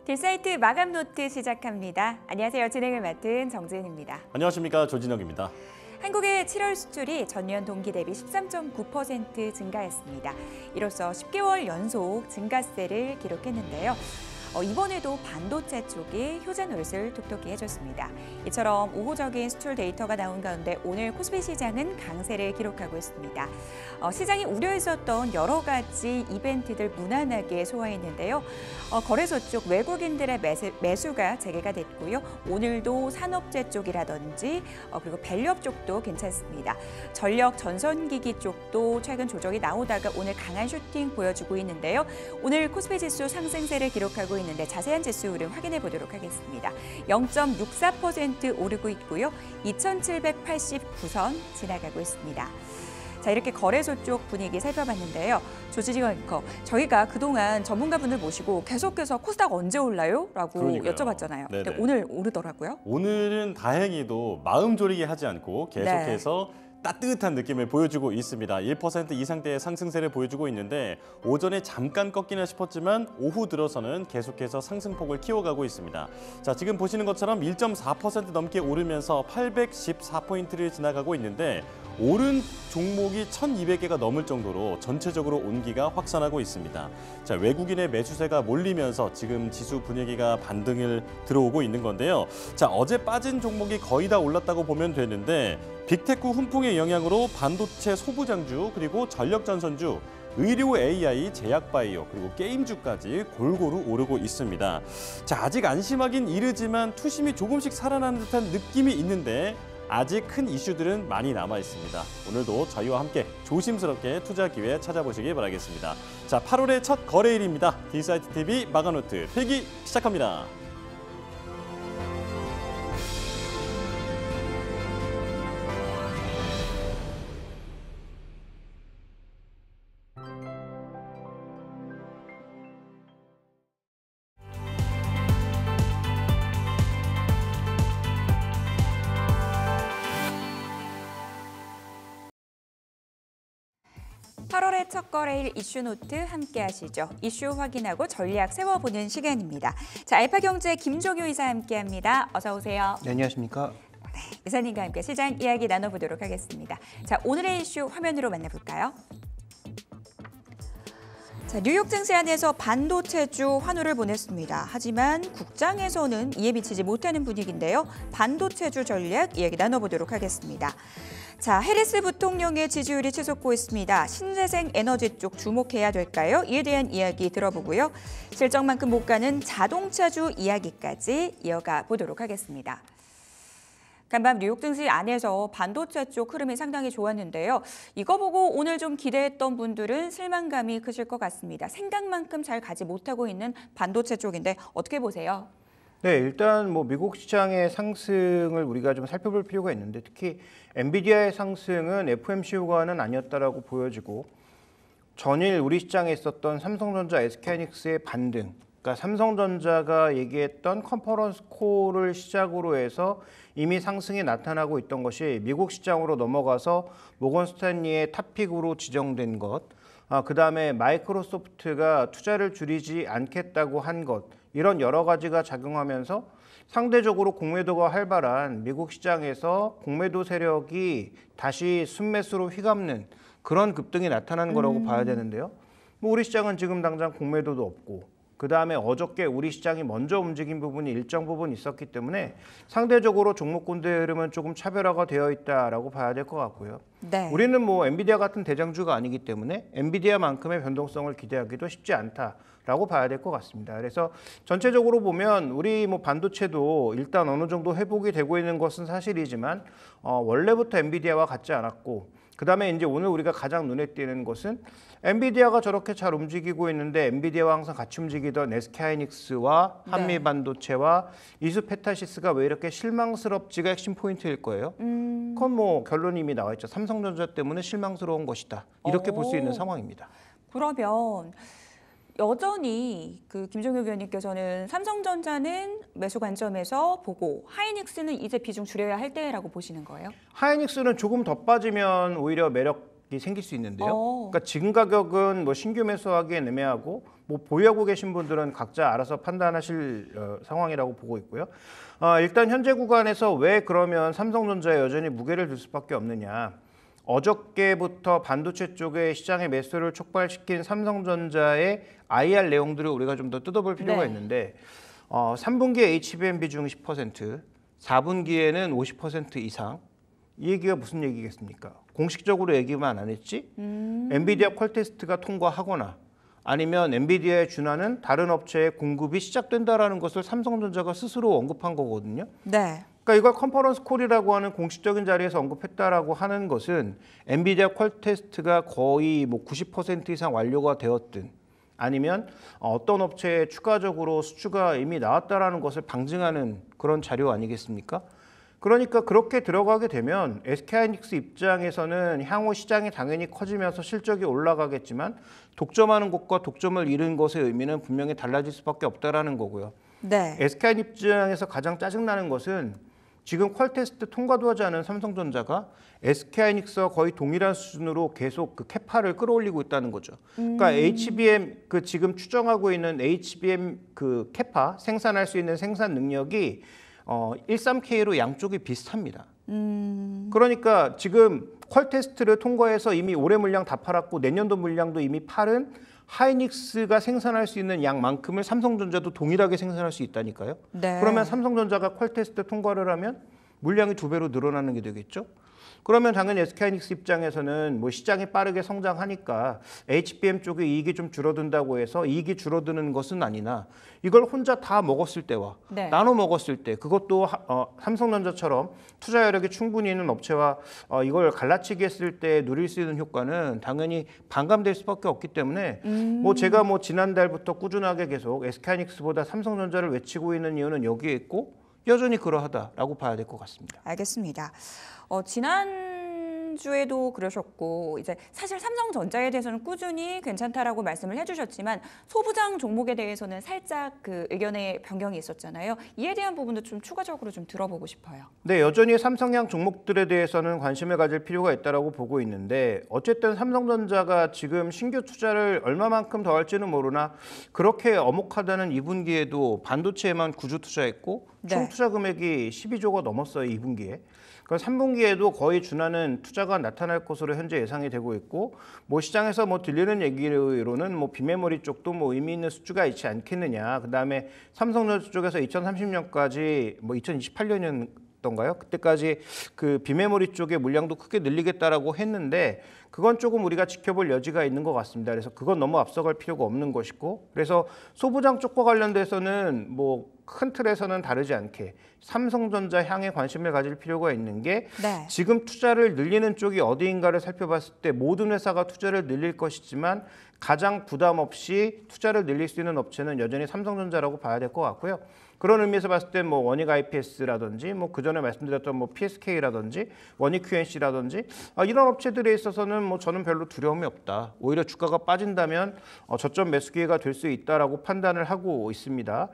딜사이트 마감 노트 시작합니다. 안녕하세요. 진행을 맡은 정지은입니다. 안녕하십니까. 조진혁입니다. 한국의 7월 수출이 전년 동기 대비 13.9% 증가했습니다. 이로써 10개월 연속 증가세를 기록했는데요. 이번에도 반도체 쪽이 효자 노릇을 톡톡히 해줬습니다. 이처럼 우호적인 수출 데이터가 나온 가운데 오늘 코스피 시장은 강세를 기록하고 있습니다. 시장이 우려했었던 여러 가지 이벤트들 무난하게 소화했는데요. 거래소 쪽 외국인들의 매수가 재개가 됐고요. 오늘도 산업재 쪽이라든지 그리고 밸류업 쪽도 괜찮습니다. 전력 전선기기 쪽도 최근 조정이 나오다가 오늘 강한 슈팅 보여주고 있는데요. 오늘 코스피 지수 상승세를 기록하고 있는데 자세한 지수 흐름 확인해 보도록 하겠습니다. 0.64% 오르고 있고요. 2,789선 지나가고 있습니다. 자, 이렇게 거래소 쪽 분위기 살펴봤는데요. 조지정 앵커, 저희가 그동안 전문가분들 모시고 계속해서 코스닥 언제 올라요? 라고 그러니까요. 여쭤봤잖아요. 네네. 근데 오늘 오르더라고요. 오늘은 다행히도 마음 졸이게 하지 않고 계속해서 따뜻한 느낌을 보여주고 있습니다. 1% 이상대의 상승세를 보여주고 있는데 오전에 잠깐 꺾이나 싶었지만 오후 들어서는 계속해서 상승폭을 키워가고 있습니다. 자, 지금 보시는 것처럼 1.4% 넘게 오르면서 814포인트를 지나가고 있는데 오른 종목이 1,200개가 넘을 정도로 전체적으로 온기가 확산하고 있습니다. 자, 외국인의 매수세가 몰리면서 지금 지수 분위기가 반등을 들어오고 있는 건데요. 자, 어제 빠진 종목이 거의 다 올랐다고 보면 되는데 빅테크 훈풍의 영향으로 반도체 소부장주 그리고 전력전선주 의료 AI, 제약바이오, 그리고 게임주까지 골고루 오르고 있습니다. 자, 아직 안심하긴 이르지만 투심이 조금씩 살아나는 듯한 느낌이 있는데 아직 큰 이슈들은 많이 남아 있습니다. 오늘도 저희와 함께 조심스럽게 투자 기회 찾아보시기 바라겠습니다. 자, 8월의 첫 거래일입니다. 딜사이트 TV 마감노트 필기 시작합니다. 첫 거래일 이슈노트 함께 하시죠. 이슈 확인하고 전략 세워보는 시간입니다. 자, 알파경제 김종효 이사 함께합니다. 어서 오세요. 네, 안녕하십니까. 네, 이사님과 함께 시장 이야기 나눠보도록 하겠습니다. 자, 오늘의 이슈 화면으로 만나볼까요? 자, 뉴욕 증시 안에서 반도체주 환호를 보냈습니다. 하지만 국장에서는 이에 미치지 못하는 분위기인데요. 반도체주 전략 이야기 나눠보도록 하겠습니다. 자, 해리스 부통령의 지지율이 치솟고 있습니다. 신재생 에너지 쪽 주목해야 될까요? 이에 대한 이야기 들어보고요. 실적만큼 못 가는 자동차주 이야기까지 이어가 보도록 하겠습니다. 간밤 뉴욕 증시 안에서 반도체 쪽 흐름이 상당히 좋았는데요. 이거 보고 오늘 좀 기대했던 분들은 실망감이 크실 것 같습니다. 생각만큼 잘 가지 못하고 있는 반도체 쪽인데 어떻게 보세요? 네, 일단 미국 시장의 상승을 우리가 좀 살펴볼 필요가 있는데 특히 엔비디아의 상승은 FOMC와는 아니었다라고 보여지고 전일 우리 시장에 있었던 삼성전자, SK하이닉스의 반등, 그러니까 삼성전자가 얘기했던 컨퍼런스 콜을 시작으로 해서 이미 상승이 나타나고 있던 것이 미국 시장으로 넘어가서 모건 스탠리의 탑픽으로 지정된 것, 그다음에 마이크로소프트가 투자를 줄이지 않겠다고 한 것, 이런 여러 가지가 작용하면서 상대적으로 공매도가 활발한 미국 시장에서 공매도 세력이 다시 순매수로 휘감는 그런 급등이 나타난 거라고 봐야 되는데요. 우리 시장은 지금 당장 공매도도 없고 그다음에 어저께 우리 시장이 먼저 움직인 부분이 일정 부분 있었기 때문에 상대적으로 종목군들의 흐름은 조금 차별화가 되어 있다라고 봐야 될 것 같고요. 네. 우리는 엔비디아 같은 대장주가 아니기 때문에 엔비디아만큼의 변동성을 기대하기도 쉽지 않다라고 봐야 될 것 같습니다. 그래서 전체적으로 보면 우리 반도체도 일단 어느 정도 회복이 되고 있는 것은 사실이지만 원래부터 엔비디아와 같지 않았고 그다음에 이제 오늘 우리가 가장 눈에 띄는 것은 엔비디아가 저렇게 잘 움직이고 있는데 엔비디아와 항상 같이 움직이던 SK하이닉스와 한미반도체와 이수페타시스가 왜 이렇게 실망스럽지가 핵심 포인트일 거예요. 그건 결론이 이미 나와 있죠. 삼성전자 때문에 실망스러운 것이다. 이렇게 볼 수 있는 상황입니다. 그러면 여전히 김종효 위원님께서는 삼성전자는 매수 관점에서 보고 하이닉스는 이제 비중 줄여야 할 때라고 보시는 거예요? 하이닉스는 조금 더 빠지면 오히려 매력 생길 수 있는데요. 어. 그러니까 지금 가격은 뭐 신규 매수하기엔 애매하고 뭐 보유하고 계신 분들은 각자 알아서 판단하실 상황이라고 보고 있고요. 일단 현재 구간에서 왜 그러면 삼성전자에 여전히 무게를 둘 수밖에 없느냐. 어저께부터 반도체 쪽에 시장의 매수를 촉발시킨 삼성전자의 IR 내용들을 우리가 좀 더 뜯어볼 필요가 네. 있는데 3분기에 HBM 비중 10%, 4분기에는 50% 이상. 이 얘기가 무슨 얘기겠습니까? 공식적으로 얘기만 안 했지? 엔비디아 퀄테스트가 통과하거나 아니면 엔비디아에 준하는 다른 업체의 공급이 시작된다라는 것을 삼성전자가 스스로 언급한 거거든요. 네. 그러니까 이걸 컨퍼런스 콜이라고 하는 공식적인 자리에서 언급했다라고 하는 것은 엔비디아 퀄테스트가 거의 뭐 90% 이상 완료가 되었든 아니면 어떤 업체에 추가적으로 수주가 이미 나왔다라는 것을 방증하는 그런 자료 아니겠습니까? 그러니까 그렇게 들어가게 되면 SK하이닉스 입장에서는 향후 시장이 당연히 커지면서 실적이 올라가겠지만 독점하는 것과 독점을 잃은 것의 의미는 분명히 달라질 수밖에 없다라는 거고요. 네. SK하이닉스 입장에서 가장 짜증나는 것은 지금 퀄테스트 통과도 하지 않은 삼성전자가 SK하이닉스와 거의 동일한 수준으로 계속 그 캐파를 끌어올리고 있다는 거죠. 그러니까 HBM 그 지금 추정하고 있는 HBM 그 캐파 생산할 수 있는 생산 능력이 13K로 양쪽이 비슷합니다. 그러니까 지금 퀄테스트를 통과해서 이미 올해 물량 다 팔았고 내년도 물량도 이미 팔은 하이닉스가 생산할 수 있는 양만큼을 삼성전자도 동일하게 생산할 수 있다니까요. 네. 그러면 삼성전자가 퀄테스트 통과를 하면 물량이 2배로 늘어나는 게 되겠죠. 그러면 당연히 SK하이닉스 입장에서는 뭐 시장이 빠르게 성장하니까 HBM 쪽의 이익이 좀 줄어든다고 해서 이익이 줄어드는 것은 아니나 이걸 혼자 다 먹었을 때와 네. 나눠 먹었을 때 그것도 삼성전자처럼 투자 여력이 충분히 있는 업체와 이걸 갈라치기 했을 때 누릴 수 있는 효과는 당연히 반감될 수밖에 없기 때문에 뭐 제가 뭐 지난달부터 꾸준하게 계속 SK하이닉스보다 삼성전자를 외치고 있는 이유는 여기에 있고 여전히 그러하다라고 봐야 될 것 같습니다. 알겠습니다. 지난주에도 그러셨고 이제 사실 삼성전자에 대해서는 꾸준히 괜찮다라고 말씀을 해주셨지만 소부장 종목에 대해서는 살짝 그 의견의 변경이 있었잖아요. 이에 대한 부분도 좀 추가적으로 좀 들어보고 싶어요. 네, 여전히 삼성향 종목들에 대해서는 관심을 가질 필요가 있다고 보고 있는데 어쨌든 삼성전자가 지금 신규 투자를 얼마만큼 더 할지는 모르나 그렇게 어목하다는 2분기에도 반도체에만 9조 투자했고 총 네. 투자 금액이 12조가 넘었어요, 2분기에. 그럼 3분기에도 거의 준하는 투자가 나타날 것으로 현재 예상이 되고 있고 뭐 시장에서 뭐 들리는 얘기로는 뭐 비메모리 쪽도 뭐 의미 있는 수주가 있지 않겠느냐. 그다음에 삼성전자 쪽에서 2030년까지 뭐 2028년이었던가요? 그때까지 그 비메모리 쪽의 물량도 크게 늘리겠다라고 했는데 그건 조금 우리가 지켜볼 여지가 있는 것 같습니다. 그래서 그건 너무 앞서갈 필요가 없는 것이고 그래서 소부장 쪽과 관련돼서는 뭐 큰 틀에서는 다르지 않게 삼성전자 향에 관심을 가질 필요가 있는 게 네. 지금 투자를 늘리는 쪽이 어디인가를 살펴봤을 때 모든 회사가 투자를 늘릴 것이지만 가장 부담 없이 투자를 늘릴 수 있는 업체는 여전히 삼성전자라고 봐야 될 것 같고요. 그런 의미에서 봤을 때 뭐 원익 IPS라든지 뭐 그전에 말씀드렸던 뭐 PSK라든지 원익 QNC라든지 이런 업체들에 있어서는 뭐 저는 별로 두려움이 없다. 오히려 주가가 빠진다면 저점 매수 기회가 될 수 있다라고 판단을 하고 있습니다.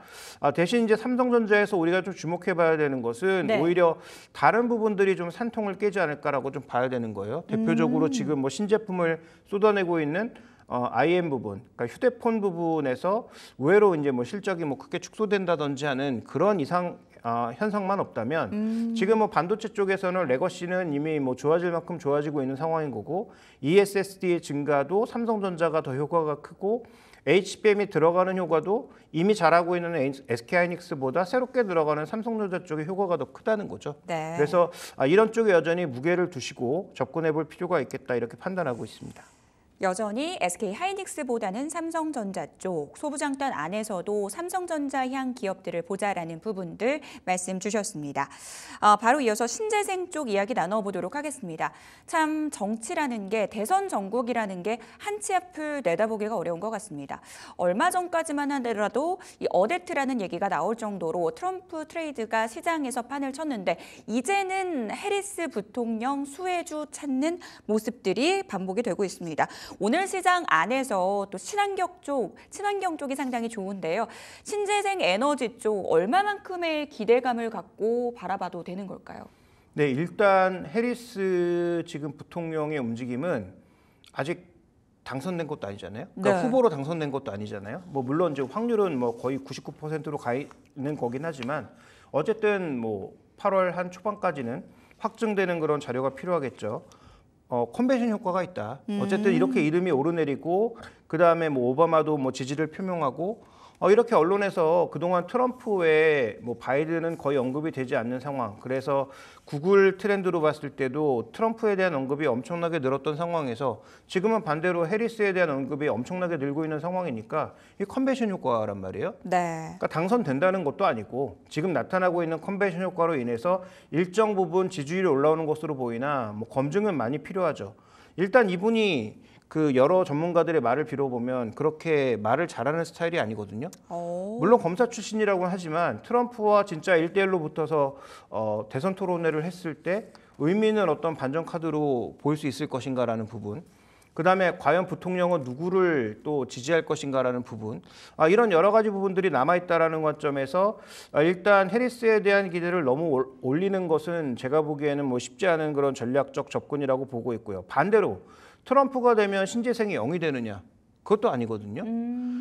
대신 이제 삼성전자에서 우리가 좀 주목해 봐야 되는 것은 네. 오히려 다른 부분들이 좀 산통을 깨지 않을까라고 좀 봐야 되는 거예요. 대표적으로 지금 뭐 신제품을 쏟아내고 있는 IM 부분, 그러니까 휴대폰 부분에서 의외로 이제 뭐 실적이 뭐 크게 축소된다든지 하는 그런 이상 현상만 없다면 지금 뭐 반도체 쪽에서는 레거시는 이미 뭐 좋아질 만큼 좋아지고 있는 상황인 거고 ESSD의 증가도 삼성전자가 더 효과가 크고 HBM이 들어가는 효과도 이미 잘하고 있는 SK하이닉스보다 새롭게 들어가는 삼성전자 쪽의 효과가 더 크다는 거죠. 네. 그래서 이런 쪽에 여전히 무게를 두시고 접근해 볼 필요가 있겠다 이렇게 판단하고 있습니다. 여전히 SK하이닉스보다는 삼성전자 쪽, 소부장단 안에서도 삼성전자향 기업들을 보자라는 부분들 말씀 주셨습니다. 바로 이어서 신재생 쪽 이야기 나눠보도록 하겠습니다. 참 정치라는 게 대선 전국이라는 게 한 치 앞을 내다보기가 어려운 것 같습니다. 얼마 전까지만 하더라도 이 어데트라는 얘기가 나올 정도로 트럼프 트레이드가 시장에서 판을 쳤는데 이제는 해리스 부통령 수혜주 찾는 모습들이 반복이 되고 있습니다. 오늘 시장 안에서 또 친환경 쪽이 상당히 좋은데요. 신재생 에너지 쪽 얼마만큼의 기대감을 갖고 바라봐도 되는 걸까요? 네, 일단 해리스 지금 부통령의 움직임은 아직 당선된 것도 아니잖아요. 그러니까 네. 후보로 당선된 것도 아니잖아요. 뭐 물론 이제 확률은 뭐 거의 99%로 가 있는 거긴 하지만 어쨌든 뭐 8월 한 초반까지는 확정되는 그런 자료가 필요하겠죠. 컨벤션 효과가 있다. 어쨌든 이렇게 이름이 오르내리고 그 다음에 뭐 오바마도 뭐 지지를 표명하고 이렇게 언론에서 그동안 트럼프의 뭐 바이든은 거의 언급이 되지 않는 상황. 그래서 구글 트렌드로 봤을 때도 트럼프에 대한 언급이 엄청나게 늘었던 상황에서 지금은 반대로 해리스에 대한 언급이 엄청나게 늘고 있는 상황이니까 이 컨벤션 효과란 말이에요. 네. 그러니까 당선된다는 것도 아니고 지금 나타나고 있는 컨벤션 효과로 인해서 일정 부분 지지율이 올라오는 것으로 보이나 뭐 검증은 많이 필요하죠. 일단 이분이 그 여러 전문가들의 말을 빌어보면 그렇게 말을 잘하는 스타일이 아니거든요. 물론 검사 출신이라고 하지만 트럼프와 진짜 1대1로 붙어서 대선 토론회를 했을 때 의미 있는 어떤 반전 카드로 보일 수 있을 것인가라는 부분. 그다음에 과연 부통령은 누구를 또 지지할 것인가라는 부분. 이런 여러 가지 부분들이 남아있다라는 관점에서 일단 해리스에 대한 기대를 너무 올리는 것은 제가 보기에는 뭐 쉽지 않은 그런 전략적 접근이라고 보고 있고요. 반대로 트럼프가 되면 신재생이 0이 되느냐? 그것도 아니거든요.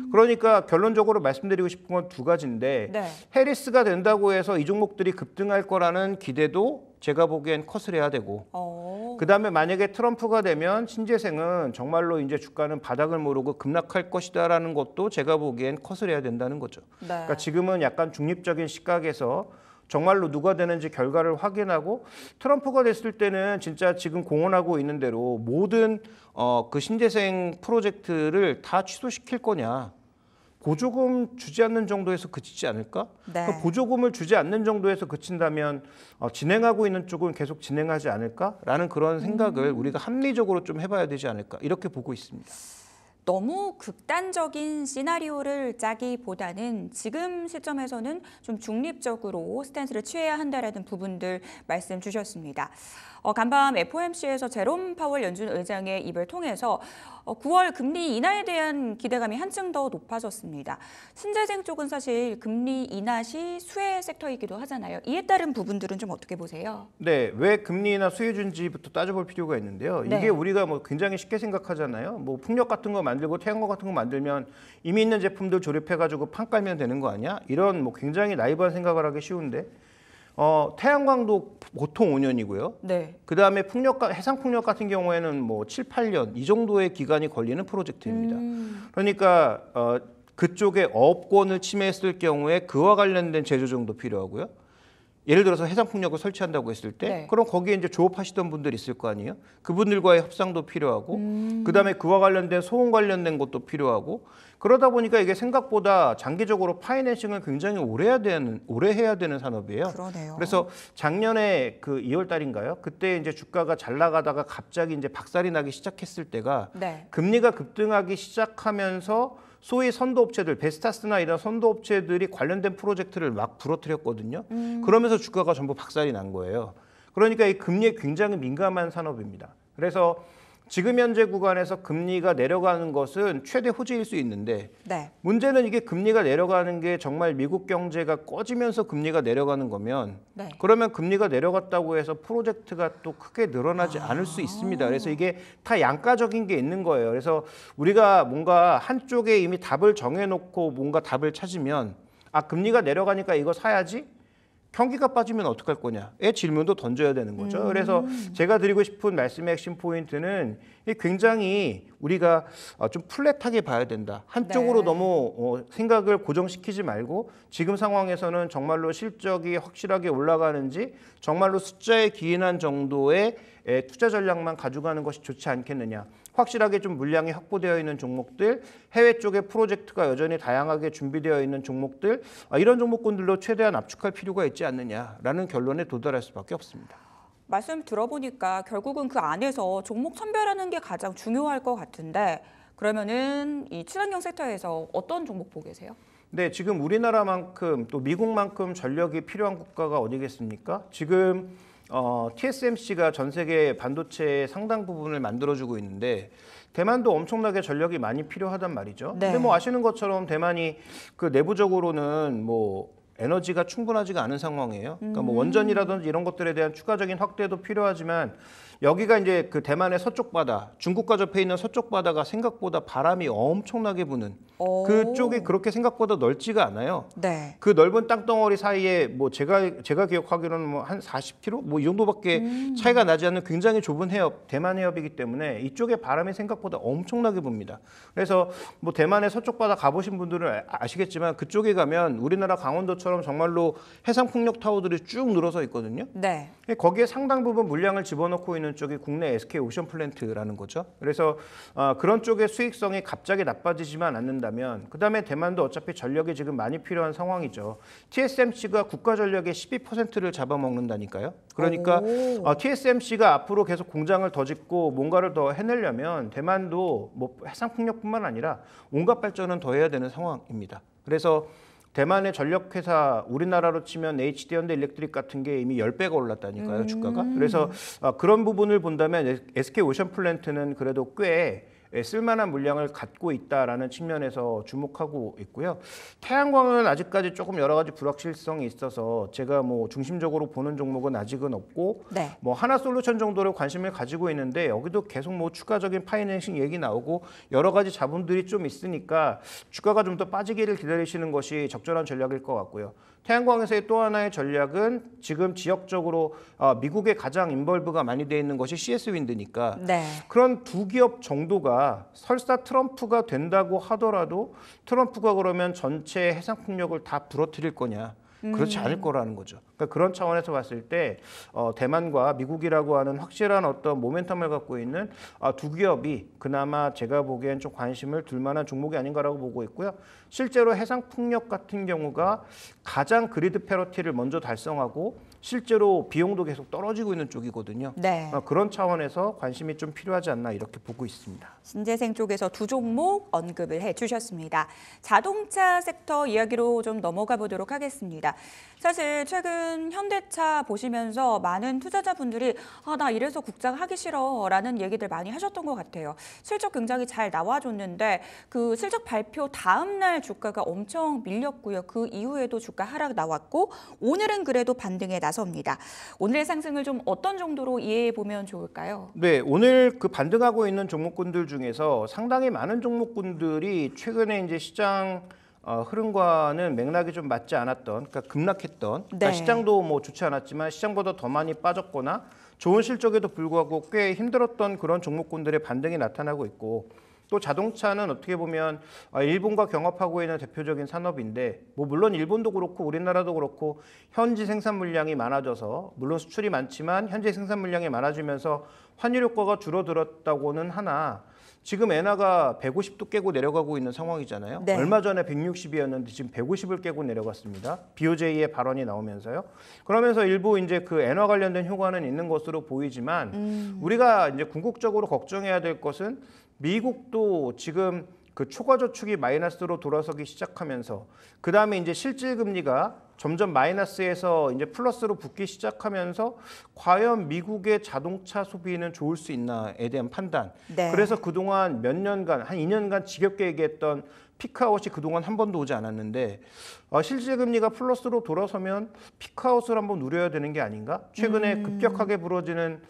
그러니까 결론적으로 말씀드리고 싶은 건 두 가지인데 네. 해리스가 된다고 해서 이 종목들이 급등할 거라는 기대도 제가 보기엔 컷을 해야 되고 그다음에 만약에 트럼프가 되면 신재생은 정말로 이제 주가는 바닥을 모르고 급락할 것이다라는 것도 제가 보기엔 컷을 해야 된다는 거죠. 네. 그러니까 지금은 약간 중립적인 시각에서 정말로 누가 되는지 결과를 확인하고 트럼프가 됐을 때는 진짜 지금 공언하고 있는 대로 모든 그 신재생 프로젝트를 다 취소시킬 거냐. 보조금 주지 않는 정도에서 그치지 않을까? 네. 그 보조금을 주지 않는 정도에서 그친다면 진행하고 있는 쪽은 계속 진행하지 않을까라는 그런 생각을 우리가 합리적으로 좀 해봐야 되지 않을까 이렇게 보고 있습니다. 너무 극단적인 시나리오를 짜기보다는 지금 시점에서는 좀 중립적으로 스탠스를 취해야 한다라는 부분들 말씀 주셨습니다. 간밤 FOMC에서 제롬 파월 연준 의장의 입을 통해서 9월 금리 인하에 대한 기대감이 한층 더 높아졌습니다. 신재생 쪽은 사실 금리 인하 시 수혜 섹터이기도 하잖아요. 이에 따른 부분들은 좀 어떻게 보세요? 네, 왜 금리나 수혜 준지부터 따져볼 필요가 있는데요. 이게 네. 우리가 뭐 굉장히 쉽게 생각하잖아요. 뭐 풍력 같은 거 만들고 태양광 같은 거 만들면 이미 있는 제품들 조립해가지고 판 깔면 되는 거 아니야? 이런 뭐 굉장히 나이브한 생각을 하기 쉬운데 태양광도 보통 5년이고요. 네. 그다음에 해상 풍력 같은 경우에는 뭐 7, 8년 이 정도의 기간이 걸리는 프로젝트입니다. 그러니까 그쪽에 어업권을 침해했을 경우에 그와 관련된 제조정도 필요하고요. 예를 들어서 해상 풍력을 설치한다고 했을 때 네. 그럼 거기에 이제 조업하시던 분들이 있을 거 아니에요. 그분들과의 협상도 필요하고 그다음에 그와 관련된 소음 관련된 것도 필요하고 그러다 보니까 이게 생각보다 장기적으로 파이낸싱을 굉장히 오래 해야 되는 산업이에요. 그러네요. 그래서 작년에 그 2월 달인가요? 그때 이제 주가가 잘 나가다가 갑자기 이제 박살이 나기 시작했을 때가 네. 금리가 급등하기 시작하면서 소위 선도업체들, 베스타스나 이런 선도업체들이 관련된 프로젝트를 막 부러뜨렸거든요. 그러면서 주가가 전부 박살이 난 거예요. 그러니까 이 금리에 굉장히 민감한 산업입니다. 그래서 지금 현재 구간에서 금리가 내려가는 것은 최대 호재일 수 있는데 네. 문제는 이게 금리가 내려가는 게 정말 미국 경제가 꺼지면서 금리가 내려가는 거면 네. 그러면 금리가 내려갔다고 해서 프로젝트가 또 크게 늘어나지 않을 수 있습니다. 그래서 이게 다 양가적인 게 있는 거예요. 그래서 우리가 뭔가 한쪽에 이미 답을 정해놓고 뭔가 답을 찾으면 금리가 내려가니까 이거 사야지? 경기가 빠지면 어떡할 거냐의 질문도 던져야 되는 거죠. 그래서 제가 드리고 싶은 말씀의 핵심 포인트는 굉장히 우리가 좀 플랫하게 봐야 된다. 한쪽으로 네. 너무 생각을 고정시키지 말고 지금 상황에서는 정말로 실적이 확실하게 올라가는지 정말로 숫자에 기인한 정도의 투자 전략만 가져가는 것이 좋지 않겠느냐. 확실하게 좀 물량이 확보되어 있는 종목들, 해외 쪽에 프로젝트가 여전히 다양하게 준비되어 있는 종목들, 이런 종목군들로 최대한 압축할 필요가 있지 않느냐라는 결론에 도달할 수밖에 없습니다. 말씀 들어보니까 결국은 그 안에서 종목 선별하는 게 가장 중요할 것 같은데 그러면은 이 친환경 섹터에서 어떤 종목 보고 계세요? 네, 지금 우리나라만큼 또 미국만큼 전력이 필요한 국가가 어디겠습니까? 지금 TSMC가 전 세계 반도체의 상당 부분을 만들어주고 있는데 대만도 엄청나게 전력이 많이 필요하단 말이죠. 네. 근데 뭐 아시는 것처럼 대만이 그 내부적으로는 뭐 에너지가 충분하지가 않은 상황이에요. 그러니까 뭐 원전이라든지 이런 것들에 대한 추가적인 확대도 필요하지만 여기가 이제 그 대만의 서쪽 바다, 중국과 접해 있는 서쪽 바다가 생각보다 바람이 엄청나게 부는 그쪽이 그렇게 생각보다 넓지가 않아요. 네. 그 넓은 땅덩어리 사이에 뭐 제가 기억하기로는 뭐 한 40km 뭐 이 정도밖에 차이가 나지 않는 굉장히 좁은 해협, 대만 해협이기 때문에 이쪽에 바람이 생각보다 엄청나게 붑니다. 그래서 뭐 대만의 서쪽 바다 가보신 분들은 아시겠지만 그쪽에 가면 우리나라 강원도처럼 정말로 해상 풍력 타워들이 쭉 늘어서 있거든요. 네. 거기에 상당 부분 물량을 집어넣고 있는 쪽이 국내 SK 오션 플랜트라는 거죠. 그래서 그런 쪽의 수익성이 갑자기 나빠지지만 않는다면 그다음에 대만도 어차피 전력이 지금 많이 필요한 상황이죠. TSMC가 국가 전력의 12%를 잡아먹는다니까요. 그러니까 TSMC가 앞으로 계속 공장을 더 짓고 뭔가를 더 해내려면 대만도 뭐 해상풍력뿐만 아니라 온갖 발전은 더 해야 되는 상황입니다. 그래서 대만의 전력회사 우리나라로 치면 HD현대 일렉트릭 같은 게 이미 10배가 올랐다니까요, 주가가. 그래서 그런 부분을 본다면 SK 오션 플랜트는 그래도 꽤 쓸만한 물량을 갖고 있다라는 측면에서 주목하고 있고요. 태양광은 아직까지 조금 여러 가지 불확실성이 있어서 제가 뭐 중심적으로 보는 종목은 아직은 없고 네. 뭐 하나솔루션 정도로 관심을 가지고 있는데 여기도 계속 뭐 추가적인 파이낸싱 얘기 나오고 여러 가지 자본들이 좀 있으니까 주가가 좀 더 빠지기를 기다리시는 것이 적절한 전략일 것 같고요. 태양광에서의 또 하나의 전략은 지금 지역적으로 미국에 가장 인벌브가 많이 돼 있는 것이 CS 윈드니까 네. 그런 두 기업 정도가 설사 트럼프가 된다고 하더라도 트럼프가 그러면 전체 해상풍력을 다 부러뜨릴 거냐? 그렇지 않을 거라는 거죠. 그러니까 그런 차원에서 봤을 때 대만과 미국이라고 하는 확실한 어떤 모멘텀을 갖고 있는 두 기업이 그나마 제가 보기엔 좀 관심을 둘 만한 종목이 아닌가라고 보고 있고요. 실제로 해상풍력 같은 경우가 가장 그리드 패러티를 먼저 달성하고 실제로 비용도 계속 떨어지고 있는 쪽이거든요. 네. 그런 차원에서 관심이 좀 필요하지 않나 이렇게 보고 있습니다. 신재생 쪽에서 두 종목 언급을 해주셨습니다. 자동차 섹터 이야기로 좀 넘어가 보도록 하겠습니다. 사실 최근 현대차 보시면서 많은 투자자분들이 나 이래서 국장 하기 싫어 라는 얘기들 많이 하셨던 것 같아요. 실적 굉장히 잘 나와줬는데 그 실적 발표 다음 날 주가가 엄청 밀렸고요. 그 이후에도 주가 하락 나왔고 오늘은 그래도 반등에 나섭니다. 오늘의 상승을 좀 어떤 정도로 이해해 보면 좋을까요? 네, 오늘 그 반등하고 있는 종목군들 중에서 상당히 많은 종목군들이 최근에 이제 시장 흐름과는 맥락이 좀 맞지 않았던, 그러니까 급락했던, 그러니까 네. 시장도 뭐 좋지 않았지만 시장보다 더 많이 빠졌거나 좋은 실적에도 불구하고 꽤 힘들었던 그런 종목군들의 반등이 나타나고 있고 또 자동차는 어떻게 보면 일본과 경합하고 있는 대표적인 산업인데 뭐 물론 일본도 그렇고 우리나라도 그렇고 현지 생산 물량이 많아져서 물론 수출이 많지만 현지 생산 물량이 많아지면서 환율 효과가 줄어들었다고는 하나 지금 엔화가 150도 깨고 내려가고 있는 상황이잖아요. 네. 얼마 전에 160이었는데 지금 150을 깨고 내려갔습니다. BOJ의 발언이 나오면서요. 그러면서 일부 이제 그 엔화 관련된 효과는 있는 것으로 보이지만 우리가 이제 궁극적으로 걱정해야 될 것은 미국도 지금 그 초과 저축이 마이너스로 돌아서기 시작하면서 그 다음에 이제 실질 금리가 점점 마이너스에서 이제 플러스로 붙기 시작하면서 과연 미국의 자동차 소비는 좋을 수 있나에 대한 판단. 네. 그래서 그동안 몇 년간 한 2년간 지겹게 얘기했던 피크아웃이 그동안 한 번도 오지 않았는데 실질 금리가 플러스로 돌아서면 피크아웃을 한번 누려야 되는 게 아닌가? 최근에 급격하게 불어지는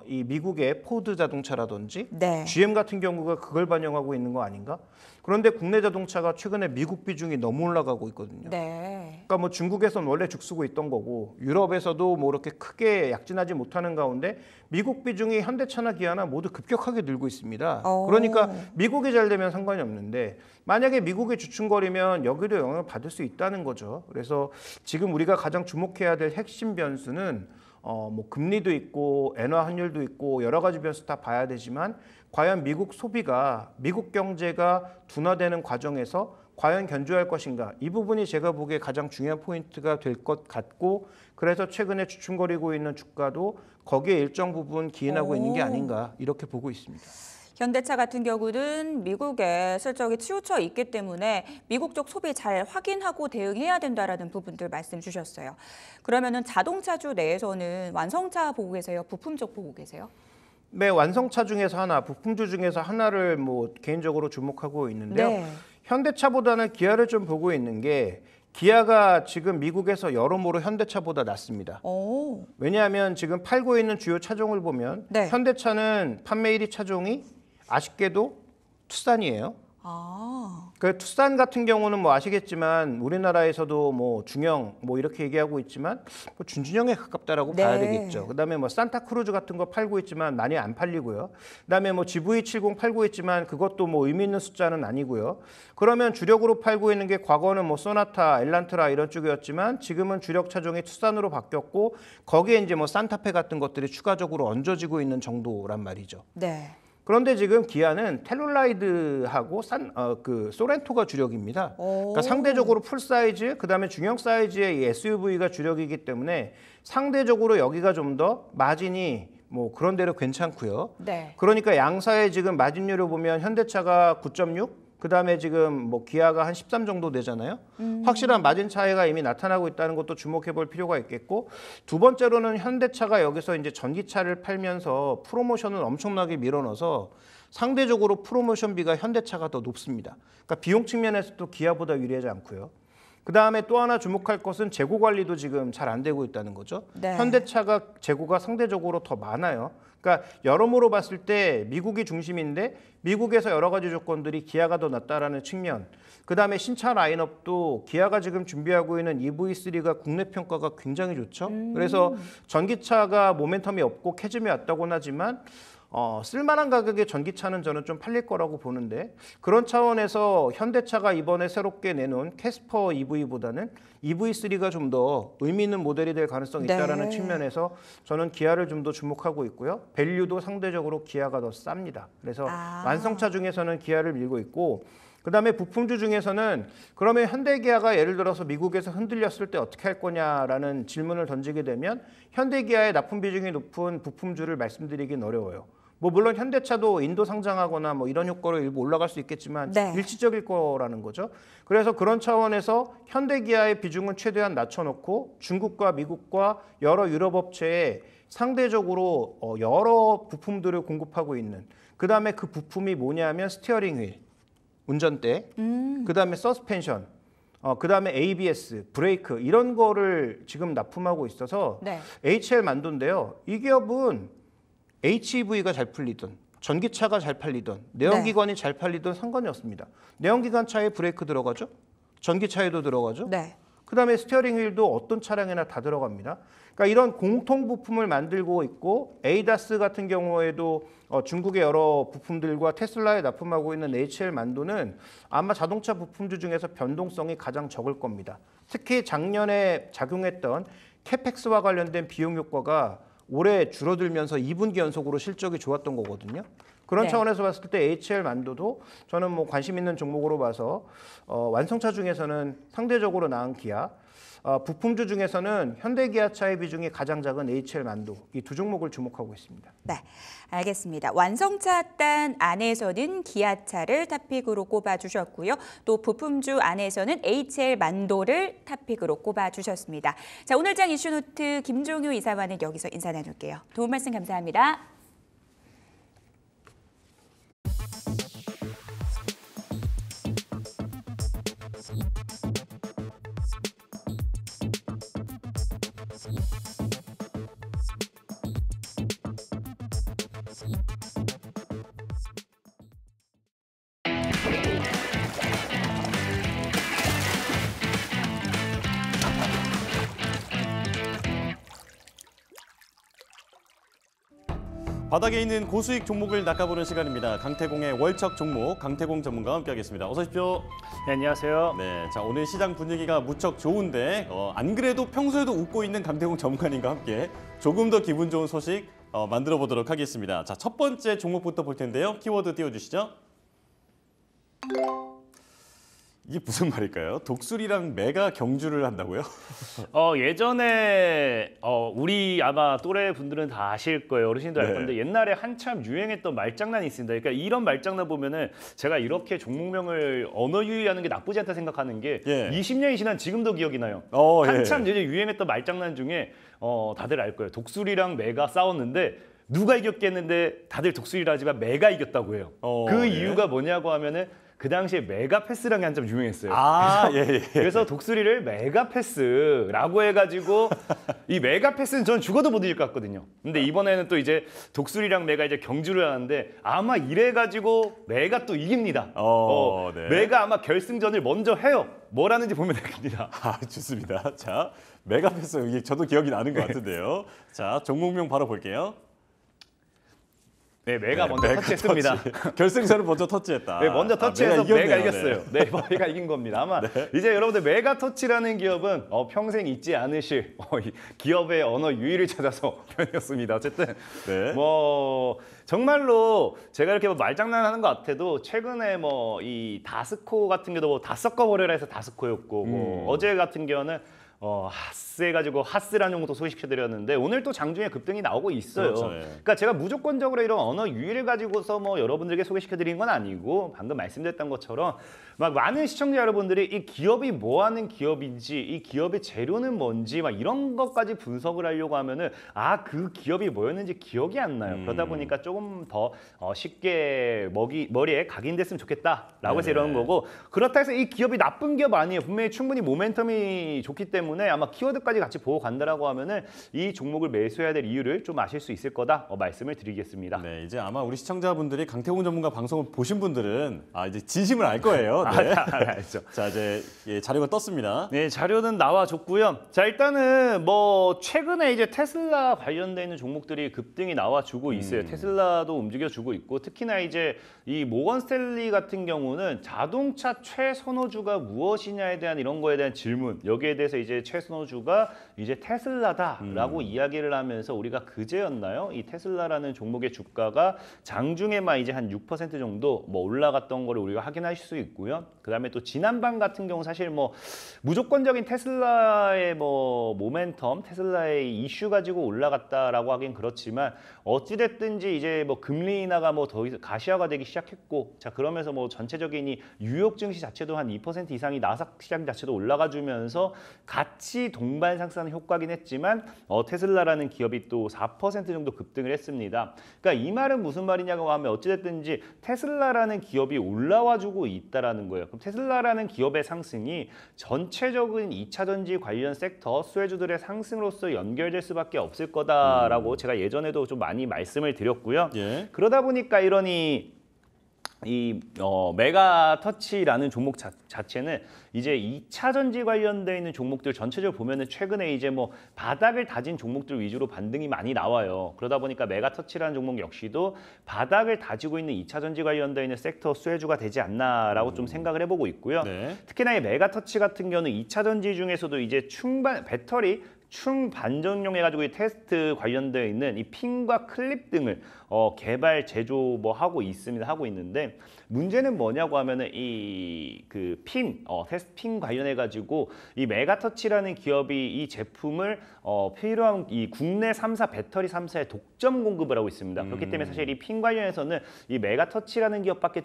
이 미국의 포드 자동차라든지 네. GM 같은 경우가 그걸 반영하고 있는 거 아닌가? 그런데 국내 자동차가 최근에 미국 비중이 너무 올라가고 있거든요. 네. 그러니까 뭐 중국에서는 원래 죽쓰고 있던 거고 유럽에서도 뭐 이렇게 크게 약진하지 못하는 가운데 미국 비중이 현대차나 기아나 모두 급격하게 늘고 있습니다. 그러니까 미국이 잘 되면 상관이 없는데 만약에 미국이 주춤거리면 여기도 영향을 받을 수 있다는 거죠. 그래서 지금 우리가 가장 주목해야 될 핵심 변수는 뭐 금리도 있고 엔화 환율도 있고 여러 가지 변수 다 봐야 되지만 과연 미국 소비가 미국 경제가 둔화되는 과정에서 과연 견조할 것인가 이 부분이 제가 보기에 가장 중요한 포인트가 될 것 같고 그래서 최근에 주춤거리고 있는 주가도 거기에 일정 부분 기인하고 있는 게 아닌가 이렇게 보고 있습니다. 현대차 같은 경우는 미국의 실적이 치우쳐 있기 때문에 미국 쪽 소비 잘 확인하고 대응해야 된다라는 부분들 말씀 주셨어요. 그러면은 자동차주 내에서는 완성차 보고 계세요? 부품 쪽 보고 계세요? 네, 완성차 중에서 하나, 부품주 중에서 하나를 뭐 개인적으로 주목하고 있는데요. 네. 현대차보다는 기아를 좀 보고 있는 게 기아가 지금 미국에서 여러모로 현대차보다 낫습니다. 오. 왜냐하면 지금 팔고 있는 주요 차종을 보면 네. 현대차는 판매 1위 차종이 아쉽게도 투싼이에요. 아. 그 투싼 같은 경우는 뭐 아시겠지만 우리나라에서도 뭐 중형 뭐 이렇게 얘기하고 있지만 뭐 준준형에 가깝다라고 네. 봐야 되겠죠. 그다음에 뭐 산타크루즈 같은 거 팔고 있지만 많이 안 팔리고요. 그다음에 뭐 GV70 팔고 있지만 그것도 뭐 의미 있는 숫자는 아니고요. 그러면 주력으로 팔고 있는 게 과거는 뭐 소나타, 엘란트라 이런 쪽이었지만 지금은 주력 차종이 투싼으로 바뀌었고 거기에 이제 뭐 산타페 같은 것들이 추가적으로 얹어지고 있는 정도란 말이죠. 네. 그런데 지금 기아는 텔룰라이드하고 소렌토가 주력입니다. 그러니까 상대적으로 풀 사이즈, 그다음에 중형 사이즈의 이 SUV가 주력이기 때문에 상대적으로 여기가 좀 더 마진이 뭐 그런 대로 괜찮고요. 네. 그러니까 양사의 지금 마진율을 보면 현대차가 9.6, 그다음에 지금 뭐 기아가 한 13 정도 되잖아요. 확실한 마진 차이가 이미 나타나고 있다는 것도 주목해 볼 필요가 있겠고, 두 번째로는 현대차가 여기서 이제 전기차를 팔면서 프로모션을 엄청나게 밀어넣어서 상대적으로 프로모션비가 현대차가 더 높습니다. 그러니까 비용 측면에서도 기아보다 유리하지 않고요. 그다음에 또 하나 주목할 것은 재고 관리도 지금 잘 안 되고 있다는 거죠. 네. 현대차가 재고가 상대적으로 더 많아요. 그러니까 여러모로 봤을 때 미국이 중심인데 미국에서 여러 가지 조건들이 기아가 더 낫다라는 측면. 그다음에 신차 라인업도 기아가 지금 준비하고 있는 EV3가 국내 평가가 굉장히 좋죠. 그래서 전기차가 모멘텀이 없고 캐즘이 왔다고는 하지만 쓸만한 가격의 전기차는 저는 좀 팔릴 거라고 보는데, 그런 차원에서 현대차가 이번에 새롭게 내놓은 캐스퍼 EV보다는 EV3가 좀 더 의미 있는 모델이 될 가능성이 있다는 네. 측면에서 저는 기아를 좀 더 주목하고 있고요. 밸류도 상대적으로 기아가 더 쌉니다. 그래서 완성차 중에서는 기아를 밀고 있고, 그다음에 부품주 중에서는 그러면 현대기아가 예를 들어서 미국에서 흔들렸을 때 어떻게 할 거냐라는 질문을 던지게 되면 현대기아의 납품 비중이 높은 부품주를 말씀드리긴 어려워요. 뭐 물론 현대차도 인도 상장하거나 뭐 이런 효과로 일부 올라갈 수 있겠지만 네. 일시적일 거라는 거죠. 그래서 그런 차원에서 현대기아의 비중은 최대한 낮춰놓고 중국과 미국과 여러 유럽 업체에 상대적으로 여러 부품들을 공급하고 있는, 그다음에 그 부품이 뭐냐면 스티어링 휠, 운전대, 그다음에 서스펜션, 그다음에 ABS, 브레이크 이런 거를 지금 납품하고 있어서 네. HL 만두인데요. 이 기업은 HEV가 잘 풀리든 전기차가 잘 팔리든 내연기관이 잘 팔리든 상관이 없습니다. 내연기관차에 브레이크 들어가죠. 전기차에도 들어가죠. 네. 그다음에 스티어링 휠도 어떤 차량에나 다 들어갑니다. 그러니까 이런 공통 부품을 만들고 있고, 에이다스 같은 경우에도 중국의 여러 부품들과 테슬라에 납품하고 있는 HL 만두는 아마 자동차 부품주 중에서 변동성이 가장 적을 겁니다. 특히 작년에 작용했던 캐펙스와 관련된 비용 효과가 올해 줄어들면서 2분기 연속으로 실적이 좋았던 거거든요. 그런 네. 차원에서 봤을 때 HL 만두도 저는 뭐 관심 있는 종목으로 봐서 완성차 중에서는 상대적으로 나은 기아, 부품주 중에서는 현대기아차의 비중이 가장 작은 HL 만두, 이 두 종목을 주목하고 있습니다. 네, 알겠습니다. 완성차 단 안에서는 기아차를 탑픽으로 꼽아주셨고요. 또 부품주 안에서는 HL 만도를 탑픽으로 꼽아주셨습니다. 자, 오늘 장 이슈노트 김종효 이사와는 여기서 인사 나눌게요. 도움 말씀 감사합니다. 바닥에 있는 고수익 종목을 낚아보는 시간입니다. 강태공의 월척 종목, 강태공 전문가와 함께하겠습니다. 어서 오십시오. 네, 안녕하세요. 네, 자 오늘 시장 분위기가 무척 좋은데 안 그래도 평소에도 웃고 있는 강태공 전문가님과 함께 조금 더 기분 좋은 소식 만들어 보도록 하겠습니다. 자, 첫 번째 종목부터 볼 텐데요. 키워드 띄워주시죠. 이게 무슨 말일까요? 독수리랑 매가 경주를 한다고요? 예전에 우리 아마 또래 분들은 다 아실 거예요. 어르신들 알 네. 건데 옛날에 한참 유행했던 말장난이 있습니다. 그러니까 이런 말장난 보면은 제가 이렇게 종목명을 언어 유희하는 게 나쁘지 않다 생각하는 게 예. 20년이 지난 지금도 기억이 나요. 예. 한참 이제 유행했던 말장난 중에 다들 알 거예요. 독수리랑 매가 싸웠는데 누가 이겼겠는데 다들 독수리라 하지만 매가 이겼다고 해요. 그 예. 이유가 뭐냐고 하면은 그 당시에 메가패스라는 게 한참 유명했어요. 아, 예. 그래서 독수리를 메가패스라고 해가지고 이 메가패스는 전 죽어도 못 이길 것 같거든요. 근데 이번에는 또 이제 독수리랑 메가 이제 경주를 하는데 아마 이래가지고 메가 또 이깁니다. 네. 메가 아마 결승전을 먼저 해요. 뭘 하는지 보면 되겠습니다. 아, 좋습니다. 자, 메가패스 이게 저도 기억이 나는 것 같은데요. 자, 종목명 바로 볼게요. 네, 메가 먼저 메가 터치했습니다. 터치. 결승선을 먼저 터치했다. 네, 먼저 터치해서 메가 메가 이겼네요. 이겼어요. 네, 메가 이긴 겁니다. 아마 이제 여러분들 메가 터치라는 기업은 평생 잊지 않으실 이 기업의 언어 유희를 찾아서 표현했습니다. 어쨌든 네. 뭐 정말로 제가 이렇게 뭐 말장난하는 것 같아도 최근에 뭐 이 다스코 같은 경우도 뭐 다 섞어버려라 해서 다스코였고 뭐 어제 같은 경우는 하스 해가지고 하스라는 용어도 소개시켜드렸는데 오늘 또 장중에 급등이 나오고 있어요. 그렇죠, 예. 그러니까 제가 무조건적으로 이런 언어 유희를 가지고서 뭐 여러분들에게 소개시켜드린 건 아니고 방금 말씀드렸던 것처럼 막 많은 시청자 여러분들이 이 기업이 뭐 하는 기업인지 이 기업의 재료는 뭔지 막 이런 것까지 분석을 하려고 하면은 그 기업이 뭐였는지 기억이 안 나요. 그러다 보니까 조금 더 쉽게 머리에 각인됐으면 좋겠다라고 해서 이러는 거고 그렇다 해서 이 기업이 나쁜 기업 아니에요. 분명히 충분히 모멘텀이 좋기 때문에 아마 키워드까지 같이 보고 간다라고 하면은 이 종목을 매수해야 될 이유를 좀 아실 수 있을 거다 말씀을 드리겠습니다. 네, 이제 아마 우리 시청자분들이 강태공 전문가 방송을 보신 분들은 이제 진심을 알 거예요. 네. 알죠. 자, 이제 자료가 떴습니다. 네, 자료는 나와줬고요. 자, 일단은 뭐 최근에 이제 테슬라 관련돼 있는 종목들이 급등이 나와주고 있어요. 테슬라도 움직여주고 있고 특히나 이제 이 모건 스탠리 같은 경우는 자동차 최선호주가 무엇이냐에 대한 이런 거에 대한 질문 여기에 대해서 이제 최선호주가 이제 테슬라다라고 이야기를 하면서 우리가 그제였나요? 이 테슬라라는 종목의 주가가 장중에만 이제 한 6% 정도 뭐 올라갔던 거를 우리가 확인하실 수 있고요. 그다음에 또 지난밤 같은 경우 사실 뭐 무조건적인 테슬라의 뭐 모멘텀, 테슬라의 이슈 가지고 올라갔다라고 하긴 그렇지만 어찌 됐든지 이제 뭐 금리 인하가 뭐 더 가시화가 되기 시작했고 자 그러면서 뭐 전체적인 이 뉴욕 증시 자체도 한 2% 이상이 나스닥 시장 자체도 올라가 주면서 같이 동반 상승하는 효과긴 했지만 테슬라라는 기업이 또 4% 정도 급등을 했습니다. 그러니까 이 말은 무슨 말이냐고 하면 어찌 됐든지 테슬라라는 기업이 올라와 주고 있다라는 거예요. 그럼 테슬라라는 기업의 상승이 전체적인 2차 전지 관련 섹터 수혜주들의 상승으로서 연결될 수밖에 없을 거다라고 제가 예전에도 좀 많이 말씀을 드렸고요. 예. 그러다 보니까 이 메가터치라는 종목 자체는 이제 2차 전지 관련되어 있는 종목들 전체적으로 보면은 최근에 이제 뭐 바닥을 다진 종목들 위주로 반등이 많이 나와요. 그러다 보니까 메가터치라는 종목 역시도 바닥을 다지고 있는 2차 전지 관련되어 있는 섹터 수혜주가 되지 않나라고 좀 생각을 해보고 있고요. 네. 특히나 이 메가터치 같은 경우는 2차 전지 중에서도 이제 배터리 충반전용 해가지고 이 테스트 관련되어 있는 이 핀과 클립 등을 개발 제조 뭐 하고 있는데 문제는 뭐냐고 하면은 이 그 테스트 핀 관련해 가지고 이 메가터치라는 기업이 이 제품을 필요한 이 국내 3사 배터리 3사에 독점 공급을 하고 있습니다. 그렇기 때문에 사실 이 핀 관련해서는 이 메가터치라는 기업밖에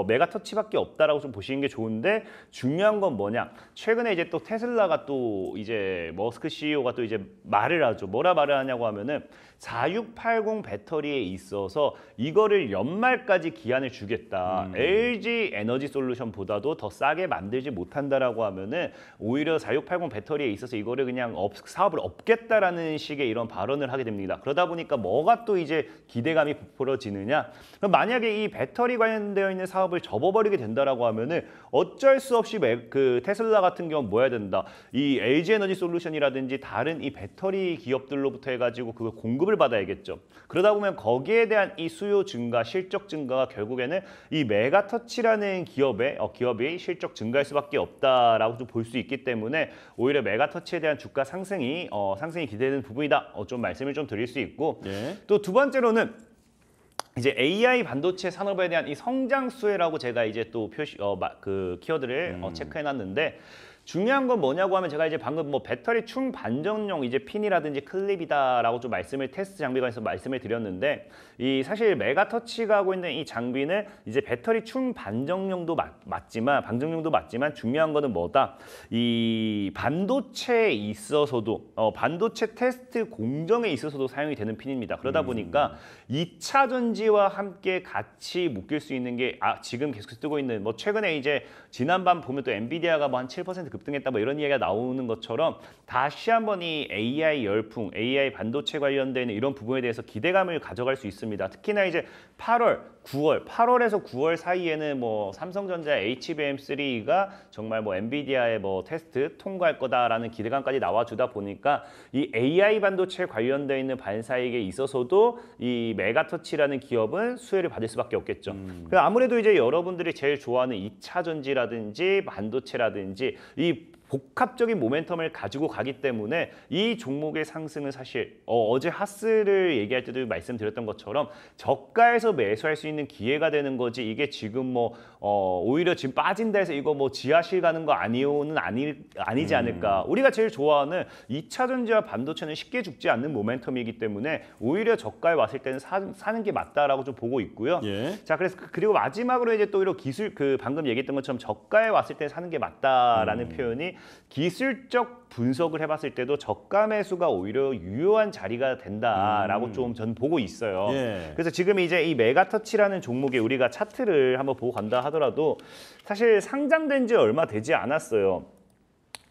메가터치밖에 없다라고 좀 보시는 게 좋은데 중요한 건 뭐냐? 최근에 이제 또 테슬라가 또 이제 머스크 CEO가 또 이제 말을 하죠. 뭐라 말을 하냐고 하면은 4680 배터리에 있어서 이거를 연말까지 기한을 주겠다. LG 에너지 솔루션보다도 더 싸게 만들지 못한다라고 하면은 오히려 4680 배터리에 있어서 이거를 그냥 사업을 없겠다라는 식의 이런 발언을 하게 됩니다. 그러다 보니까 뭐가 또 이제 기대감이 부풀어지느냐? 그럼 만약에 이 배터리 관련되어 있는 사업을 접어버리게 된다라고 하면은 어쩔 수 없이 그 테슬라 같은 경우 뭐 해야 된다. 이 LG 에너지 솔루션이라든지 다른 이 배터리 기업들로부터 해가지고 그걸 공급을 받아야겠죠. 그러다 보면 거기에 대한 이 수요 증가, 실적 증가가 결국에는 이 메가터치라는 기업이 실적 증가할 수밖에 없다라고 좀 볼 수 있기 때문에 오히려 메가터치에 대한 주가 상승이 기대되는 부분이다. 좀 말씀을 좀 드릴 수 있고 예. 또 두 번째로는 이제 AI 반도체 산업에 대한 이 성장 수혜라고 제가 이제 또 그 키워드를 체크해놨는데. 중요한 건 뭐냐고 하면 제가 이제 방금 뭐 배터리 충 반전용 이제 핀이라든지 클립이다라고 좀 테스트 장비관에서 말씀을 드렸는데 이 사실 메가터치가 하고 있는 이 장비는 이제 배터리 충 반전용도 맞지만 중요한 거는 뭐다? 이 반도체에 있어서도 반도체 테스트 공정에 있어서도 사용이 되는 핀입니다. 그러다 보니까 2차 전지와 함께 같이 묶일 수 있는 게 지금 계속 쓰고 있는 뭐 최근에 이제 지난밤 보면 또 엔비디아가 뭐 한 7% 급등했다 뭐 이런 이야기가 나오는 것처럼 다시 한번 이 AI 열풍, AI 반도체 관련된 이런 부분에 대해서 기대감을 가져갈 수 있습니다. 특히나 이제 8월에서 9월 사이에는 뭐 삼성전자 HBM3가 정말 뭐 엔비디아의 뭐 테스트 통과할 거다라는 기대감까지 나와주다 보니까 이 AI 반도체 관련돼 있는 반사익에 있어서도 이 메가터치라는 기업은 수혜를 받을 수밖에 없겠죠. 아무래도 이제 여러분들이 제일 좋아하는 2차 전지라든지 반도체라든지 이 복합적인 모멘텀을 가지고 가기 때문에 이 종목의 상승은 사실 어제 하스를 얘기할 때도 말씀드렸던 것처럼 저가에서 매수할 수 있는 기회가 되는 거지 이게 지금 뭐 오히려 지금 빠진다 해서 이거 뭐 지하실 가는 거 아니지 않을까. 우리가 제일 좋아하는 2차 전지와 반도체는 쉽게 죽지 않는 모멘텀이기 때문에 오히려 저가에 왔을 때는 사는 게 맞다라고 좀 보고 있고요. 예. 자, 그래서 그리고 마지막으로 이제 또 이런 기술 방금 얘기했던 것처럼 저가에 왔을 때 사는 게 맞다라는 표현이 기술적 분석을 해봤을 때도 저가 매수가 오히려 유효한 자리가 된다라고 좀 전 보고 있어요. 예. 그래서 지금 이제 이 메가터치라는 종목에 우리가 차트를 한번 보고 간다 하더라도 사실 상장된 지 얼마 되지 않았어요.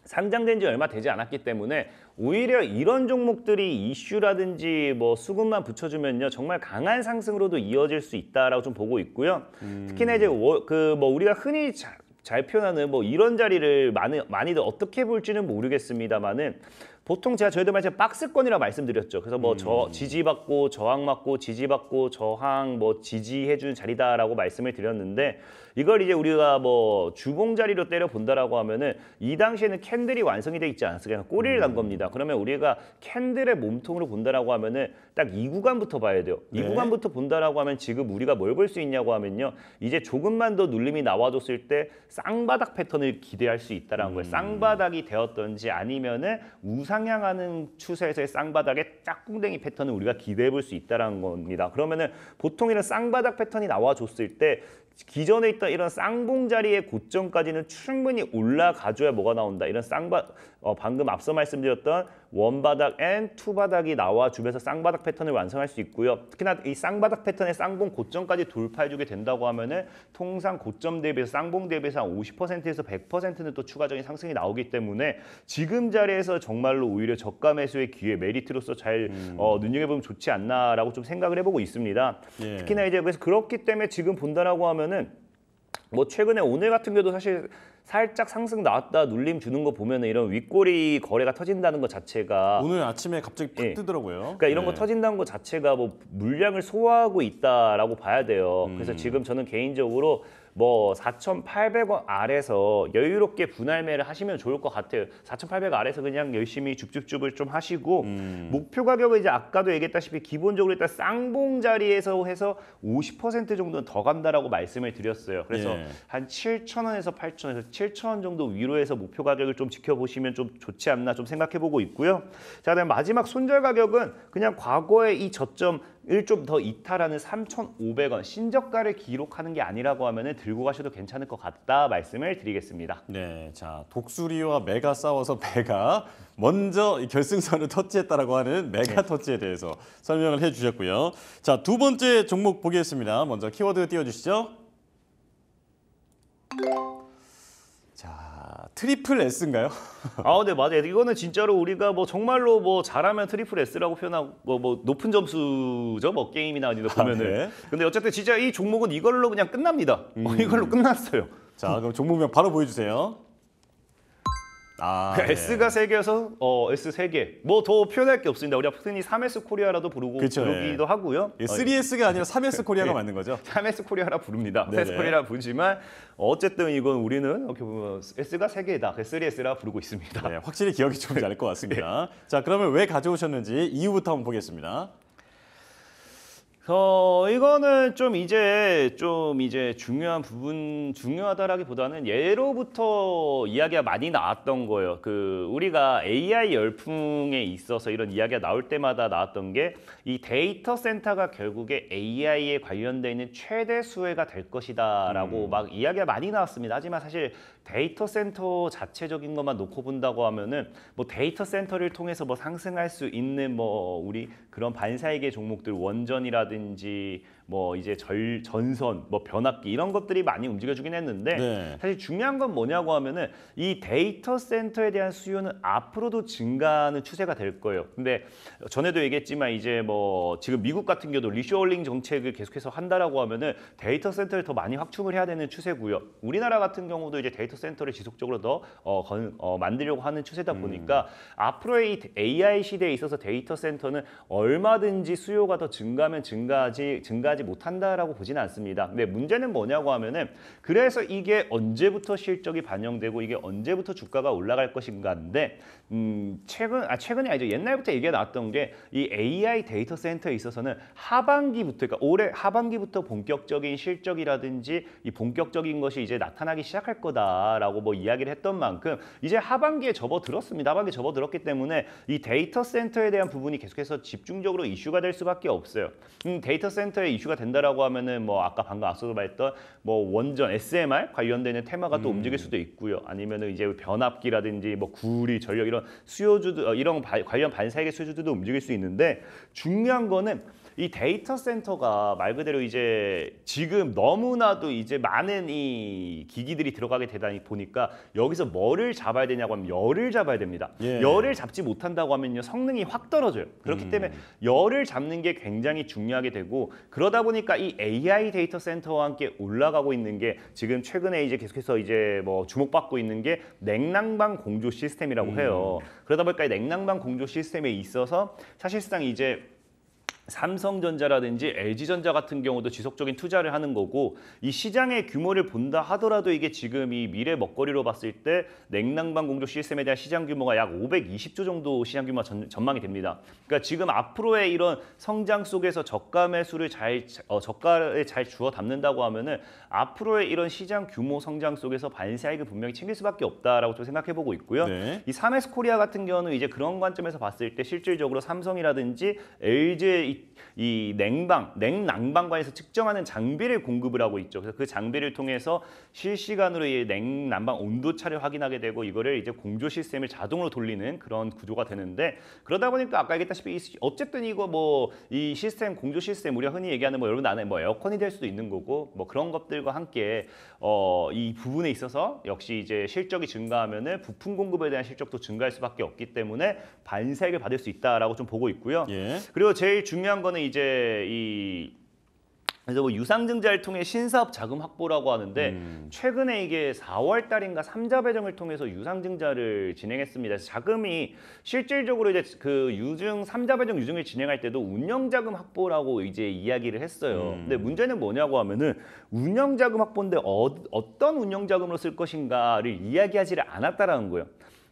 상장된 지 얼마 되지 않았기 때문에 오히려 이런 종목들이 이슈라든지 뭐 수급만 붙여주면요 정말 강한 상승으로도 이어질 수 있다라고 좀 보고 있고요. 특히나 이제 뭐 우리가 흔히 잘 표현하는 뭐 이런 자리를 많이들 어떻게 볼지는 모르겠습니다만은 보통 저희도 말씀 박스권이라 말씀드렸죠. 그래서 뭐 지지받고 저항 맞고 지지받고 저항 뭐 지지해주는 자리다라고 말씀을 드렸는데 이걸 이제 우리가 뭐 주봉 자리로 때려 본다라고 하면은 이 당시에는 캔들이 완성이 돼 있지 않았어요. 꼬리를 난 겁니다. 그러면 우리가 캔들의 몸통으로 본다라고 하면은 딱 이 구간부터 봐야 돼요. 이 네. 구간부터 본다라고 하면 지금 우리가 뭘 볼 수 있냐고 하면요. 이제 조금만 더 눌림이 나와줬을 때 쌍바닥 패턴을 기대할 수 있다라는 거예요. 쌍바닥이 되었던지 아니면은 우상향하는 추세에서의 쌍바닥의 짝꿍댕이 패턴을 우리가 기대해 볼 수 있다라는 겁니다. 그러면은 보통 이런 쌍바닥 패턴이 나와줬을 때 기존에 있던 이런 쌍봉 자리의 고점까지는 충분히 올라가줘야 뭐가 나온다. 이런 방금 앞서 말씀드렸던 원바닥 앤 투바닥이 나와주면서 쌍바닥 패턴을 완성할 수 있고요. 특히나 이 쌍바닥 패턴의 쌍봉 고점까지 돌파해주게 된다고 하면은 통상 고점 대비해서 쌍봉 대비해서 한 50%에서 100%는 또 추가적인 상승이 나오기 때문에 지금 자리에서 정말로 오히려 저가 매수의 기회 메리트로서 잘 눈여겨보면 좋지 않나라고 좀 생각을 해보고 있습니다. 예. 특히나 이제 그래서 그렇기 때문에 지금 본다라고 하면은 뭐 최근에 오늘 같은 경우도 사실 살짝 상승 나왔다 눌림 주는 거 보면은 이런 윗꼬리 거래가 터진다는 것 자체가 오늘 아침에 갑자기 팍 예. 뜨더라고요. 그러니까 이런 거 네. 터진다는 것 자체가 뭐 물량을 소화하고 있다라고 봐야 돼요. 그래서 지금 저는 개인적으로 뭐 4,800원 아래서 여유롭게 분할매를 하시면 좋을 것 같아요. 4,800원 아래서 그냥 열심히 줍줍줍을 좀 하시고 목표 가격은 이제 아까도 얘기했다시피 기본적으로 일단 쌍봉 자리에서 해서 50% 정도는 더 간다라고 말씀을 드렸어요. 그래서 예. 한 7,000원에서 8,000원에서 7,000원 정도 위로해서 목표 가격을 좀 지켜보시면 좀 좋지 않나 좀 생각해보고 있고요. 자, 그다음 마지막 손절 가격은 그냥 과거의 이 저점을 좀 더 이탈하는 3,500원 신저가를 기록하는 게 아니라고 하면은 들고 가셔도 괜찮을 것 같다 말씀을 드리겠습니다. 네, 자 독수리와 매가 싸워서 매가 먼저 이 결승선을 터치했다라고 하는 메가 터치에 대해서 설명을 해주셨고요. 자, 두 번째 종목 보겠습니다. 먼저 키워드 띄워주시죠. 자, 트리플 S인가요? 네 맞아요. 이거는 진짜로 우리가 뭐 정말로 뭐 잘하면 트리플 S라고 표현하고 뭐 높은 점수죠. 뭐 게임이나 어디도 보면은. 네. 근데 어쨌든 진짜 이 종목은 이걸로 그냥 끝납니다. 이걸로 끝났어요. 자, 그럼 종목명 바로 보여주세요. 네. S가 3개여서 S 3개. 뭐 더 표현할 게 없습니다. 우리가 흔히 3S 코리아라도 그쵸, 부르기도 하고요. 3S가 아니라 3S 코리아가 맞는 거죠? 3S 코리아라 부릅니다. 네네. 3S 코리아라 부르지만 어쨌든 이건 우리는 이렇게 보면 S가 3개다. 3S라 부르고 있습니다. 네, 확실히 기억이 좀 잘 것 같습니다. 자, 그러면 왜 가져오셨는지 이유부터 한번 보겠습니다. 이거는 좀 이제 중요한 부분 중요하다라기보다는 예로부터 이야기가 많이 나왔던 거예요. 우리가 AI 열풍에 있어서 이런 이야기가 나올 때마다 나왔던 게 이 데이터 센터가 결국에 AI에 관련돼 있는 최대 수혜가 될 것이다라고 막 이야기가 많이 나왔습니다. 하지만 사실 데이터 센터 자체적인 것만 놓고 본다고 하면은 뭐 데이터 센터를 통해서 뭐 상승할 수 있는 뭐 우리 그런 반사이계 종목들 원전이라든지 뭐 이제 전선, 뭐 변압기 이런 것들이 많이 움직여주긴 했는데 네. 사실 중요한 건 뭐냐고 하면은 이 데이터 센터에 대한 수요는 앞으로도 증가하는 추세가 될 거예요. 근데 전에도 얘기했지만 이제 뭐 지금 미국 같은 경우도 리쇼어링 정책을 계속해서 한다라고 하면은 데이터 센터를 더 많이 확충을 해야 되는 추세고요. 우리나라 같은 경우도 이제 데이터 센터를 지속적으로 더 만들려고 하는 추세다 보니까 앞으로의 이 AI 시대에 있어서 데이터 센터는 얼마든지 수요가 더 증가하면 증가하지 못한다라고 보지는 않습니다. 근데 문제는 뭐냐고 하면은 그래서 이게 언제부터 실적이 반영되고 이게 언제부터 주가가 올라갈 것인가인데 최근이 아니죠. 옛날부터 얘기가 나왔던 게 이 AI 데이터 센터에 있어서는 하반기부터 그러니까 올해 하반기부터 본격적인 실적이라든지 이 본격적인 것이 이제 나타나기 시작할 거다라고 뭐 이야기를 했던 만큼 이제 하반기에 접어들었습니다. 하반기에 접어들었기 때문에 이 데이터 센터에 대한 부분이 계속해서 집중적으로 이슈가 될 수밖에 없어요. 데이터 센터에 이슈가 된다라고 하면은 뭐 아까 방금 앞서서 말했던 뭐 원전 SMR 관련되는 테마가 또 움직일 수도 있고요. 아니면은 이제 변압기라든지 뭐 구리, 전력 이런 수요주들 이런 관련 반사이계 수요주들도 움직일 수 있는데 중요한 거는 이 데이터 센터가 말 그대로 이제 지금 너무나도 이제 많은 이 기기들이 들어가게 되다 보니까 여기서 뭐를 잡아야 되냐고 하면 열을 잡아야 됩니다. 예. 열을 잡지 못한다고 하면요 성능이 확 떨어져요. 그렇기 때문에 열을 잡는 게 굉장히 중요하게 되고 그러다 보니까 이 AI 데이터 센터와 함께 올라가고 있는 게 지금 최근에 이제 계속해서 이제 뭐 주목받고 있는 게 냉난방 공조 시스템이라고 해요. 그러다 보니까 이 냉난방 공조 시스템에 있어서 사실상 이제 삼성전자라든지 LG전자 같은 경우도 지속적인 투자를 하는 거고 이 시장의 규모를 본다 하더라도 이게 지금 이 미래 먹거리로 봤을 때 냉난방 공조 시스템에 대한 시장 규모가 약 520조 정도 시장 규모가 전망이 됩니다. 그러니까 지금 앞으로의 이런 성장 속에서 저가 매수를 저가에 잘 주워 담는다고 하면은 앞으로의 이런 시장 규모 성장 속에서 반사이익을 분명히 챙길 수밖에 없다라고 좀 생각해 보고 있고요. 네. 이 3S 코리아 같은 경우는 이제 그런 관점에서 봤을 때 실질적으로 삼성이라든지 LG의 이 냉난방관에서 측정하는 장비를 공급을 하고 있죠. 그래서 그 장비를 통해서 실시간으로 이 냉난방 온도차를 확인하게 되고 이거를 이제 공조 시스템을 자동으로 돌리는 그런 구조가 되는데 그러다 보니까 아까 얘기했다시피 어쨌든 이거 뭐 이 시스템 공조 시스템 우리가 흔히 얘기하는 뭐 여러분 안에 뭐 에어컨이 될 수도 있는 거고 뭐 그런 것들과 함께 이 부분에 있어서 역시 이제 실적이 증가하면은 부품 공급에 대한 실적도 증가할 수밖에 없기 때문에 반사익을 받을 수 있다라고 좀 보고 있고요. 예. 그리고 제일 중요한 거는 이제 그래서 뭐 유상증자를 통해 신사업 자금 확보라고 하는데 최근에 이게 4월 달인가 3자 배정을 통해서 유상증자를 진행했습니다. 그래서 자금이 실질적으로 이제 그 3자 배정 유증을 진행할 때도 운영자금 확보라고 이제 이야기를 했어요. 근데 문제는 뭐냐고 하면은 운영자금 확보인데 어떤 운영자금으로 쓸 것인가를 이야기하지를 않았다라는 거예요.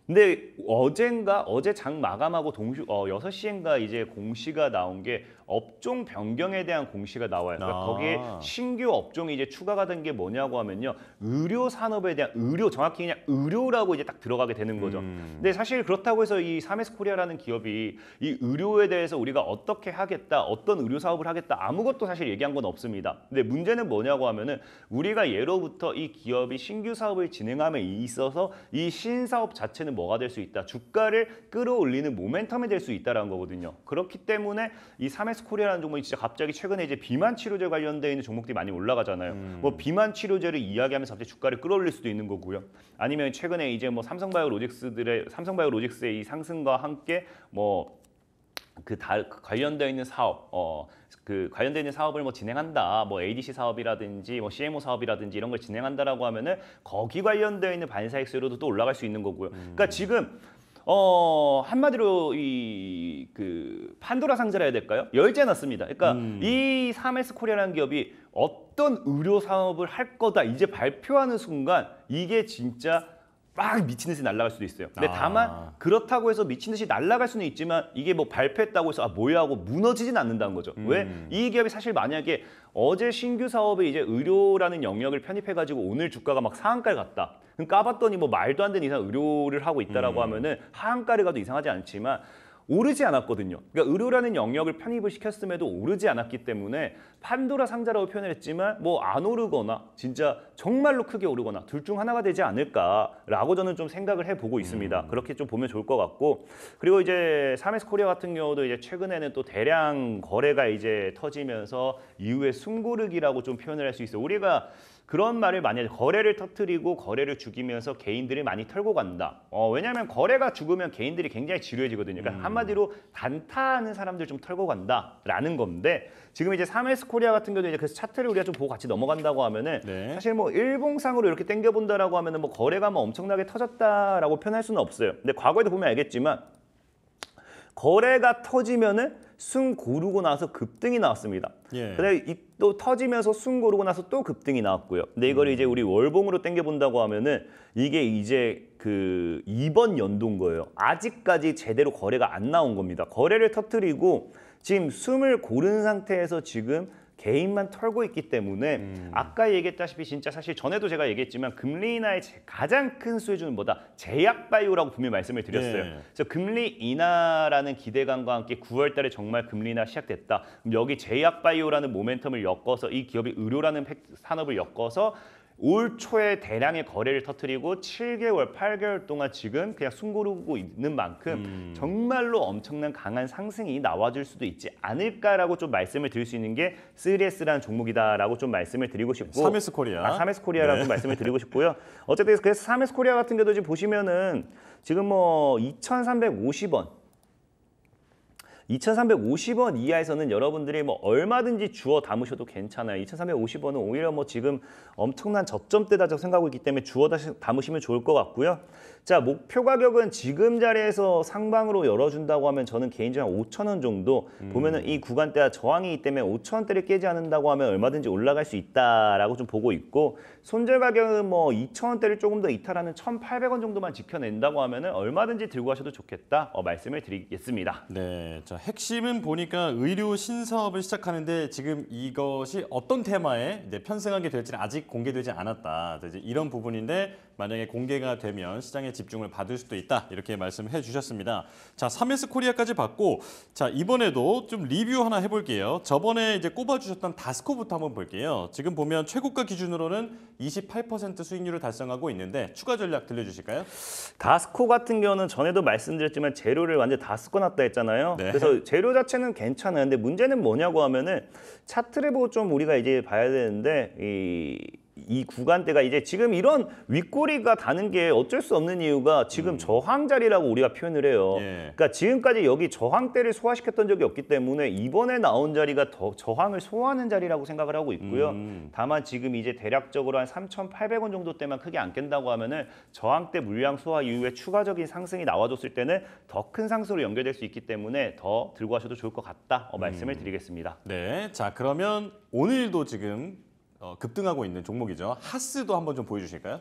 근데 어제 장 마감하고 6시인가 이제 공시가 나온 게 업종 변경에 대한 공시가 나와요. 그러니까 거기에 신규 업종이 이제 추가가 된 게 뭐냐고 하면요. 의료 산업에 대한 정확히 그냥 의료라고 이제 딱 들어가게 되는 거죠. 근데 사실 그렇다고 해서 이 3S 코리아라는 기업이 이 의료에 대해서 우리가 어떻게 하겠다, 어떤 의료 사업을 하겠다 아무것도 사실 얘기한 건 없습니다. 근데 문제는 뭐냐고 하면은 우리가 예로부터 이 기업이 신규 사업을 진행함에 있어서 이 신사업 자체는 뭐가 될 수 있다. 주가를 끌어올리는 모멘텀이 될 수 있다라는 거거든요. 그렇기 때문에 이 3S 코리아라는 종목이 진짜 갑자기 최근에 이제 비만 치료제 관련돼 있는 종목들이 많이 올라가잖아요. 뭐 비만 치료제를 이야기하면서 갑자기 주가를 끌어올릴 수도 있는 거고요. 아니면 최근에 이제 뭐 삼성바이오로직스의 이 상승과 함께 뭐 관련되어 있는 사업, 관련되어 있는 사업을 뭐 진행한다, 뭐 ADC 사업이라든지 뭐 CMO 사업이라든지 이런 걸 진행한다라고 하면은 거기 관련되어 있는 반사익 수요로도 또 올라갈 수 있는 거고요. 그러니까 지금 한마디로 판도라 상자라 해야 될까요? 열지 않았습니다. 그러니까 이 3S 코리아라는 기업이 어떤 의료 사업을 할 거다 이제 발표하는 순간 이게 진짜 막 미친 듯이 날아갈 수도 있어요. 근데 다만 그렇다고 해서 미친 듯이 날아갈 수는 있지만 이게 뭐 발표했다고 해서 뭐야 하고 무너지진 않는다는 거죠. 왜? 이 기업이 사실 만약에 어제 신규 사업에 이제 의료라는 영역을 편입해가지고 오늘 주가가 막 상한가를 갔다. 그럼 까봤더니 뭐 말도 안 되는 이상 의료를 하고 있다라고 하면은 하한가를 가도 이상하지 않지만 오르지 않았거든요. 그러니까 의료라는 영역을 편입을 시켰음에도 오르지 않았기 때문에 판도라 상자라고 표현을 했지만 뭐 안 오르거나 진짜 정말로 크게 오르거나 둘 중 하나가 되지 않을까라고 저는 좀 생각을 해보고 있습니다. 그렇게 좀 보면 좋을 것 같고 그리고 이제 사메스 코리아 같은 경우도 이제 최근에는 또 대량 거래가 이제 터지면서 이후에 숨고르기라고 좀 표현을 할 수 있어요. 우리가 그런 말을 많이 해요. 거래를 터뜨리고 거래를 죽이면서 개인들이 많이 털고 간다. 왜냐하면 거래가 죽으면 개인들이 굉장히 지루해지거든요. 그러니까 한마디로 단타하는 사람들 좀 털고 간다라는 건데 지금 이제 사메스 코리아 같은 경우도 이제 그래서 차트를 우리가 좀 보고 같이 넘어간다고 하면은 네. 사실 뭐 일봉상으로 이렇게 당겨본다라고 하면은 뭐 거래가 뭐 엄청나게 터졌다라고 표현할 수는 없어요. 근데 과거에도 보면 알겠지만 거래가 터지면은 숨 고르고 나서 급등이 나왔습니다. 예. 근데 또 터지면서 숨 고르고 나서 또 급등이 나왔고요. 근데 이걸 이제 우리 월봉으로 당겨 본다고 하면은 이게 이제 그 이번 연도인 거예요. 아직까지 제대로 거래가 안 나온 겁니다. 거래를 터뜨리고 지금 숨을 고른 상태에서 지금 개인만 털고 있기 때문에 아까 얘기했다시피 진짜 사실 전에도 제가 얘기했지만 금리 인하의 가장 큰 수혜주는 뭐다? 제약 바이오라고 분명히 말씀을 드렸어요. 네. 그래서 금리 인하라는 기대감과 함께 9월 달에 정말 금리 인하 시작됐다. 그럼 여기 제약 바이오라는 모멘텀을 엮어서 이 기업이 의료라는 산업을 엮어서 올 초에 대량의 거래를 터뜨리고 7개월, 8개월 동안 지금 그냥 숨 고르고 있는 만큼 정말로 엄청난 강한 상승이 나와줄 수도 있지 않을까라고 좀 말씀을 드릴 수 있는 게 3S라는 종목이다라고 좀 말씀을 드리고 싶고 사메스 코리아. 사메스 코리아라고 네. 말씀을 드리고 싶고요. 어쨌든 그래서 사메스 코리아 같은 경우도 지금 보시면은 지금 뭐 2,350원 2,350원 이하에서는 여러분들이 뭐 얼마든지 주워 담으셔도 괜찮아요. 2,350원은 오히려 뭐 지금 엄청난 저점대다라고 생각하고 있기 때문에 주워 담으시면 좋을 것 같고요. 자, 목표 가격은 지금 자리에서 상방으로 열어준다고 하면 저는 개인적으로 5,000원 정도 보면은 이 구간대가 저항이기 때문에 5,000원대를 깨지 않는다고 하면 얼마든지 올라갈 수 있다라고 좀 보고 있고 손절 가격은 뭐 2,000원대를 조금 더 이탈하는 1,800원 정도만 지켜낸다고 하면은 얼마든지 들고 가셔도 좋겠다 말씀을 드리겠습니다. 네, 자 핵심은 보니까 의료 신사업을 시작하는데 지금 이것이 어떤 테마에 이제 편승하게 될지는 아직 공개되지 않았다. 이제 이런 부분인데 만약에 공개가 되면 시장의 집중을 받을 수도 있다. 이렇게 말씀해 주셨습니다. 자, 3S 코리아까지 봤고, 자 이번에도 좀 리뷰 하나 해볼게요. 저번에 이제 꼽아주셨던 다스코부터 한번 볼게요. 지금 보면 최고가 기준으로는 28% 수익률을 달성하고 있는데 추가 전략 들려주실까요? 다스코 같은 경우는 전에도 말씀드렸지만 재료를 완전 다 섞어놨다 했잖아요. 네. 그래서 재료 자체는 괜찮아요. 근데 문제는 뭐냐고 하면은 차트를 보고 좀 우리가 이제 봐야 되는데 이 구간대가 이제 지금 이런 윗꼬리가 다는 게 어쩔 수 없는 이유가 지금 저항 자리라고 우리가 표현을 해요. 예. 그러니까 지금까지 여기 저항대를 소화시켰던 적이 없기 때문에 이번에 나온 자리가 더 저항을 소화하는 자리라고 생각을 하고 있고요. 다만 지금 이제 대략적으로 한 3,800원 정도 때만 크게 안 깬다고 하면은 저항대 물량 소화 이후에 추가적인 상승이 나와줬을 때는 더 큰 상승으로 연결될 수 있기 때문에 더 들고 가셔도 좋을 것 같다 말씀을 드리겠습니다. 네, 자 그러면 오늘도 지금 급등하고 있는 종목이죠. 하스도 한번 좀 보여주실까요?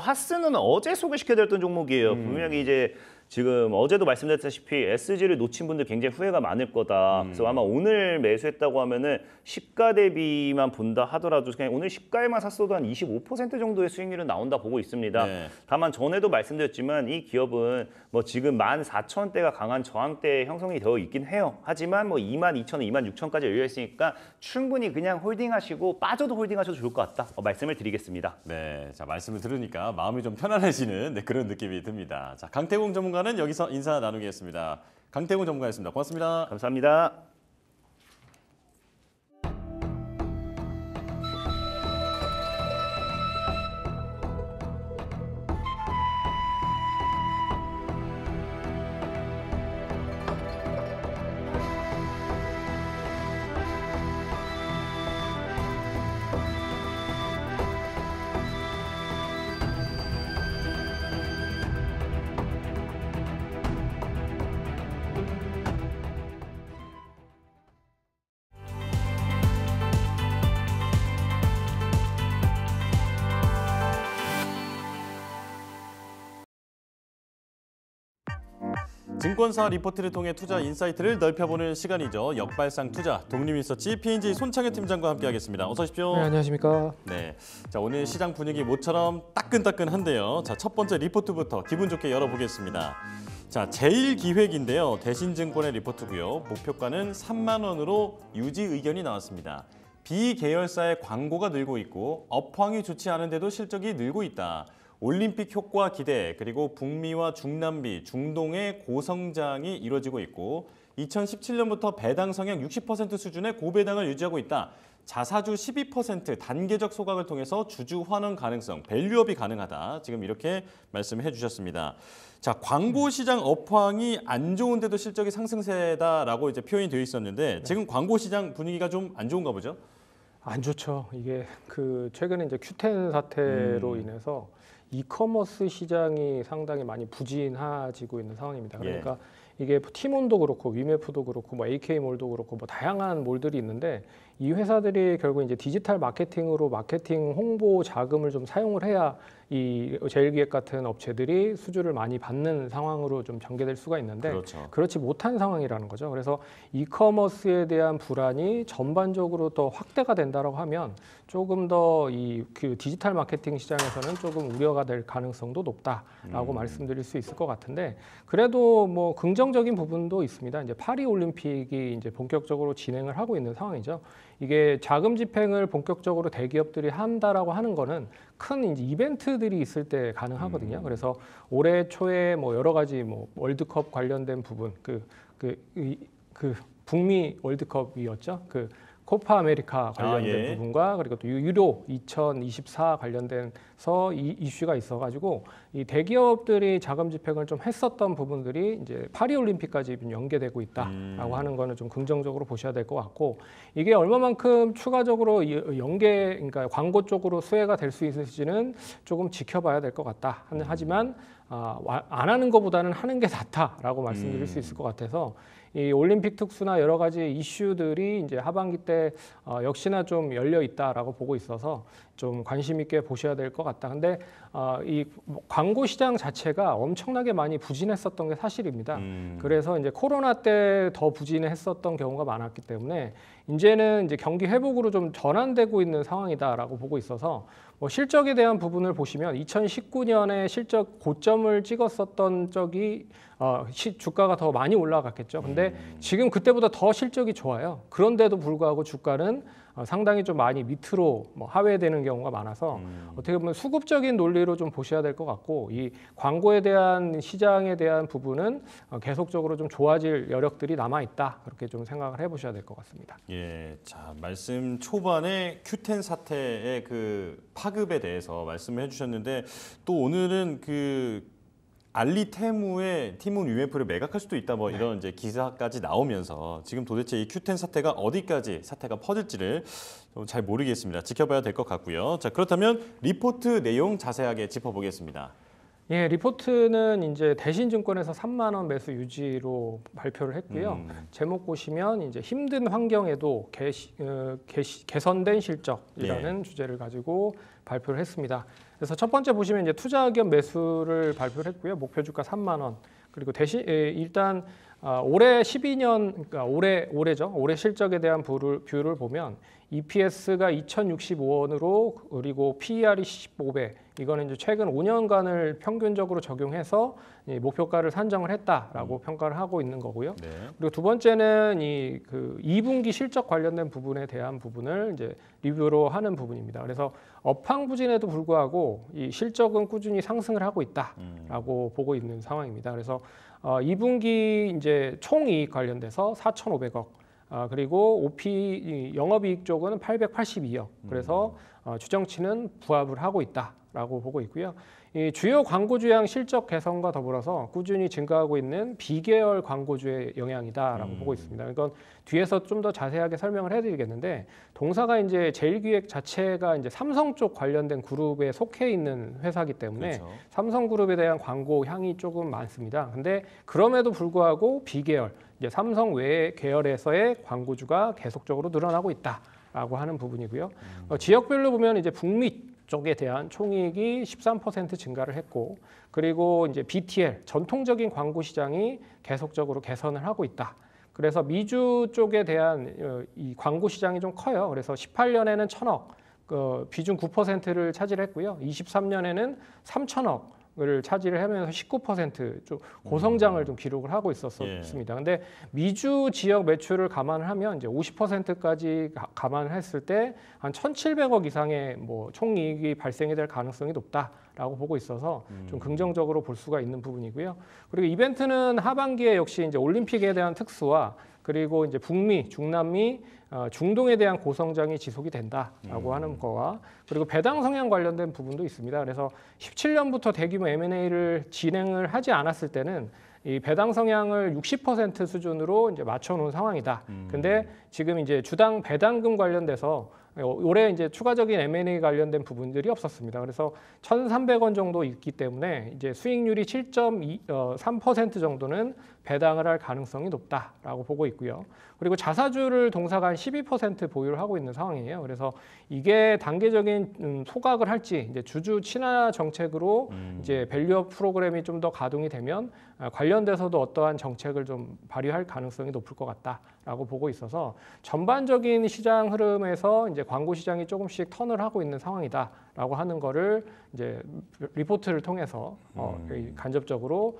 하스는 어제 소개시켜드렸던 종목이에요. 분명히 이제 지금 어제도 말씀드렸다시피 SG를 놓친 분들 굉장히 후회가 많을 거다. 그래서 아마 오늘 매수했다고 하면은 시가 대비만 본다 하더라도 그냥 오늘 시가에만 샀어도 한 25% 정도의 수익률은 나온다 보고 있습니다. 네. 다만 전에도 말씀드렸지만 이 기업은 뭐 지금 14,000원대가 강한 저항대 형성이 되어 있긴 해요. 하지만 뭐 22,000원, 26,000원까지 열려 있으니까 충분히 그냥 홀딩하시고 빠져도 홀딩하셔도 좋을 것 같다. 말씀을 드리겠습니다. 네, 자 말씀을 들으니까 마음이 좀 편안해지는 그런 느낌이 듭니다. 자 강태공 전문가는 여기서 인사 나누겠습니다. 강태공 전문가였습니다. 고맙습니다. 감사합니다. 증권사 리포트를 통해 투자 인사이트를 넓혀보는 시간이죠. 역발상 투자 독립리서치 P&G 손창현 팀장과 함께하겠습니다. 어서 오십시오. 네, 안녕하십니까. 네, 자 오늘 시장 분위기 모처럼 따끈따끈한데요. 자, 첫 번째 리포트부터 기분 좋게 열어보겠습니다. 자, 제일기획인데요. 대신증권의 리포트고요. 목표가는 3만 원으로 유지 의견이 나왔습니다. 비계열사의 광고가 늘고 있고 업황이 좋지 않은데도 실적이 늘고 있다. 올림픽 효과 기대, 그리고 북미와 중남미, 중동의 고성장이 이루어지고 있고 2017년부터 배당 성향 60% 수준의 고배당을 유지하고 있다. 자사주 12% 단계적 소각을 통해서 주주 환원 가능성, 밸류업이 가능하다. 지금 이렇게 말씀해 주셨습니다. 자, 광고 시장 업황이 안 좋은데도 실적이 상승세다라고 이제 표현이 되어 있었는데 지금 광고 시장 분위기가 좀 안 좋은가 보죠? 안 좋죠. 이게 최근에 이제 Q10 사태로 인해서 이커머스 시장이 상당히 많이 부진해지고 있는 상황입니다. 그러니까 이게 티몬도 그렇고 위메프도 그렇고 뭐 AK몰도 그렇고 뭐 다양한 몰들이 있는데 이 회사들이 결국 이제 디지털 마케팅으로 마케팅 홍보 자금을 좀 사용을 해야 이 제일기획 같은 업체들이 수주를 많이 받는 상황으로 좀 전개될 수가 있는데 그렇죠. 그렇지 못한 상황이라는 거죠. 그래서 이커머스에 대한 불안이 전반적으로 더 확대가 된다라고 하면 조금 더 그 디지털 마케팅 시장에서는 조금 우려가 될 가능성도 높다라고 말씀드릴 수 있을 것 같은데 그래도 뭐 긍정적인 부분도 있습니다. 이제 파리 올림픽이 이제 본격적으로 진행을 하고 있는 상황이죠. 이게 자금 집행을 본격적으로 대기업들이 한다라고 하는 거는 큰 이제 이벤트들이 있을 때 가능하거든요. 그래서 올해 초에 뭐 여러 가지 뭐 월드컵 관련된 부분, 북미 월드컵이었죠. 코파 아메리카 관련된 부분과 그리고 또 유로 2024 관련된서 이 이슈가 있어가지고 이 대기업들이 자금 집행을 좀 했었던 부분들이 이제 파리 올림픽까지 연계되고 있다라고 하는 거는 좀 긍정적으로 보셔야 될 것 같고 이게 얼마만큼 추가적으로 그러니까 광고 쪽으로 수혜가 될 수 있을지는 조금 지켜봐야 될 것 같다. 하지만 안 하는 것보다는 하는 게 낫다라고 말씀드릴 수 있을 것 같아서. 이 올림픽 특수나 여러 가지 이슈들이 이제 하반기 때 역시나 좀 열려 있다라고 보고 있어서 좀 관심 있게 보셔야 될 것 같다. 근데 이 광고 시장 자체가 엄청나게 많이 부진했었던 게 사실입니다. 그래서 이제 코로나 때 더 부진했었던 경우가 많았기 때문에 이제는 이제 경기 회복으로 좀 전환되고 있는 상황이다라고 보고 있어서 뭐 실적에 대한 부분을 보시면 2019년에 실적 고점을 찍었었던 적이 주가가 더 많이 올라갔겠죠. 근데 지금 그때보다 더 실적이 좋아요. 그런데도 불구하고 주가는 상당히 좀 많이 밑으로 하회되는 경우가 많아서 어떻게 보면 수급적인 논리로 좀 보셔야 될 것 같고 이 광고에 대한 시장에 대한 부분은 계속적으로 좀 좋아질 여력들이 남아 있다 그렇게 좀 생각을 해보셔야 될 것 같습니다. 예, 자 말씀 초반에 Q10 사태의 그 파급에 대해서 말씀을 해주셨는데 또 오늘은 알리테무의 티몬 위메프를 매각할 수도 있다 뭐 이런 이제 기사까지 나오면서 지금 도대체 이 Q10 사태가 어디까지 사태가 퍼질지를 잘 모르겠습니다. 지켜봐야 될 것 같고요. 자 그렇다면 리포트 내용 자세하게 짚어보겠습니다. 예, 리포트는 이제 대신증권에서 3만 원 매수 유지로 발표를 했고요. 제목 보시면 이제 힘든 환경에도 개선된 실적이라는 주제를 가지고 발표를 했습니다. 그래서 첫 번째 보시면 이제 투자 의견 매수를 발표를 했고요. 목표 주가 3만 원. 그리고 대신 일단 올해 12년 그러니까 올해죠. 올해 실적에 대한 뷰를 보면 EPS가 2,065원으로 그리고 PER이 15배. 이거는 이제 최근 5년간을 평균적으로 적용해서 목표가를 산정을 했다라고 평가를 하고 있는 거고요. 네. 그리고 두 번째는 2분기 실적 관련된 부분에 대한 부분을 이제 리뷰로 하는 부분입니다. 그래서 업황 부진에도 불구하고 이 실적은 꾸준히 상승을 하고 있다라고 보고 있는 상황입니다. 그래서 2분기 이제 총이익 관련돼서 4,500억. 그리고 OP 영업이익 쪽은 882억. 그래서 추정치는 부합을 하고 있다라고 보고 있고요. 이 주요 광고주양 실적 개선과 더불어서 꾸준히 증가하고 있는 비계열 광고주의 영향이다라고 보고 있습니다. 이건 뒤에서 좀 더 자세하게 설명을 해드리겠는데 동사가 이제 제일기획 자체가 이제 삼성 쪽 관련된 그룹에 속해 있는 회사이기 때문에 그렇죠. 삼성그룹에 대한 광고 향이 조금 많습니다. 근데 그럼에도 불구하고 비계열 이제 삼성 외 계열에서의 광고주가 계속적으로 늘어나고 있다라고 하는 부분이고요. 지역별로 보면 이제 북미 쪽에 대한 총이익이 13% 증가를 했고, 그리고 이제 BTL 전통적인 광고 시장이 계속적으로 개선을 하고 있다. 그래서 미주 쪽에 대한 이 광고 시장이 좀 커요. 그래서 18년에는 1,000억, 비중 9%를 차지했고요. 23년에는 3,000억을 차지를 하면서 19% 고성장을 좀 기록을 하고 있었습니다. 근데 미주 지역 매출을 감안을 하면 이제 50%까지 감안을 했을 때 한 1,700억 이상의 뭐 총이익이 발생이 될 가능성이 높다라고 보고 있어서 좀 긍정적으로 볼 수가 있는 부분이고요. 그리고 이벤트는 하반기에 역시 이제 올림픽에 대한 특수와 그리고 이제 북미, 중남미, 중동에 대한 고성장이 지속이 된다라고 하는 거와 그리고 배당 성향 관련된 부분도 있습니다. 그래서 17년부터 대규모 M&A를 진행을 하지 않았을 때는 이 배당 성향을 60% 수준으로 이제 맞춰놓은 상황이다. 근데 지금 이제 주당 배당금 관련돼서 올해 이제 추가적인 M&A 관련된 부분들이 없었습니다. 그래서 1,300원 정도 있기 때문에 이제 수익률이 7.3% 정도는 배당을 할 가능성이 높다라고 보고 있고요. 그리고 자사주를 동사가 한 12% 보유를 하고 있는 상황이에요. 그래서 이게 단계적인 소각을 할지 이제 주주 친화 정책으로 이제 밸류업 프로그램이 좀 더 가동이 되면 관련돼서도 어떠한 정책을 좀 발휘할 가능성이 높을 것 같다라고 보고 있어서 전반적인 시장 흐름에서 이제 광고 시장이 조금씩 턴을 하고 있는 상황이다라고 하는 거를 이제 리포트를 통해서 간접적으로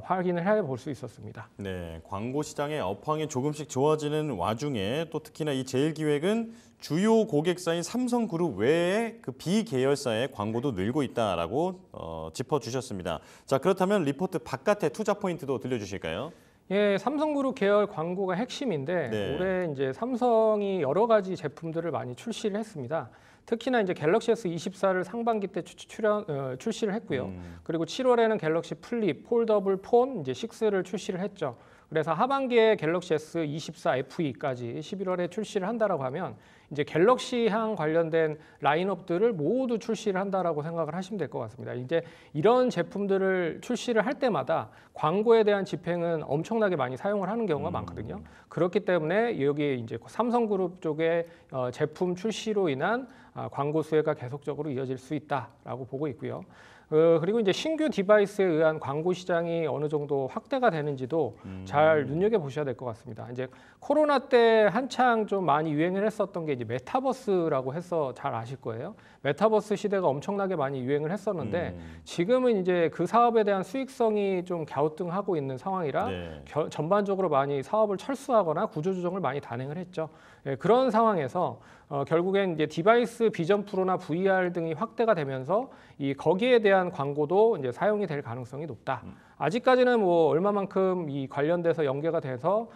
확인을 해 볼 수 있었습니다. 네, 광고 시장의 업황이 조금씩 좋아지는 와중에 또 특히나 이 제일기획은 주요 고객사인 삼성그룹 외에 그 비계열사의 광고도 늘고 있다라고 짚어주셨습니다. 자, 그렇다면 리포트 바깥의 투자 포인트도 들려주실까요? 예, 삼성그룹 계열 광고가 핵심인데 네. 올해 이제 삼성이 여러 가지 제품들을 많이 출시를 했습니다. 특히나 이제 갤럭시 S24를 상반기 때 출시를 했고요. 그리고 7월에는 갤럭시 플립, 폴더블 폰 이제 6를 출시를 했죠. 그래서 하반기에 갤럭시 S24 FE까지 11월에 출시를 한다라고 하면 이제 갤럭시향 관련된 라인업들을 모두 출시를 한다라고 생각을 하시면 될 것 같습니다. 이제 이런 제품들을 출시를 할 때마다 광고에 대한 집행은 엄청나게 많이 사용을 하는 경우가 많거든요. 그렇기 때문에 여기에 이제 삼성그룹 쪽의 제품 출시로 인한 광고 수혜가 계속적으로 이어질 수 있다라고 보고 있고요. 그리고 이제 신규 디바이스에 의한 광고 시장이 어느 정도 확대가 되는지도 잘 눈여겨 보셔야 될 것 같습니다. 이제 코로나 때 한창 좀 많이 유행을 했었던 게 이제 메타버스라고 해서 잘 아실 거예요. 메타버스 시대가 엄청나게 많이 유행을 했었는데 지금은 이제 그 사업에 대한 수익성이 좀 갸우뚱하고 있는 상황이라 네. 전반적으로 많이 사업을 철수하거나 구조조정을 많이 단행을 했죠. 예, 그런 상황에서 결국엔 이제 디바이스 비전 프로나 VR 등이 확대가 되면서 이 거기에 대한 광고도 이제 사용이 될 가능성이 높다. 아직까지는 뭐 얼마만큼 이 관련돼서 연계가 돼서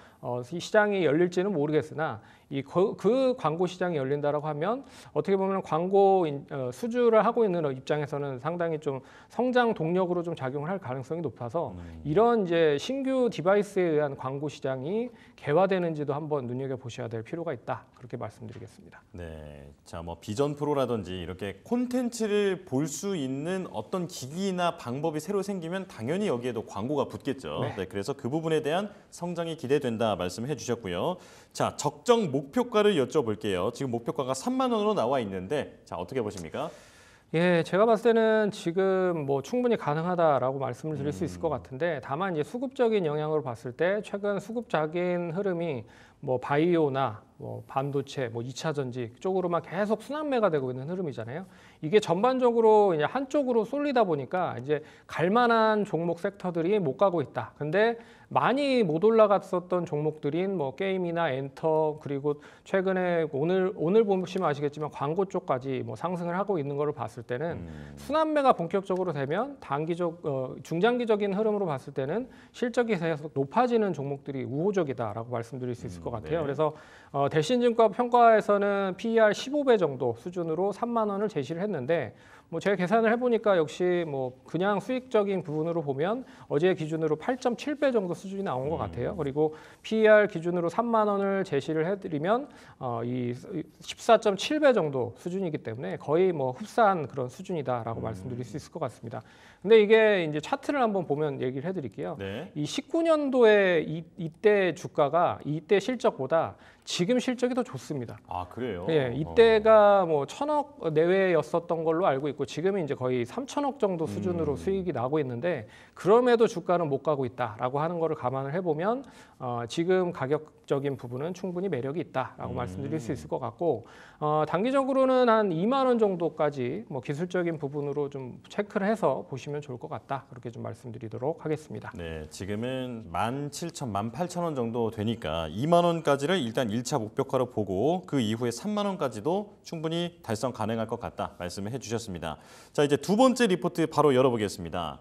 이 시장이 열릴지는 모르겠으나 그 광고 시장이 열린다라고 하면 어떻게 보면 광고 수주를 하고 있는 입장에서는 상당히 좀 성장 동력으로 좀 작용을 할 가능성이 높아서 이런 이제 신규 디바이스에 의한 광고 시장이 개화되는지도 한번 눈여겨 보셔야 될 필요가 있다. 그렇게 말씀드리겠습니다. 네, 자, 뭐 비전 프로라든지 이렇게 콘텐츠를 볼 수 있는 어떤 기기나 방법이 새로 생기면 당연히 여기에도 광고가 붙겠죠. 네. 네, 그래서 그 부분에 대한 성장이 기대된다 말씀해 주셨고요. 자, 적정 목표가를 여쭤볼게요. 지금 목표가가 3만 원으로 나와 있는데, 자, 어떻게 보십니까? 예, 제가 봤을 때는 지금 뭐 충분히 가능하다라고 말씀을 드릴 수 있을 것 같은데 다만 이제 수급적인 영향으로 봤을 때 최근 수급적인 흐름이 뭐 바이오나 뭐 반도체, 뭐 2차 전지 쪽으로만 계속 순환매가 되고 있는 흐름이잖아요. 이게 전반적으로 이제 한쪽으로 쏠리다 보니까 이제 갈만한 종목 섹터들이 못 가고 있다. 근데 많이 못 올라갔었던 종목들인 뭐 게임이나 엔터 그리고 최근에 오늘 보시면 아시겠지만 광고 쪽까지 뭐 상승을 하고 있는 거를 봤을 때는 순환매가 본격적으로 되면 중장기적인 흐름으로 봤을 때는 실적이 계속 높아지는 종목들이 우호적이다라고 말씀드릴 수 있을 것 같아요. 네. 그래서 대신증권 평가에서는 PER 15배 정도 수준으로 3만 원을 제시를 했는데 뭐 제 계산을 해보니까 역시 뭐 그냥 수익적인 부분으로 보면 어제 기준으로 8.7배 정도 수준이 나온 것 같아요. 그리고 PER 기준으로 3만 원을 제시를 해드리면 이 14.7배 정도 수준이기 때문에 거의 뭐 흡사한 그런 수준이다라고 말씀드릴 수 있을 것 같습니다. 근데 이게 이제 차트를 한번 보면 얘기를 해드릴게요. 네. 이 19년도에 이때 주가가 이때 실적보다 지금 실적이 더 좋습니다. 아, 그래요? 예, 이때가 뭐 1,000억 내외였었던 걸로 알고 있고 지금은 이제 거의 3,000억 정도 수준으로 수익이 나고 있는데 그럼에도 주가는 못 가고 있다라고 하는 거를 감안을 해보면 지금 가격적인 부분은 충분히 매력이 있다라고 말씀드릴 수 있을 것 같고 단기적으로는 한 2만 원 정도까지 뭐 기술적인 부분으로 좀 체크를 해서 보시면 좋을 것 같다 그렇게 좀 말씀드리도록 하겠습니다. 네, 지금은 17,000, 18,000원 정도 되니까 2만 원까지를 일단 1차 목표가로 보고 그 이후에 3만 원까지도 충분히 달성 가능할 것 같다 말씀을 해주셨습니다. 자, 이제 두 번째 리포트 바로 열어보겠습니다.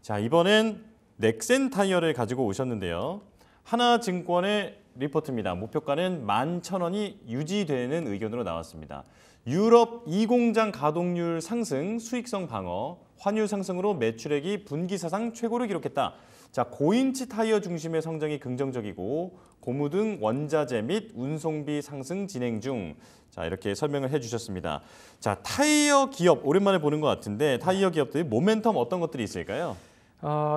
자, 이번엔 넥센 타이어를 가지고 오셨는데요. 하나증권의 리포트입니다. 목표가는 11,000원이 유지되는 의견으로 나왔습니다. 유럽 2공장 가동률 상승, 수익성 방어, 환율 상승으로 매출액이 분기 사상 최고를 기록했다. 자, 고인치 타이어 중심의 성장이 긍정적이고 고무 등 원자재 및 운송비 상승 진행 중. 자, 이렇게 설명을 해주셨습니다. 자, 타이어 기업 오랜만에 보는 것 같은데 타이어 기업들이 모멘텀 어떤 것들이 있을까요?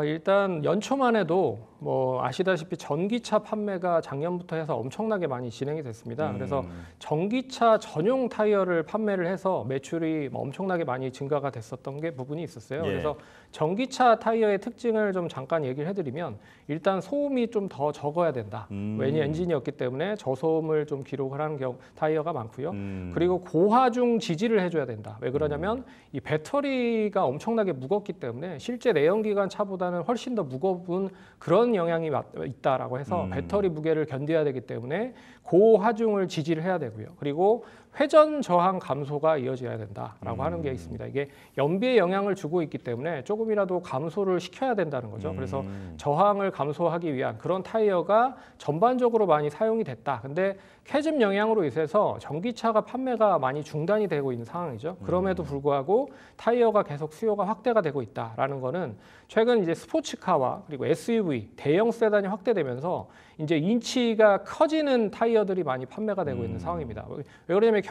일단 연초만 해도 뭐 아시다시피 전기차 판매가 작년부터 해서 엄청나게 많이 진행이 됐습니다. 그래서 전기차 전용 타이어를 판매를 해서 매출이 엄청나게 많이 증가가 됐었던 게 부분이 있었어요. 예. 그래서 전기차 타이어의 특징을 좀 잠깐 얘기를 해드리면 일단 소음이 좀 더 적어야 된다. 왜냐 엔진이었기 때문에 저소음을 좀 기록을 하는 타이어가 많고요. 그리고 고하중 지지를 해줘야 된다. 왜 그러냐면 이 배터리가 엄청나게 무겁기 때문에 실제 내연기관 차보다는 훨씬 더 무거운 그런 영향이 있다라고 해서 배터리 무게를 견뎌야 되기 때문에 고하중을 지지를 해야 되고요. 그리고 회전 저항 감소가 이어져야 된다라고 하는 게 있습니다. 이게 연비에 영향을 주고 있기 때문에 조금이라도 감소를 시켜야 된다는 거죠. 그래서 저항을 감소하기 위한 그런 타이어가 전반적으로 많이 사용이 됐다. 근데 캐즘 영향으로 인해서 전기차가 판매가 많이 중단이 되고 있는 상황이죠. 그럼에도 불구하고 타이어가 계속 수요가 확대가 되고 있다라는 거는 최근 이제 스포츠카와 그리고 SUV 대형 세단이 확대되면서 이제 인치가 커지는 타이어들이 많이 판매가 되고 있는 상황입니다. 왜 그러냐면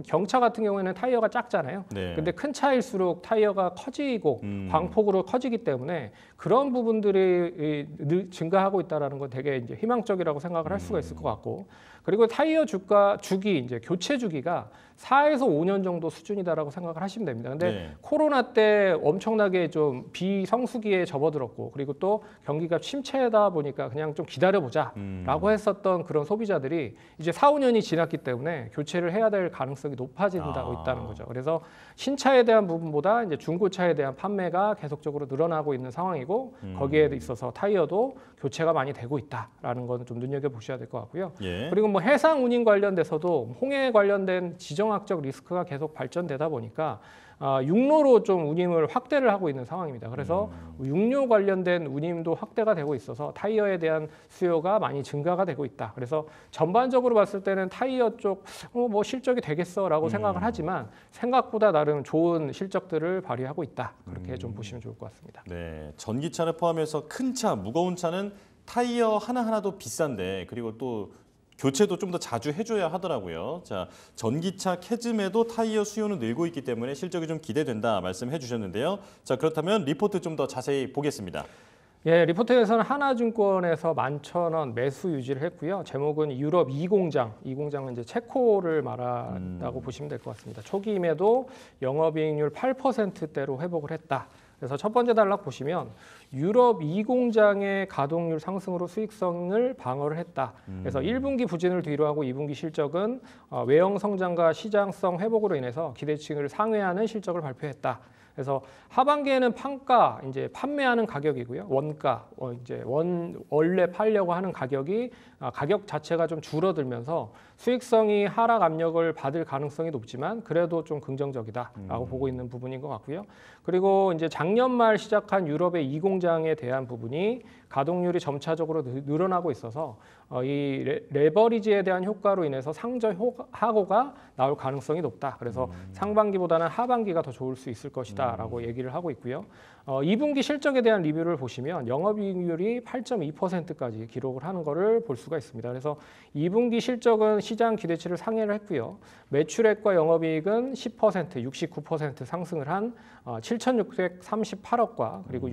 경차 같은 경우에는 타이어가 작잖아요. 네. 근데 큰 차일수록 타이어가 커지고 광폭으로 커지기 때문에 그런 부분들이 증가하고 있다라는 건 되게 이제 희망적이라고 생각을 할 수가 있을 것 같고, 그리고 타이어 주기 이제 교체 주기가 4에서 5년 정도 수준이다라고 생각을 하시면 됩니다. 근데 네. 코로나 때 엄청나게 좀 비성수기에 접어들었고, 그리고 또 경기가 침체다 보니까 그냥 좀 기다려보자라고 했었던 그런 소비자들이 이제 4, 5년이 지났기 때문에 교체를 해야 될 가능성이 높아진다고 있다는 거죠. 그래서 신차에 대한 부분보다 이제 중고차에 대한 판매가 계속적으로 늘어나고 있는 상황이고, 거기에 있어서 타이어도 교체가 많이 되고 있다라는 건 좀 눈여겨보셔야 될 것 같고요. 예. 그리고 뭐 해상 운임 관련돼서도 홍해 관련된 지정학적 리스크가 계속 발전되다 보니까 육로로 좀 운임을 확대를 하고 있는 상황입니다. 그래서 육료 관련된 운임도 확대가 되고 있어서 타이어에 대한 수요가 많이 증가가 되고 있다. 그래서 전반적으로 봤을 때는 타이어 쪽 뭐 실적이 되겠어라고 생각을 하지만 생각보다 나름 좋은 실적들을 발휘하고 있다. 그렇게 좀 보시면 좋을 것 같습니다. 네, 전기차를 포함해서 큰 차, 무거운 차는 타이어 하나하나도 비싼데, 그리고 또 교체도 좀 더 자주 해줘야 하더라고요. 자, 전기차 캐즘에도 타이어 수요는 늘고 있기 때문에 실적이 좀 기대된다 말씀해 주셨는데요. 자, 그렇다면 리포트 좀 더 자세히 보겠습니다. 예, 리포트에서는 하나증권에서 11,000원 매수 유지를 했고요. 제목은 유럽 2공장, 이 공장은 이제 체코를 말한다고 보시면 될 것 같습니다. 초기임에도 영업이익률 8%대로 회복을 했다. 그래서 첫 번째 단락 보시면 유럽 2공장의 가동률 상승으로 수익성을 방어를 했다. 그래서 1분기 부진을 뒤로하고 2분기 실적은 외형 성장과 시장성 회복으로 인해서 기대치를 상회하는 실적을 발표했다. 그래서 하반기에는 판가, 이제 판매하는 가격이고요. 원가, 이제 원래 팔려고 하는 가격이 가격 자체가 좀 줄어들면서 수익성이 하락 압력을 받을 가능성이 높지만 그래도 좀 긍정적이다라고 보고 있는 부분인 것 같고요. 그리고 이제 작년 말 시작한 유럽의 2공장에 대한 부분이 가동률이 점차적으로 늘어나고 있어서 이 레버리지에 대한 효과로 인해서 상저 하고가 나올 가능성이 높다. 그래서 상반기보다는 하반기가 더 좋을 수 있을 것이다라고 얘기를 하고 있고요. 2분기 실적에 대한 리뷰를 보시면 영업이익률이 8.2%까지 기록을 하는 것을 볼 수가 있습니다. 그래서 2분기 실적은 시장 기대치를 상회를 했고요. 매출액과 영업이익은 10%, 69% 상승을 한 7,638억과 그리고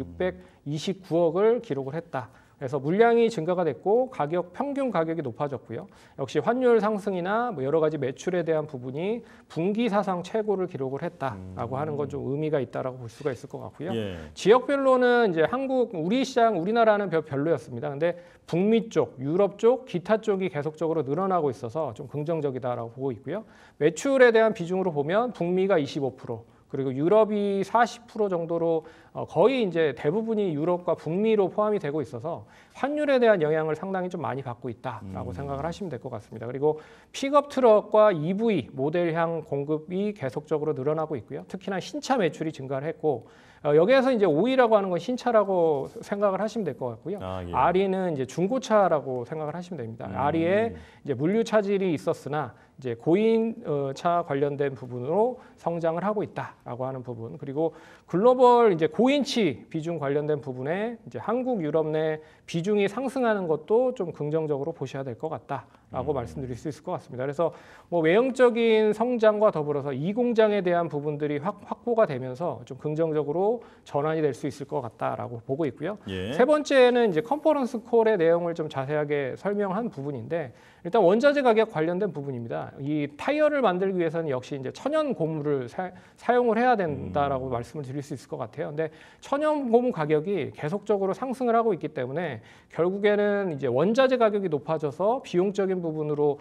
629억을 기록을 했다. 그래서 물량이 증가가 됐고 평균 가격이 높아졌고요. 역시 환율 상승이나 뭐 여러 가지 매출에 대한 부분이 분기 사상 최고를 기록을 했다라고 하는 건 좀 의미가 있다라고 볼 수가 있을 것 같고요. 예. 지역별로는 이제 우리 시장, 우리나라는 별로였습니다. 근데 북미 쪽, 유럽 쪽, 기타 쪽이 계속적으로 늘어나고 있어서 좀 긍정적이다라고 보고 있고요. 매출에 대한 비중으로 보면 북미가 25%, 그리고 유럽이 40% 정도로 거의 이제 대부분이 유럽과 북미로 포함이 되고 있어서 환율에 대한 영향을 상당히 좀 많이 받고 있다라고 생각을 하시면 될 것 같습니다. 그리고 픽업 트럭과 EV 모델향 공급이 계속적으로 늘어나고 있고요. 특히나 신차 매출이 증가를 했고 여기에서 이제 5위라고 하는 건 신차라고 생각을 하시면 될 것 같고요. 예. RE는 이제 중고차라고 생각을 하시면 됩니다. RE에 이제 물류 차질이 있었으나 이제 고인차 관련된 부분으로 성장을 하고 있다라고 하는 부분, 그리고 글로벌 이제 고인치 비중 관련된 부분에 이제 한국, 유럽 내 비중이 상승하는 것도 좀 긍정적으로 보셔야 될 것 같다라고 말씀드릴 수 있을 것 같습니다. 그래서 뭐 외형적인 성장과 더불어서 이 공장에 대한 부분들이 확보가 되면서 좀 긍정적으로 전환이 될 수 있을 것 같다라고 보고 있고요. 예. 세 번째는 이제 컨퍼런스 콜의 내용을 좀 자세하게 설명한 부분인데, 일단 원자재 가격 관련된 부분입니다. 이 타이어를 만들기 위해서는 역시 이제 천연 고무를 사용을 해야 된다라고 말씀을 드릴 수 있을 것 같아요. 근데 천연 고무 가격이 계속적으로 상승을 하고 있기 때문에 결국에는 이제 원자재 가격이 높아져서 비용적인 부분으로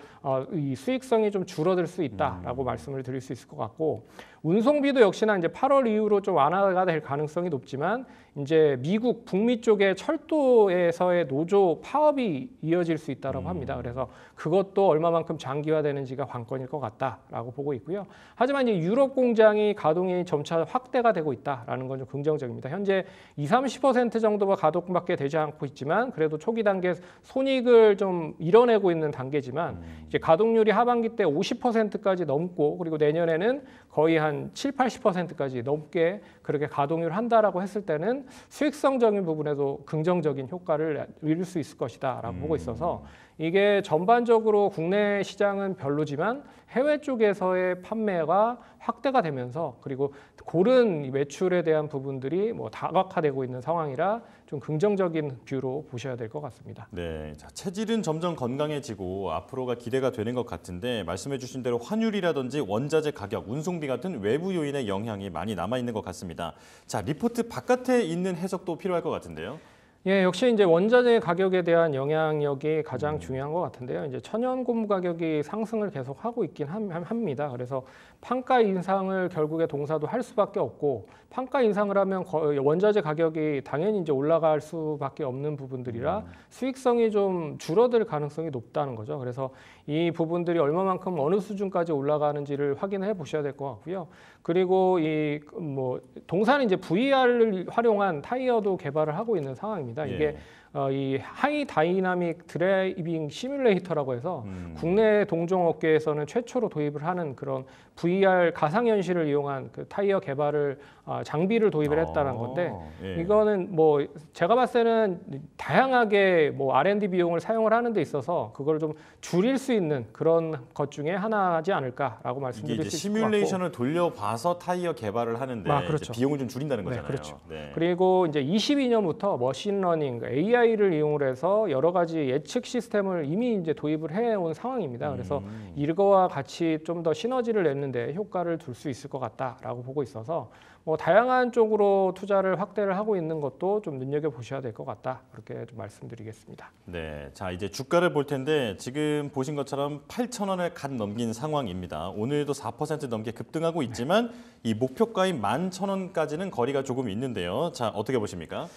이 수익성이 좀 줄어들 수 있다라고 말씀을 드릴 수 있을 것 같고, 운송비도 역시나 이제 8월 이후로 좀 완화가 될 가능성이 높지만 이제 미국 북미 쪽의 철도에서의 노조 파업이 이어질 수 있다라고 합니다. 그래서 그것도 얼마만큼 장기화되는지가 관건일 것 같다라고 보고 있고요. 하지만 이제 유럽 공장이 가동이 점차 확대가 되고 있다라는 건 좀 긍정적입니다. 현재 20-30% 정도가 가동밖에 되지 않고 있지만 그래도 초기 단계 손익을 좀 이뤄내고 있는 단계지만 이제 가동률이 하반기 때 50%까지 넘고 그리고 내년에는 거의 한 70-80%까지 넘게 그렇게 가동률 한다라고 했을 때는 수익성적인 부분에도 긍정적인 효과를 이룰 수 있을 것이다라고 보고 있어서 이게 전반적으로 국내 시장은 별로지만 해외 쪽에서의 판매가 확대가 되면서 그리고 고른 매출에 대한 부분들이 뭐 다각화되고 있는 상황이라 좀 긍정적인 뷰로 보셔야 될 것 같습니다. 네, 자, 체질은 점점 건강해지고 앞으로가 기대가 되는 것 같은데 말씀해 주신 대로 환율이라든지 원자재 가격, 운송비 같은 외부 요인의 영향이 많이 남아 있는 것 같습니다. 자, 리포트 바깥에 있는 해석도 필요할 것 같은데요. 예, 역시 이제 원자재 가격에 대한 영향력이 가장 중요한 것 같은데요. 이제 천연 고무 가격이 상승을 계속 하고 있긴 합니다. 그래서 판가 인상을 결국에 동사도 할 수밖에 없고, 판가 인상을 하면 원자재 가격이 당연히 이제 올라갈 수밖에 없는 부분들이라 수익성이 좀 줄어들 가능성이 높다는 거죠. 그래서 이 부분들이 얼마만큼 어느 수준까지 올라가는지를 확인해 보셔야 될 것 같고요. 그리고 이 뭐 동사는 이제 VR을 활용한 타이어도 개발을 하고 있는 상황입니다. 이게 이 하이 다이나믹 드라이빙 시뮬레이터라고 해서 국내 동종업계에서는 최초로 도입을 하는 그런 VR 가상현실을 이용한 그 타이어 개발을 장비를 도입을 했다는 건데 이거는 뭐 제가 봤을 때는 다양하게 뭐 R&D 비용을 사용을 하는 데 있어서 그걸 좀 줄일 수 있는 그런 것 중에 하나지 않을까라고 말씀드릴 수 있을 것 같고, 시뮬레이션을 돌려봐서 타이어 개발을 하는데 그렇죠. 비용을 좀 줄인다는 네, 거잖아요. 그렇죠. 네. 그리고 이제 22년부터 머신러닝, AI를 이용을 해서 여러 가지 예측 시스템을 이미 이제 도입을 해온 상황입니다. 그래서 이거와 같이 좀 더 시너지를 내는데 효과를 둘 수 있을 것 같다라고 보고 있어서 뭐 다양한 쪽으로 투자를 확대를 하고 있는 것도 좀 눈여겨 보셔야 될 것 같다, 그렇게 좀 말씀드리겠습니다. 네, 자 이제 주가를 볼 텐데 지금 보신 것처럼 8,000원을 갓 넘긴 상황입니다. 오늘도 4% 넘게 급등하고 있지만 이 목표가인 11,000원까지는 거리가 조금 있는데요. 자 어떻게 보십니까?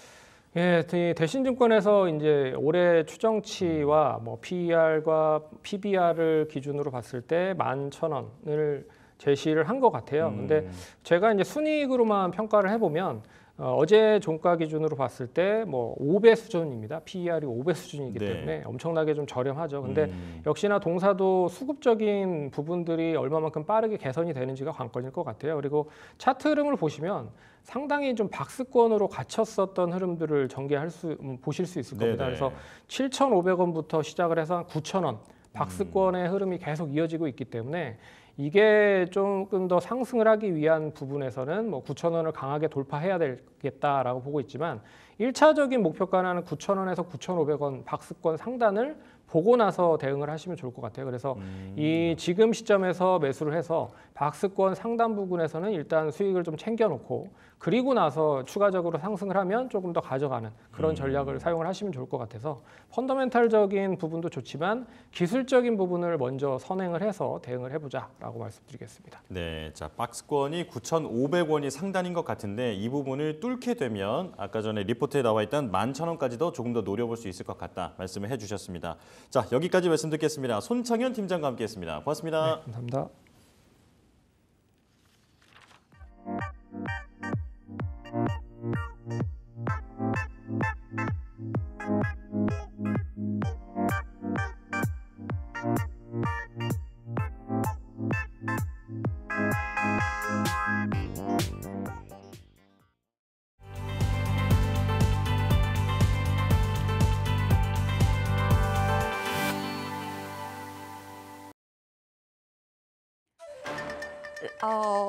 예, 대신증권에서 이제 올해 추정치와 뭐 PER과 PBR을 기준으로 봤을 때 11,000원을 제시를 한 것 같아요. 근데 제가 이제 순이익으로만 평가를 해보면 어제 종가 기준으로 봤을 때 뭐 5배 수준입니다. PER이 5배 수준이기 네. 때문에 엄청나게 좀 저렴하죠. 근데 역시나 동사도 수급적인 부분들이 얼마만큼 빠르게 개선이 되는지가 관건일 것 같아요. 그리고 차트 흐름을 보시면 상당히 좀 박스권으로 갇혔었던 흐름들을 보실 수 있을 겁니다. 네네. 그래서 7,500원부터 시작을 해서 한 9,000원 박스권의 흐름이 계속 이어지고 있기 때문에 이게 조금 더 상승을 하기 위한 부분에서는 뭐 9,000원을 강하게 돌파해야 되겠다라고 보고 있지만 1차적인 목표가는 9,000원에서 9,500원 박스권 상단을 보고 나서 대응을 하시면 좋을 것 같아요. 그래서 이 지금 시점에서 매수를 해서 박스권 상단 부분에서는 일단 수익을 좀 챙겨놓고 그리고 나서 추가적으로 상승을 하면 조금 더 가져가는 그런 전략을 사용을 하시면 좋을 것 같아서 펀더멘탈적인 부분도 좋지만 기술적인 부분을 먼저 선행을 해서 대응을 해보자라고 말씀드리겠습니다. 네, 자 박스권이 9,500원이 상단인 것 같은데 이 부분을 뚫게 되면 아까 전에 리포트에 나와 있던 11,000원까지도 조금 더 노려볼 수 있을 것 같다 말씀을 해주셨습니다. 자 여기까지 말씀 듣겠습니다. 손창현 팀장과 함께했습니다. 고맙습니다. 네, 감사합니다.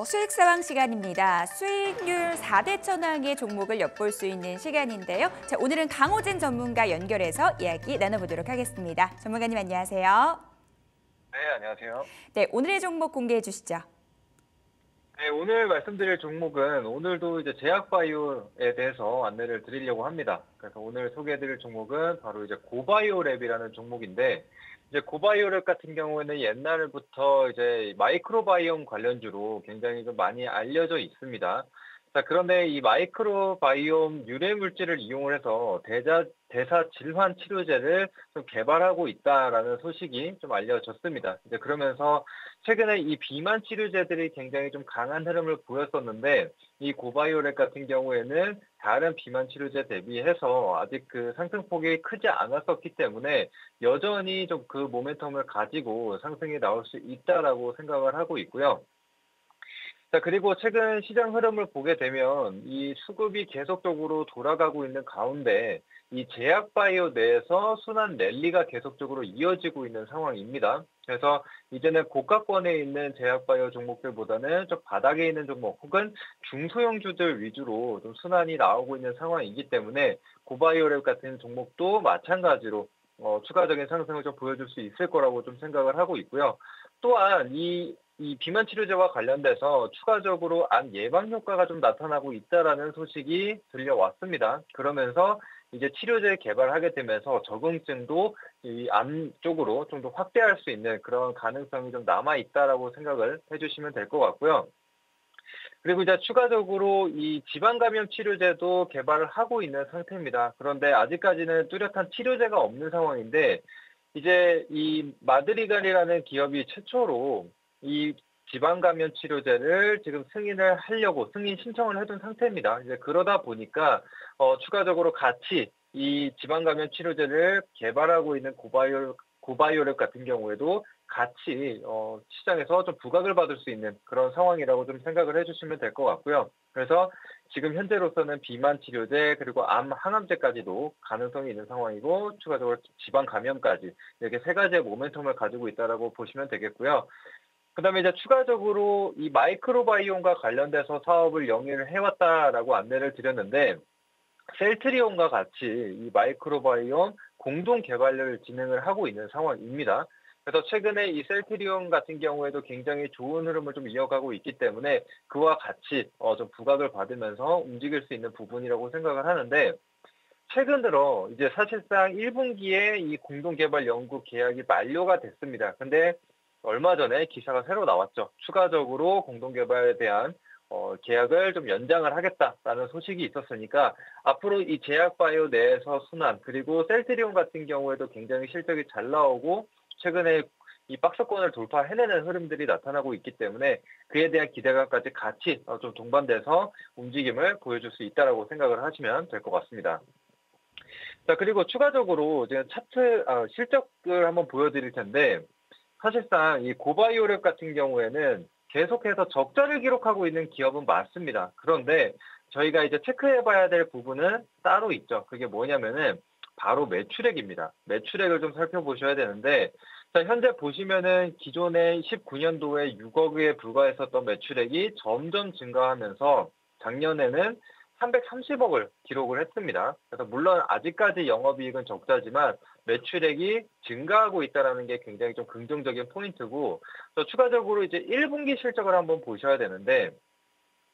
수익 사왕 시간입니다. 수익률 4대 천왕의 종목을 엿볼 수 있는 시간인데요. 자, 오늘은 강호진 전문가 연결해서 이야기 나눠보도록 하겠습니다. 전문가님 안녕하세요. 네, 안녕하세요. 네, 오늘의 종목 공개해 주시죠. 네, 오늘 말씀드릴 종목은 오늘도 이제 제약바이오에 대해서 안내를 드리려고 합니다. 그래서 오늘 소개해드릴 종목은 바로 이제 고바이오랩이라는 종목인데, 이제 고바이오랩 같은 경우에는 옛날부터 이제 마이크로바이옴 관련주로 굉장히 좀 많이 알려져 있습니다. 자, 그런데 이 마이크로바이옴 유래 물질을 이용을 해서 대사 질환 치료제를 좀 개발하고 있다라는 소식이 좀 알려졌습니다. 이제 그러면서 최근에 이 비만 치료제들이 굉장히 좀 강한 흐름을 보였었는데 이 고바이오랩 같은 경우에는 다른 비만 치료제 대비해서 아직 그 상승폭이 크지 않았었기 때문에 여전히 좀 그 모멘텀을 가지고 상승이 나올 수 있다라고 생각을 하고 있고요. 자, 그리고 최근 시장 흐름을 보게 되면 이 수급이 계속적으로 돌아가고 있는 가운데 이 제약바이오 내에서 순환 랠리가 계속적으로 이어지고 있는 상황입니다. 그래서 이제는 고가권에 있는 제약바이오 종목들보다는 좀 바닥에 있는 종목 혹은 중소형주들 위주로 좀 순환이 나오고 있는 상황이기 때문에 고바이오랩 같은 종목도 마찬가지로 추가적인 상승을 좀 보여줄 수 있을 거라고 좀 생각을 하고 있고요. 또한 이 비만 치료제와 관련돼서 추가적으로 암 예방 효과가 좀 나타나고 있다라는 소식이 들려왔습니다. 그러면서 이제 치료제 개발하게 되면서 적응증도 이 암 쪽으로 좀 더 확대할 수 있는 그런 가능성이 좀 남아 있다라고 생각을 해주시면 될 것 같고요. 그리고 이제 추가적으로 이 지방 감염 치료제도 개발을 하고 있는 상태입니다. 그런데 아직까지는 뚜렷한 치료제가 없는 상황인데 이제 이 마드리갈이라는 기업이 최초로 이 지방 감염 치료제를 지금 승인 신청을 해둔 상태입니다. 이제 그러다 보니까 추가적으로 같이 이 지방 감염 치료제를 개발하고 있는 고바이오랩 같은 경우에도 같이 시장에서 좀 부각을 받을 수 있는 그런 상황이라고 좀 생각을 해주시면 될 것 같고요. 그래서 지금 현재로서는 비만 치료제 그리고 암 항암제까지도 가능성이 있는 상황이고 추가적으로 지방 감염까지 이렇게 세 가지의 모멘텀을 가지고 있다라고 보시면 되겠고요. 그다음에 이제 추가적으로 이 마이크로바이옴과 관련돼서 사업을 영위를 해왔다라고 안내를 드렸는데 셀트리온과 같이 이 마이크로바이옴 공동 개발을 진행을 하고 있는 상황입니다. 그래서 최근에 이 셀트리온 같은 경우에도 굉장히 좋은 흐름을 좀 이어가고 있기 때문에 그와 같이 좀 부각을 받으면서 움직일 수 있는 부분이라고 생각을 하는데 최근 들어 이제 사실상 1분기에 이 공동 개발 연구 계약이 만료가 됐습니다. 근데 얼마 전에 기사가 새로 나왔죠. 추가적으로 공동 개발에 대한 계약을 좀 연장을 하겠다라는 소식이 있었으니까 앞으로 이 제약바이오 내에서 순환 그리고 셀트리온 같은 경우에도 굉장히 실적이 잘 나오고 최근에 이 박스권을 돌파해내는 흐름들이 나타나고 있기 때문에 그에 대한 기대감까지 같이 좀 동반돼서 움직임을 보여줄 수 있다라고 생각을 하시면 될 것 같습니다. 자, 그리고 추가적으로 지금 차트 실적을 한번 보여드릴 텐데 사실상 이 고바이오랩 같은 경우에는 계속해서 적자를 기록하고 있는 기업은 맞습니다. 그런데 저희가 이제 체크해봐야 될 부분은 따로 있죠. 그게 뭐냐면은 바로 매출액입니다. 매출액을 좀 살펴보셔야 되는데 자, 현재 보시면은 기존에 19년도에 6억에 불과했었던 매출액이 점점 증가하면서 작년에는 330억을 기록을 했습니다. 그래서 물론 아직까지 영업이익은 적자지만 매출액이 증가하고 있다는 게 굉장히 좀 긍정적인 포인트고 또 추가적으로 이제 1분기 실적을 한번 보셔야 되는데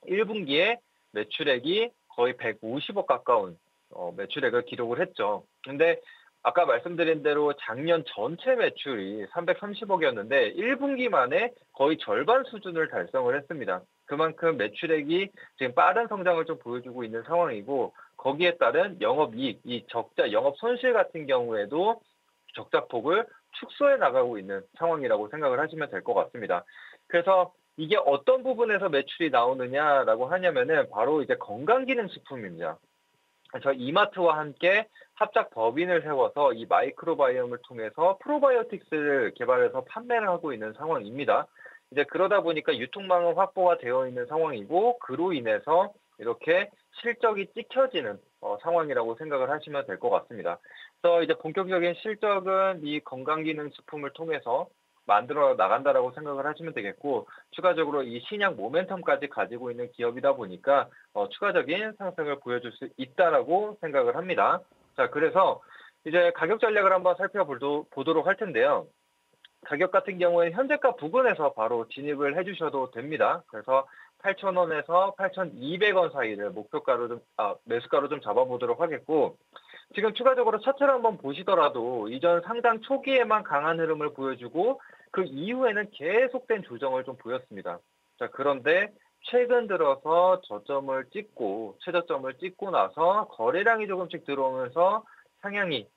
1분기에 매출액이 거의 150억 가까운 매출액을 기록을 했죠. 근데 아까 말씀드린 대로 작년 전체 매출이 330억이었는데 1분기 만에 거의 절반 수준을 달성을 했습니다. 그만큼 매출액이 지금 빠른 성장을 좀 보여주고 있는 상황이고 거기에 따른 영업이익, 이 적자, 영업 손실 같은 경우에도 적자폭을 축소해 나가고 있는 상황이라고 생각을 하시면 될 것 같습니다. 그래서 이게 어떤 부분에서 매출이 나오느냐라고 하냐면은 바로 이제 건강기능식품입니다. 저 이마트와 함께 합작 법인을 세워서 이 마이크로바이옴을 통해서 프로바이오틱스를 개발해서 판매를 하고 있는 상황입니다. 이제 그러다 보니까 유통망은 확보가 되어 있는 상황이고 그로 인해서 이렇게 실적이 찍혀지는 상황이라고 생각을 하시면 될 것 같습니다. 그래서 이제 본격적인 실적은 이 건강기능식품을 통해서 만들어 나간다라고 생각을 하시면 되겠고 추가적으로 이 신약 모멘텀까지 가지고 있는 기업이다 보니까 추가적인 상승을 보여줄 수 있다라고 생각을 합니다. 자, 그래서 이제 가격 전략을 한번 살펴보도록 할 텐데요. 가격 같은 경우에 현재가 부근에서 바로 진입을 해주셔도 됩니다. 그래서 8,000원에서 8,200원 사이를 목표가로 매수가로 좀 잡아보도록 하겠고 지금 추가적으로 차트를 한번 보시더라도 이전 상장 초기에만 강한 흐름을 보여주고 그 이후에는 계속된 조정을 좀 보였습니다. 자, 그런데 최근 들어서 저점을 찍고 최저점을 찍고 나서 거래량이 조금씩 들어오면서 상향이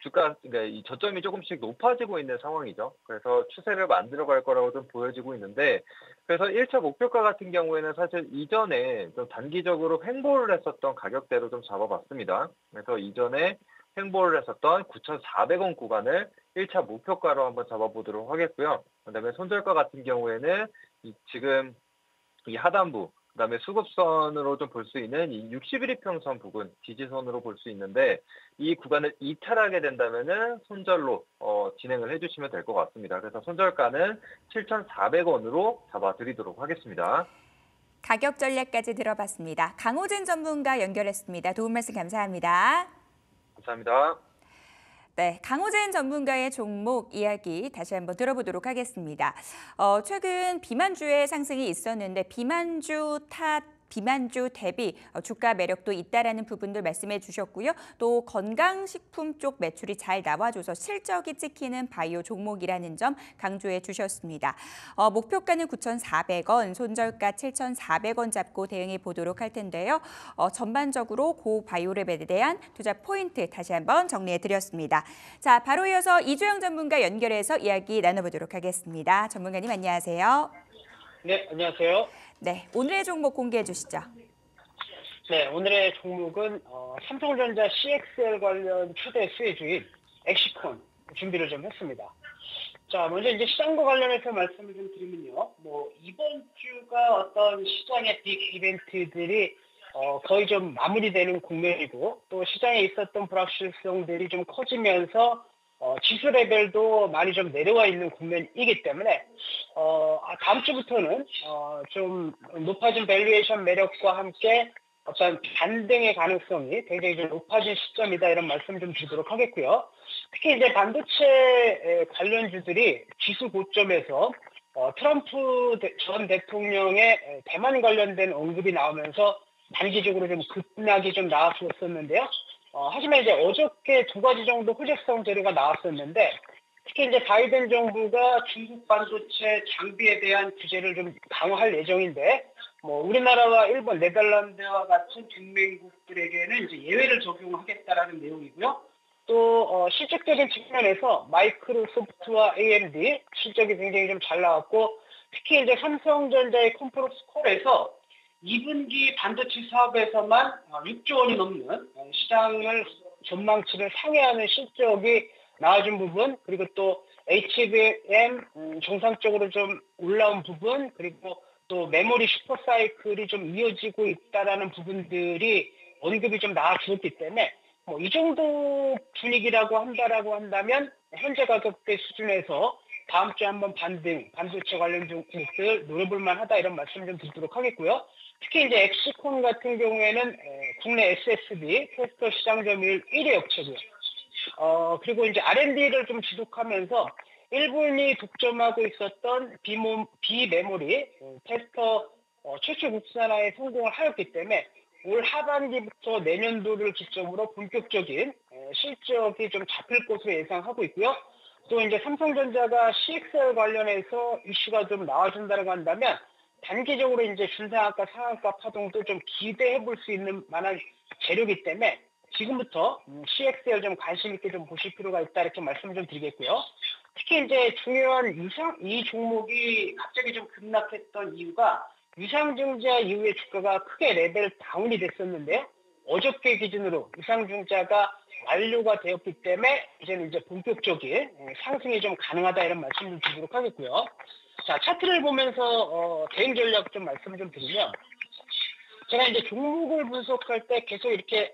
그러니까 이 저점이 조금씩 높아지고 있는 상황이죠. 그래서 추세를 만들어갈 거라고 좀 보여지고 있는데 그래서 1차 목표가 같은 경우에는 사실 이전에 좀 단기적으로 횡보를 했었던 가격대로 좀 잡아봤습니다. 그래서 이전에 횡보를 했었던 9,400원 구간을 1차 목표가로 한번 잡아보도록 하겠고요. 그다음에 손절가 같은 경우에는 지금 이 하단부 그다음에 수급선으로 좀 볼 수 있는 이 61이평선 부근 지지선으로 볼 수 있는데 이 구간을 이탈하게 된다면은 손절로 진행을 해주시면 될 것 같습니다. 그래서 손절가는 7,400원으로 잡아드리도록 하겠습니다. 가격 전략까지 들어봤습니다. 강호진 전문가 연결했습니다. 도움 말씀 감사합니다. 감사합니다. 네, 강호진 전문가의 종목 이야기 다시 한번 들어보도록 하겠습니다. 최근 비만주의 상승이 있었는데 비만주 대비 주가 매력도 있다라는 부분들 말씀해 주셨고요. 또 건강식품 쪽 매출이 잘 나와줘서 실적이 찍히는 바이오 종목이라는 점 강조해 주셨습니다. 목표가는 9,400원, 손절가 7,400원 잡고 대응해 보도록 할 텐데요. 전반적으로 고바이오랩에 대한 투자 포인트 다시 한번 정리해 드렸습니다. 자, 바로 이어서 이주영 전문가 연결해서 이야기 나눠보도록 하겠습니다. 전문가님 안녕하세요. 네, 안녕하세요. 네, 오늘의 종목 공개해 주시죠. 네, 오늘의 종목은 삼성전자 CXL 관련 초대 수혜주인 엑시콘 준비를 좀 했습니다. 자, 먼저 이제 시장과 관련해서 말씀을 좀 드리면요. 이번 주가 어떤 시장의 빅 이벤트들이 거의 좀 마무리되는 국면이고 또 시장에 있었던 불확실성들이 좀 커지면서 지수 레벨도 많이 좀 내려와 있는 국면이기 때문에 다음 주부터는 좀 높아진 밸류에이션 매력과 함께 어떤 반등의 가능성이 굉장히 좀 높아진 시점이다 이런 말씀 좀 드리도록 하겠고요. 특히 이제 반도체 관련주들이 지수 고점에서 트럼프 전 대통령의 대만 관련된 언급이 나오면서 단기적으로 좀 급락이 좀 나왔었는데요. 하지만 이제 어저께 두 가지 정도 호재성 재료가 나왔었는데 특히 이제 바이든 정부가 중국 반도체 장비에 대한 규제를 좀 강화할 예정인데 우리나라와 일본, 네덜란드와 같은 동맹국들에게는 이제 예외를 적용하겠다라는 내용이고요. 실적적인 측면에서 마이크로소프트와 AMD 실적이 굉장히 좀 잘 나왔고 특히 이제 삼성전자의 컨퍼런스 콜에서 2분기 반도체 사업에서만 6조 원이 넘는 시장을 전망치를 상회하는 실적이 나와준 부분, 그리고 또 HBM 정상적으로 좀 올라온 부분, 그리고 또 메모리 슈퍼사이클이 좀 이어지고 있다라는 부분들이 언급이 좀 나와주었기 때문에 이 정도 분위기라고 한다면 현재 가격대 수준에서 다음 주에 한번 반도체 관련 종목들 노려볼 만하다 이런 말씀 좀 드리도록 하겠고요. 특히 이제 엑시콘 같은 경우에는 국내 SSD 테스터 시장 점유율 1위 업체고요. 그리고 이제 R&D를 좀 지속하면서 일본이 독점하고 있었던 비메모리 테스터 최초 국산화에 성공을 하였기 때문에 올 하반기부터 내년도를 기점으로 본격적인 실적이 좀 잡힐 것으로 예상하고 있고요. 또 이제 삼성전자가 CXL 관련해서 이슈가 좀 나와준다고 한다면 단기적으로 이제 중상한가 상한가 파동도 좀 기대해 볼 수 있는 만한 재료이기 때문에 지금부터 CXL 좀 관심 있게 좀 보실 필요가 있다 이렇게 말씀을 좀 드리겠고요. 특히 이제 중요한 이 종목이 갑자기 좀 급락했던 이유가 유상증자 이후에 주가가 크게 레벨 다운이 됐었는데요. 어저께 기준으로 유상증자가 완료가 되었기 때문에 이제는 이제 본격적인 상승이 좀 가능하다 이런 말씀을 드리도록 하겠고요. 자, 차트를 보면서 대응 전략 좀 말씀을 좀 드리면 제가 이제 종목을 분석할 때 계속 이렇게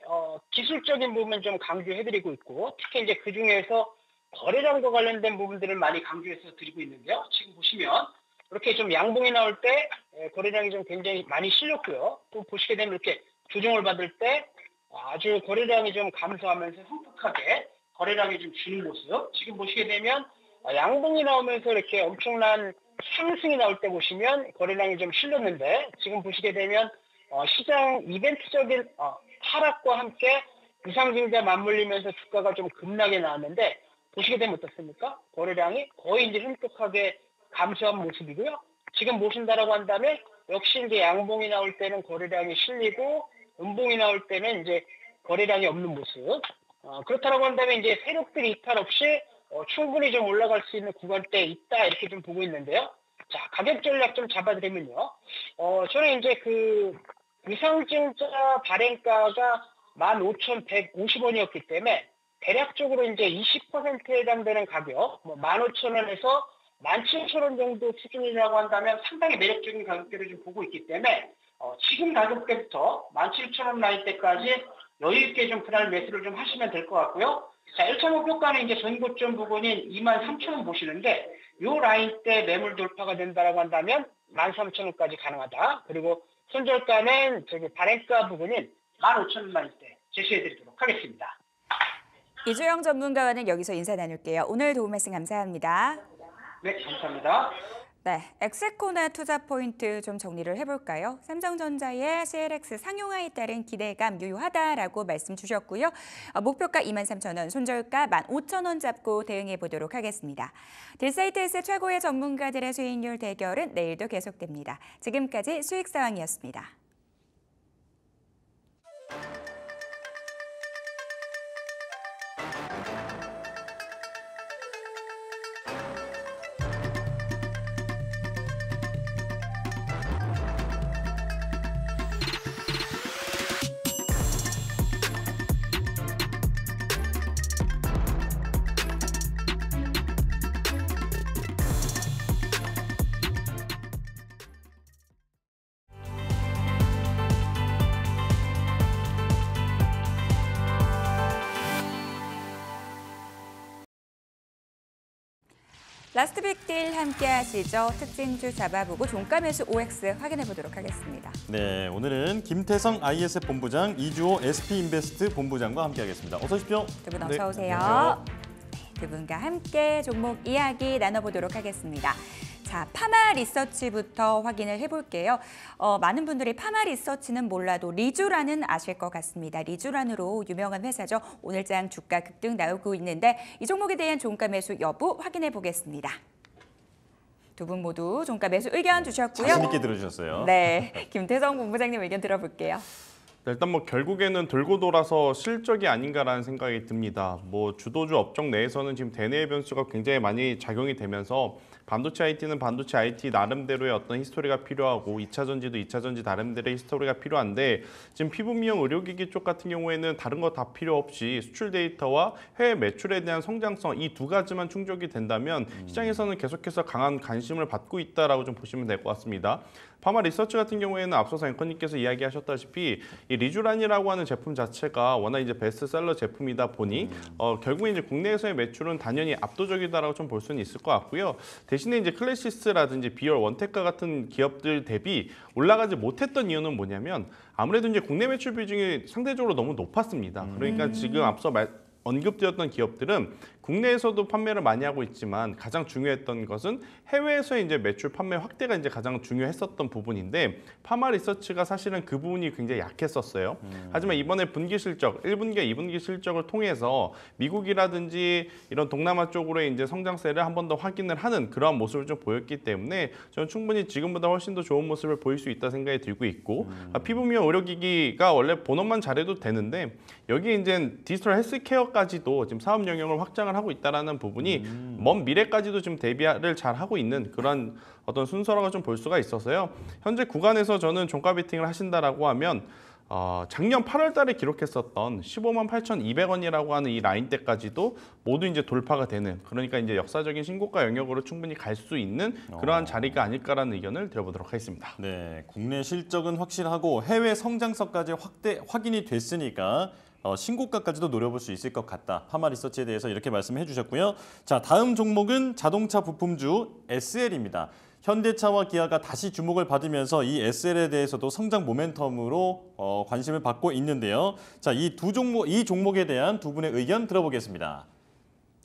기술적인 부분 좀 강조해드리고 있고 특히 이제 그 중에서 거래량과 관련된 부분들을 많이 강조해서 드리고 있는데요. 지금 보시면 이렇게 좀 양봉이 나올 때 거래량이 좀 굉장히 많이 실렸고요. 또 보시게 되면 이렇게 조정을 받을 때 아주 거래량이 좀 감소하면서 성폭하게 거래량이 좀 주는 모습. 지금 보시게 되면 양봉이 나오면서 이렇게 엄청난 상승이 나올 때 보시면 거래량이 좀 실렸는데 지금 보시게 되면 시장 이벤트적인 하락과 함께 유상증자 맞물리면서 주가가 좀 급락이 나왔는데 보시게 되면 어떻습니까? 거래량이 거의 이제 현격하게 감소한 모습이고요. 지금 보신다라고 한다면 역시 이제 양봉이 나올 때는 거래량이 실리고 음봉이 나올 때는 이제 거래량이 없는 모습. 그렇다라고 한다면 이제 세력들이 이탈 없이 충분히 좀 올라갈 수 있는 구간대에 있다 이렇게 좀 보고 있는데요. 자, 가격 전략 좀 잡아드리면요. 저는 이제 그 유상증자 발행가가 15,150원이었기 때문에 대략적으로 이제 20%에 해당되는 가격, 15,000원에서 17,000원 정도 수준이라고 한다면 상당히 매력적인 가격대를 좀 보고 있기 때문에 지금 가격대부터 17,000원 라인 때까지 여유 있게 좀 그날 매수를 좀 하시면 될 것 같고요. 자, 1차 목표가는 이제 전고점 부분인 23,000원 보시는데 이 라인 때 매물 돌파가 된다라고 한다면 13,000원까지 가능하다. 그리고 손절가는 저기 발행가 부분인 15,000원 라인 때 제시해드리도록 하겠습니다. 이주영 전문가와는 여기서 인사 나눌게요. 오늘 도움 말씀 감사합니다. 네, 감사합니다. 네, 엑세코나 투자 포인트 좀 정리를 해볼까요? 삼성전자의 CLX 상용화에 따른 기대감 유효하다라고 말씀 주셨고요. 목표가 23,000원, 손절가 15,000원 잡고 대응해 보도록 하겠습니다. 딜사이트에서 최고의 전문가들의 수익률 대결은 내일도 계속됩니다. 지금까지 수익 상황이었습니다. 라스트 빅딜 함께 하시죠. 특징주 잡아보고 종가 매수 OX 확인해 보도록 하겠습니다. 네, 오늘은 김태성 ISF 본부장, 이주호 SP인베스트 본부장과 함께하겠습니다. 어서 오십시오. 두 분 네, 어서 오세요. 안녕하세요. 두 분과 함께 종목 이야기 나눠보도록 하겠습니다. 자, 파마 리서치부터 확인을 해볼게요. 많은 분들이 파마 리서치는 몰라도 리주란은 아실 것 같습니다. 리주란으로 유명한 회사죠. 오늘장 주가 급등 나오고 있는데 이 종목에 대한 종가 매수 여부 확인해 보겠습니다. 두 분 모두 종가 매수 의견 주셨고요. 자신 있게 들어주셨어요. 네, 김태성 본부장님 의견 들어볼게요. 일단 뭐 결국에는 돌고 돌아서 실적이 아닌가라는 생각이 듭니다. 뭐 주도주 업종 내에서는 지금 대내의 변수가 굉장히 많이 작용이 되면서 반도체 IT는 반도체 IT 나름대로의 어떤 히스토리가 필요하고 2차 전지도 2차 전지 나름대로의 히스토리가 필요한데 지금 피부 미용 의료기기 쪽 같은 경우에는 다른 거 다 필요 없이 수출 데이터와 해외 매출에 대한 성장성 이 두 가지만 충족이 된다면 시장에서는 계속해서 강한 관심을 받고 있다라고 좀 보시면 될 것 같습니다. 파마 리서치 같은 경우에는 앞서서 앵커님께서 이야기하셨다시피 이 리쥬란이라고 하는 제품 자체가 워낙 이제 베스트셀러 제품이다 보니 결국에 이제 국내에서의 매출은 당연히 압도적이다라고 좀 볼 수는 있을 것 같고요. 대신에 이제 클래시스라든지 비얼, 원테크 같은 기업들 대비 올라가지 못했던 이유는 뭐냐면 아무래도 이제 국내 매출 비중이 상대적으로 너무 높았습니다. 그러니까 지금 앞서 언급되었던 기업들은 국내에서도 판매를 많이 하고 있지만 가장 중요했던 것은 해외에서의 이제 매출 판매 확대가 이제 가장 중요했었던 부분인데 파마 리서치가 사실은 그 부분이 굉장히 약했었어요. 하지만 이번에 분기 실적, 1분기, 2분기 실적을 통해서 미국이라든지 이런 동남아 쪽으로의 이제 성장세를 한 번 더 확인을 하는 그러한 모습을 좀 보였기 때문에 저는 충분히 지금보다 훨씬 더 좋은 모습을 보일 수 있다 생각이 들고 있고 피부 미용 의료기기가 원래 본업만 잘해도 되는데 여기 이제 디지털 헬스케어까지도 지금 사업 영역을 확장을 하고 있다라는 부분이 먼 미래까지도 지금 대비를 잘 하고 있는 그런 어떤 순서라고 좀 볼 수가 있어서요. 현재 구간에서 저는 종가 베팅을 하신다라고 하면 작년 8월 달에 기록했었던 15만 8,200원이라고 하는 이 라인대까지도 모두 이제 돌파가 되는 그러니까 이제 역사적인 신고가 영역으로 충분히 갈 수 있는 그러한 자리가 아닐까라는 의견을 드려보도록 하겠습니다. 네, 국내 실적은 확실하고 해외 성장성까지 확인이 됐으니까 신고가까지도 노려볼 수 있을 것 같다. 파마 리서치에 대해서 이렇게 말씀해 주셨고요. 자, 다음 종목은 자동차 부품주 SL입니다. 현대차와 기아가 다시 주목을 받으면서 이 SL에 대해서도 성장 모멘텀으로 관심을 받고 있는데요. 자, 이 종목에 대한 두 분의 의견 들어보겠습니다.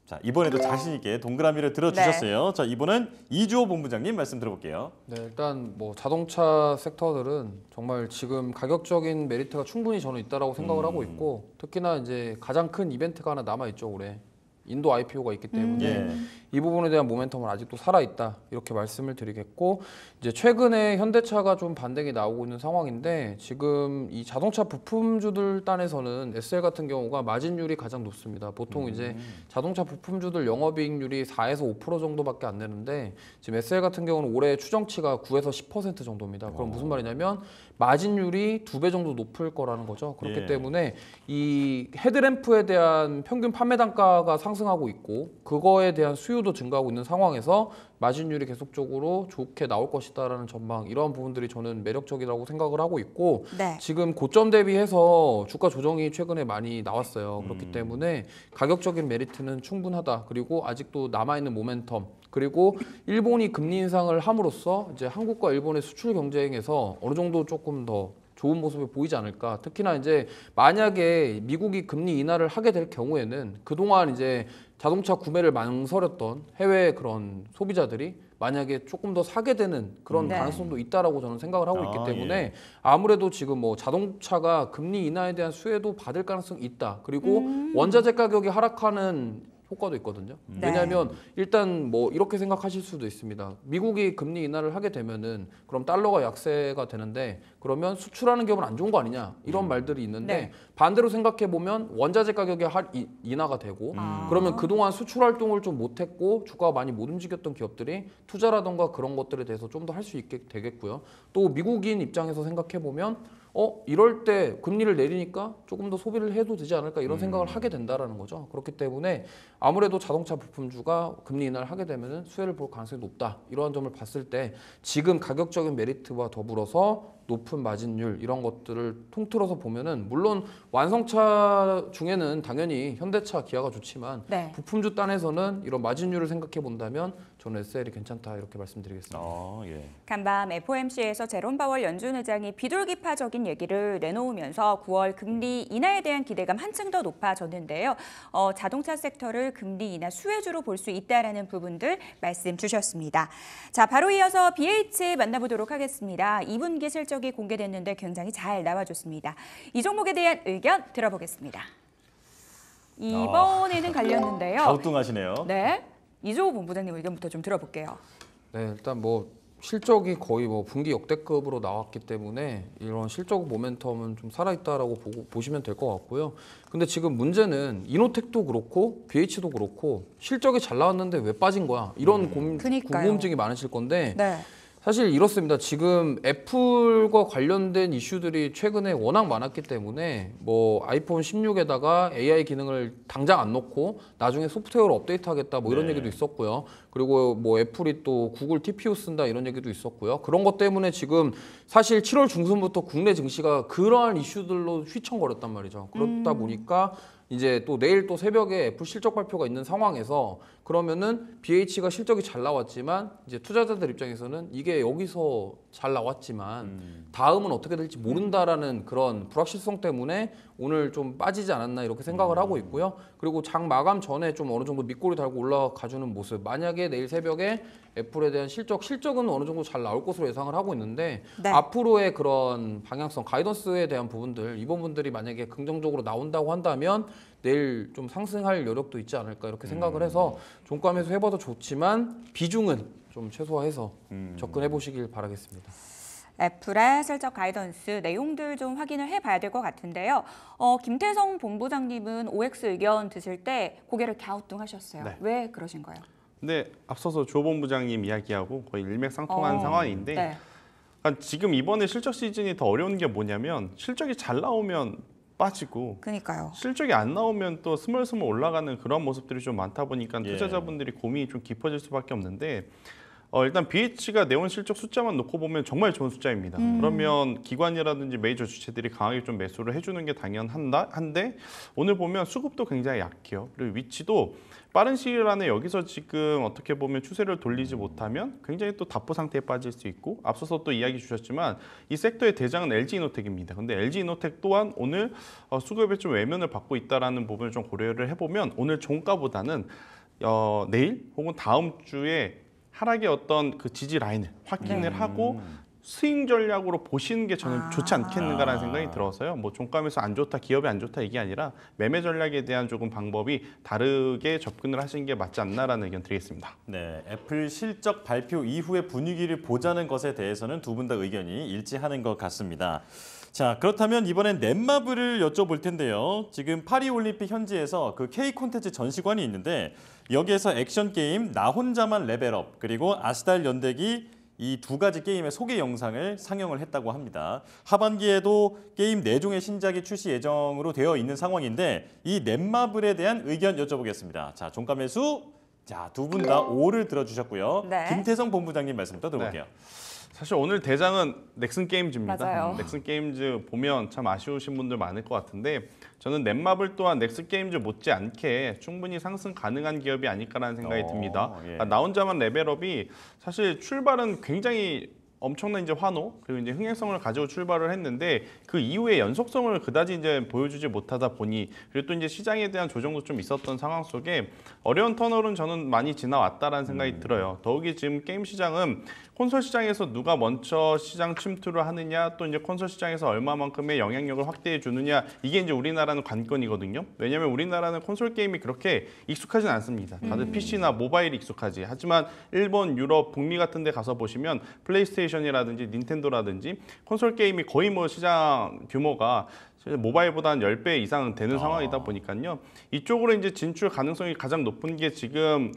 자, 이번에도 자신 있게 동그라미를 들어주셨어요. 네. 자, 이번엔 이주호 본부장님 말씀 들어볼게요. 네, 일단 뭐 자동차 섹터들은 정말 지금 가격적인 메리트가 충분히 저는 있다라고 생각을 하고 있고 특히나 이제 가장 큰 이벤트가 하나 남아 있죠 올해. 인도 IPO가 있기 때문에 이 부분에 대한 모멘텀은 아직도 살아있다 이렇게 말씀을 드리겠고 이제 최근에 현대차가 좀 반등이 나오고 있는 상황인데 지금 이 자동차 부품주들 단에서는 SL 같은 경우가 마진율이 가장 높습니다. 보통 이제 자동차 부품주들 영업이익률이 4에서 5% 정도밖에 안 되는데 지금 SL 같은 경우는 올해 추정치가 9에서 10% 정도입니다. 그럼 무슨 말이냐면 마진율이 2배 정도 높을 거라는 거죠. 그렇기 때문에 이 헤드램프에 대한 평균 판매 단가가 상승하고 있고 그거에 대한 수요도 증가하고 있는 상황에서 마진율이 계속적으로 좋게 나올 것이다라는 전망 이러한 부분들이 저는 매력적이라고 생각을 하고 있고 지금 고점 대비해서 주가 조정이 최근에 많이 나왔어요. 그렇기 때문에 가격적인 메리트는 충분하다. 그리고 아직도 남아있는 모멘텀 그리고 일본이 금리 인상을 함으로써 이제 한국과 일본의 수출 경쟁에서 어느 정도 조금 더 좋은 모습을 보이지 않을까. 특히나 이제 만약에 미국이 금리 인하를 하게 될 경우에는 그동안 이제 자동차 구매를 망설였던 해외 그런 소비자들이 만약에 조금 더 사게 되는 그런 가능성도 있다라고 저는 생각을 하고 있기 때문에 아무래도 지금 뭐 자동차가 금리 인하에 대한 수혜도 받을 가능성이 있다. 그리고 원자재 가격이 하락하는 효과도 있거든요. 왜냐하면 일단 뭐 이렇게 생각하실 수도 있습니다. 미국이 금리 인하를 하게 되면은 그럼 달러가 약세가 되는데 그러면 수출하는 기업은 안 좋은 거 아니냐 이런 말들이 있는데 반대로 생각해 보면 원자재 가격이 인하가 되고 그러면 그동안 수출 활동을 좀 못했고 주가가 많이 못 움직였던 기업들이 투자라던가 그런 것들에 대해서 좀 더 할 수 있게 되겠고요. 또 미국인 입장에서 생각해 보면 이럴 때 금리를 내리니까 조금 더 소비를 해도 되지 않을까 이런 생각을 하게 된다라는 거죠. 그렇기 때문에 아무래도 자동차 부품주가 금리 인하를 하게 되면 수혜를 볼 가능성이 높다. 이러한 점을 봤을 때 지금 가격적인 메리트와 더불어서 높은 마진율 이런 것들을 통틀어서 보면은 물론 완성차 중에는 당연히 현대차, 기아가 좋지만 부품주 단에서는 이런 마진율을 생각해 본다면 저는 SL이 괜찮다 이렇게 말씀드리겠습니다. 간밤 FOMC에서 제롬 파월 연준 의장이 비둘기파적인 얘기를 내놓으면서 9월 금리 인하에 대한 기대감 한층 더 높아졌는데요. 자동차 섹터를 금리 인하 수혜주로 볼 수 있다라는 부분들 말씀 주셨습니다. 자, 바로 이어서 BH 만나보도록 하겠습니다. 2분기 실적이 공개됐는데 굉장히 잘 나와줬습니다. 이 종목에 대한 의견 들어보겠습니다. 이번에는 갈렸는데요. 갸우뚱하시네요. 네, 이주호 본부장님 의견부터 좀 들어볼게요. 네, 일단 뭐 실적이 거의 뭐 분기 역대급으로 나왔기 때문에 이런 실적 모멘텀은 좀 살아있다라고 보시면 될 것 같고요. 근데 지금 문제는 이노텍도 그렇고 BH도 그렇고 실적이 잘 나왔는데 왜 빠진 거야? 이런 궁금증이 많으실 건데 네. 사실 이렇습니다. 지금 애플과 관련된 이슈들이 최근에 워낙 많았기 때문에 뭐 아이폰 16에다가 AI 기능을 당장 안 넣고 나중에 소프트웨어를 업데이트하겠다 뭐 이런 얘기도 있었고요. 그리고 뭐 애플이 또 구글 TPU 쓴다 이런 얘기도 있었고요. 그런 것 때문에 지금 사실 7월 중순부터 국내 증시가 그러한 이슈들로 휘청거렸단 말이죠. 그렇다 보니까 이제 또 내일 또 새벽에 애플 실적 발표가 있는 상황에서 그러면은 BH가 실적이 잘 나왔지만 이제 투자자들 입장에서는 이게 여기서 잘 나왔지만 다음은 어떻게 될지 모른다라는 그런 불확실성 때문에 오늘 좀 빠지지 않았나 이렇게 생각을 하고 있고요. 그리고 장 마감 전에 좀 어느 정도 밑꼬리 달고 올라가주는 모습. 만약에 내일 새벽에 애플에 대한 실적은 어느 정도 잘 나올 것으로 예상을 하고 있는데 네. 앞으로의 그런 방향성, 가이던스에 대한 부분들, 이 부분들이 만약에 긍정적으로 나온다고 한다면 내일 좀 상승할 여력도 있지 않을까 이렇게 생각을 해서 종가 매수 해봐도 좋지만 비중은 좀 최소화해서 접근해 보시길 바라겠습니다. 애플의 실적 가이던스 내용들 좀 확인을 해봐야 될 것 같은데요. 김태성 본부장님은 OX 의견 드실 때 고개를 갸우뚱하셨어요. 네. 왜 그러신 거예요? 근데 앞서서 조 본부장님 이야기하고 거의 일맥상통한 상황인데 네. 그러니까 지금 이번에 실적 시즌이 더 어려운 게 뭐냐면 실적이 잘 나오면 빠지고 그러니까요. 실적이 안 나오면 또 스멀스멀 올라가는 그런 모습들이 좀 많다 보니까 투자자분들이 고민이 좀 깊어질 수밖에 없는데 일단 BH가 내온 실적 숫자만 놓고 보면 정말 좋은 숫자입니다. 그러면 기관이라든지 메이저 주체들이 강하게 좀 매수를 해주는 게 당연한데 오늘 보면 수급도 굉장히 약해요. 그리고 위치도 빠른 시일 안에 여기서 지금 어떻게 보면 추세를 돌리지 못하면 굉장히 또 답보 상태에 빠질 수 있고 앞서서 또 이야기 주셨지만 이 섹터의 대장은 LG이노텍입니다. 근데 LG이노텍 또한 오늘 수급에 좀 외면을 받고 있다는 부분을 좀 고려를 해보면 오늘 종가보다는 내일 혹은 다음 주에 하락의 어떤 그 지지 라인을 확인을 하고 스윙 전략으로 보시는 게 저는 좋지 않겠는가라는 생각이 들어서요. 뭐 종가면서 안 좋다, 기업이 안 좋다 이게 아니라 매매 전략에 대한 조금 방법이 다르게 접근을 하시는 게 맞지 않나라는 의견 드리겠습니다. 네, 애플 실적 발표 이후의 분위기를 보자는 것에 대해서는 두 분 다 의견이 일치하는 것 같습니다. 자, 그렇다면 이번엔 넷마블을 여쭤볼 텐데요. 지금 파리올림픽 현지에서 그 K 콘텐츠 전시관이 있는데 여기에서 액션 게임 나 혼자만 레벨업 그리고 아스달 연대기 이 두 가지 게임의 소개 영상을 상영을 했다고 합니다. 하반기에도 게임 4종의 신작이 출시 예정으로 되어 있는 상황인데 이 넷마블에 대한 의견 여쭤보겠습니다. 자, 종가 매수. 자, 두 분 다 5를 들어주셨고요. 네. 김태성 본부장님 말씀 또 들어볼게요. 사실 오늘 대장은 넥슨 게임즈입니다. 맞아요. 넥슨 게임즈 보면 참 아쉬우신 분들 많을 것 같은데 저는 넷마블 또한 넥슨 게임즈 못지않게 충분히 상승 가능한 기업이 아닐까라는 생각이 듭니다. 예. 나 혼자만 레벨업이 사실 출발은 굉장히 엄청난 이제 환호 그리고 이제 흥행성을 가지고 출발을 했는데 그 이후에 연속성을 그다지 이제 보여주지 못하다 보니 그리고 또 이제 시장에 대한 조정도 좀 있었던 상황 속에 어려운 터널은 저는 많이 지나왔다라는 생각이 들어요. 더욱이 지금 게임 시장은 콘솔 시장에서 누가 먼저 시장 침투를 하느냐 또 이제 콘솔 시장에서 얼마만큼의 영향력을 확대해 주느냐 이게 이제 우리나라는 관건이거든요. 왜냐하면 우리나라는 콘솔 게임이 그렇게 익숙하진 않습니다. 다들 PC나 모바일이 익숙하지. 하지만 일본, 유럽, 북미 같은 데 가서 보시면 플레이스테이션이라든지 닌텐도라든지 콘솔 게임이 거의 뭐 시장 규모가 모바일보다 한 10배 이상 되는 상황이다 보니까요. 이쪽으로 이제 진출 가능성이 가장 높은 게 지금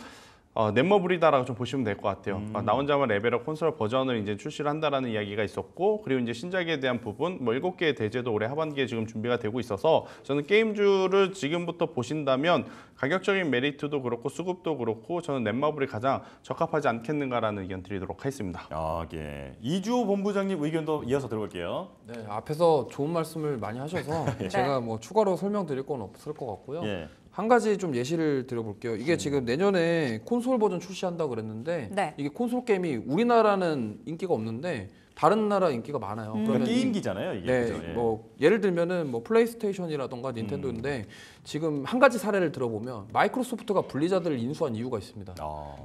넷마블이다라고 좀 보시면 될 것 같아요. 나 혼자만 레벨업 콘솔 버전을 이제 출시를 한다라는 이야기가 있었고, 그리고 이제 신작에 대한 부분, 뭐 7개의 대제도 올해 하반기에 지금 준비가 되고 있어서 저는 게임주를 지금부터 보신다면 가격적인 메리트도 그렇고 수급도 그렇고 저는 넷마블이 가장 적합하지 않겠는가라는 의견 드리도록 하겠습니다. 예. 이주호 본부장님 의견도 이어서 들어볼게요. 네, 앞에서 좋은 말씀을 많이 하셔서 제가 뭐 추가로 설명드릴 건 없을 것 같고요. 예. 한 가지 좀 예시를 드려볼게요. 이게 지금 내년에 콘솔 버전 출시한다고 그랬는데 네. 이게 콘솔 게임이 우리나라는 인기가 없는데 다른 나라 인기가 많아요. 그러니까 게임기잖아요, 이게. 네, 그죠? 예. 뭐 예를 들면은 뭐 플레이스테이션이라던가 닌텐도인데 지금 한 가지 사례를 들어보면 마이크로소프트가 블리자드를 인수한 이유가 있습니다.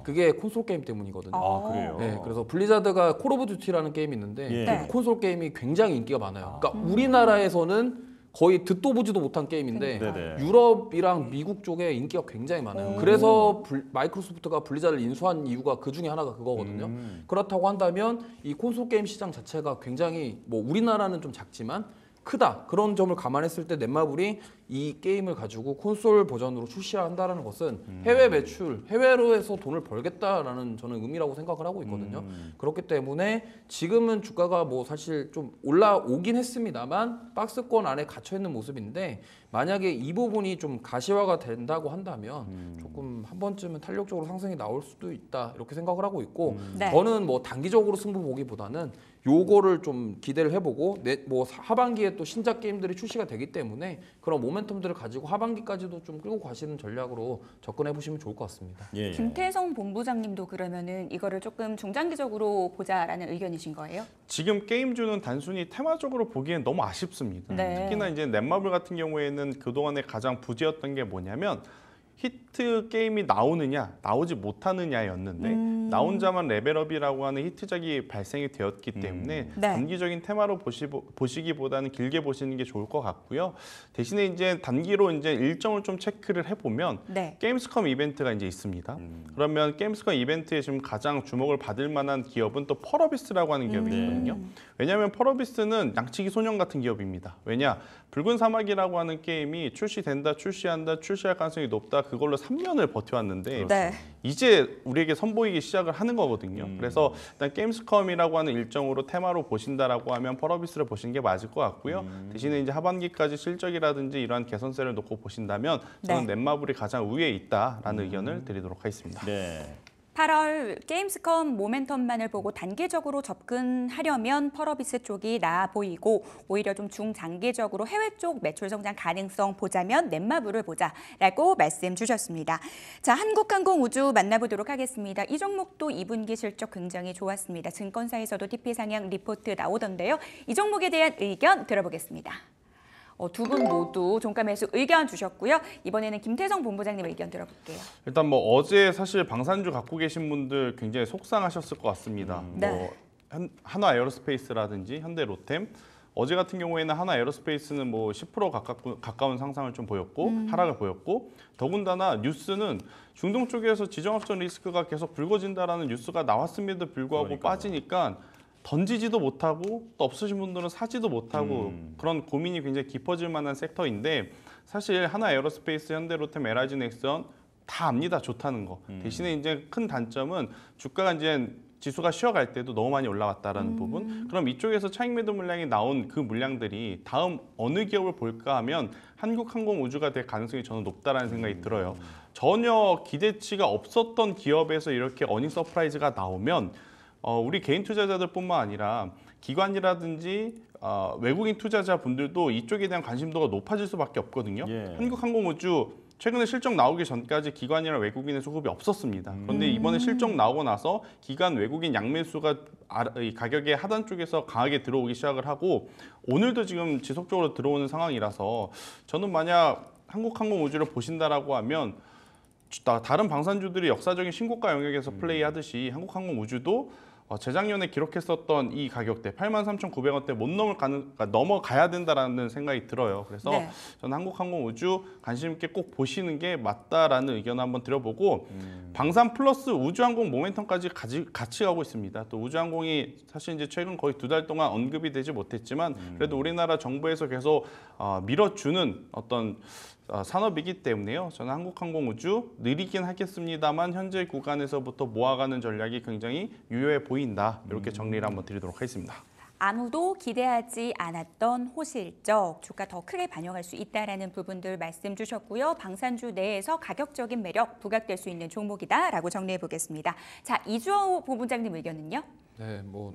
그게 콘솔 게임 때문이거든요. 그래요? 네, 그래서 블리자드가 콜 오브 듀티라는 게임이 있는데 예. 그 콘솔 게임이 굉장히 인기가 많아요. 그러니까 우리나라에서는 거의 듣도 보지도 못한 게임인데 네네. 유럽이랑 미국 쪽에 인기가 굉장히 많아요. 그래서 마이크로소프트가 블리자드를 인수한 이유가 그 중에 하나가 그거거든요. 그렇다고 한다면 이 콘솔 게임 시장 자체가 굉장히 뭐 우리나라는 좀 작지만 크다. 그런 점을 감안했을 때 넷마블이 이 게임을 가지고 콘솔 버전으로 출시한다는 것은 해외 매출, 해외로에서 돈을 벌겠다라는 저는 의미라고 생각을 하고 있거든요. 그렇기 때문에 지금은 주가가 뭐 사실 좀 올라오긴 했습니다만 박스권 안에 갇혀 있는 모습인데 만약에 이 부분이 좀 가시화가 된다고 한다면 조금 한 번쯤은 탄력적으로 상승이 나올 수도 있다 이렇게 생각을 하고 있고 네. 저는 뭐 단기적으로 승부 보기보다는 요거를 좀 기대를 해보고 뭐 하반기에 또 신작 게임들이 출시가 되기 때문에 그런 모멘텀들을 가지고 하반기까지도 좀 끌고 가시는 전략으로 접근해 보시면 좋을 것 같습니다. 예. 김태성 본부장님도 그러면은 이거를 조금 중장기적으로 보자라는 의견이신 거예요? 지금 게임주는 단순히 테마적으로 보기엔 너무 아쉽습니다. 네. 특히나 이제 넷마블 같은 경우에는 그동안에 가장 부재였던 게 뭐냐면 히트 게임이 나오느냐 나오지 못하느냐였는데 나 혼자만 레벨업이라고 하는 히트작이 발생이 되었기 때문에 네. 단기적인 테마로 보시기보다는 길게 보시는 게 좋을 것 같고요. 대신에 이제 단기로 이제 일정을 좀 체크를 해보면 네. 게임스컴 이벤트가 이제 있습니다. 그러면 게임스컴 이벤트에 지금 가장 주목을 받을 만한 기업은 또 펄어비스라고 하는 기업이 있거든요. 왜냐하면 펄어비스는 양치기 소년 같은 기업입니다. 왜냐? 붉은 사막이라고 하는 게임이 출시된다, 출시한다, 출시할 가능성이 높다. 그걸로 3년을 버텨왔는데 네. 이제 우리에게 선보이기 시작을 하는 거거든요. 그래서 일단 게임스컴이라고 하는 일정으로 테마로 보신다라고 하면 펄어비스를 보시는 게 맞을 것 같고요. 대신에 이제 하반기까지 실적이라든지 이러한 개선세를 놓고 보신다면 저는 네. 넷마블이 가장 우위에 있다라는 의견을 드리도록 하겠습니다. 네. 8월 게임스컴 모멘텀만을 보고 단기적으로 접근하려면 펄어비스 쪽이 나아 보이고 오히려 좀 중장기적으로 해외 쪽 매출 성장 가능성 보자면 넷마블을 보자라고 말씀 주셨습니다. 자, 한국항공우주 만나보도록 하겠습니다. 이 종목도 2분기 실적 굉장히 좋았습니다. 증권사에서도 TP 상향 리포트 나오던데요. 이 종목에 대한 의견 들어보겠습니다. 두 분 모두 종가 매수 의견 주셨고요. 이번에는 김태성 본부장님 의견 들어볼게요. 일단 뭐 어제 사실 방산주 갖고 계신 분들 굉장히 속상하셨을 것 같습니다. 네. 뭐 한화 에어로스페이스라든지 현대 로템 어제 같은 경우에는 한화 에어로스페이스는 뭐 10% 가까운 상승을 좀 보였고 하락을 보였고 더군다나 뉴스는 중동 쪽에서 지정학적 리스크가 계속 불거진다라는 뉴스가 나왔음에도 불구하고 그러니까요. 빠지니까 던지지도 못하고 또 없으신 분들은 사지도 못하고 그런 고민이 굉장히 깊어질 만한 섹터인데 사실 하나 에어로스페이스, 현대로템, LIG 넥선 다 압니다. 좋다는 거. 대신에 이제 큰 단점은 주가가 이제 지수가 쉬어갈 때도 너무 많이 올라왔다라는 부분. 그럼 이쪽에서 차익 매도 물량이 나온 그 물량들이 다음 어느 기업을 볼까 하면 한국항공우주가 될 가능성이 저는 높다라는 생각이 들어요. 전혀 기대치가 없었던 기업에서 이렇게 어닝 서프라이즈가 나오면 우리 개인 투자자들뿐만 아니라 기관이라든지 외국인 투자자분들도 이쪽에 대한 관심도가 높아질 수밖에 없거든요. 예. 한국항공우주 최근에 실적 나오기 전까지 기관이나 외국인의 수급이 없었습니다. 그런데 이번에 실적 나오고 나서 기관 외국인 양매수가 이 가격의 하단 쪽에서 강하게 들어오기 시작을 하고 오늘도 지금 지속적으로 들어오는 상황이라서 저는 만약 한국항공우주를 보신다라고 하면 다른 방산주들이 역사적인 신고가 영역에서 플레이하듯이 한국항공우주도 재작년에 기록했었던 이 가격대 83,900원대 못 넘어가야 된다라는 생각이 들어요. 그래서 네. 저는 한국항공우주 관심 있게 꼭 보시는 게 맞다라는 의견 한번 드려보고 방산 플러스 우주항공 모멘텀까지 같이 가고 있습니다. 또 우주항공이 사실 이제 최근 거의 2달 동안 언급이 되지 못했지만 그래도 우리나라 정부에서 계속 밀어주는 어떤 산업이기 때문에요. 저는 한국항공우주 느리긴 하겠습니다만 현재 구간에서부터 모아가는 전략이 굉장히 유효해 보인다. 이렇게 정리를 한번 드리도록 하겠습니다. 아무도 기대하지 않았던 호실적, 주가 더 크게 반영할 수 있다라는 부분들 말씀 주셨고요. 방산주 내에서 가격적인 매력 부각될 수 있는 종목이다라고 정리해 보겠습니다. 자, 이주호 본부장님 의견은요? 네, 뭐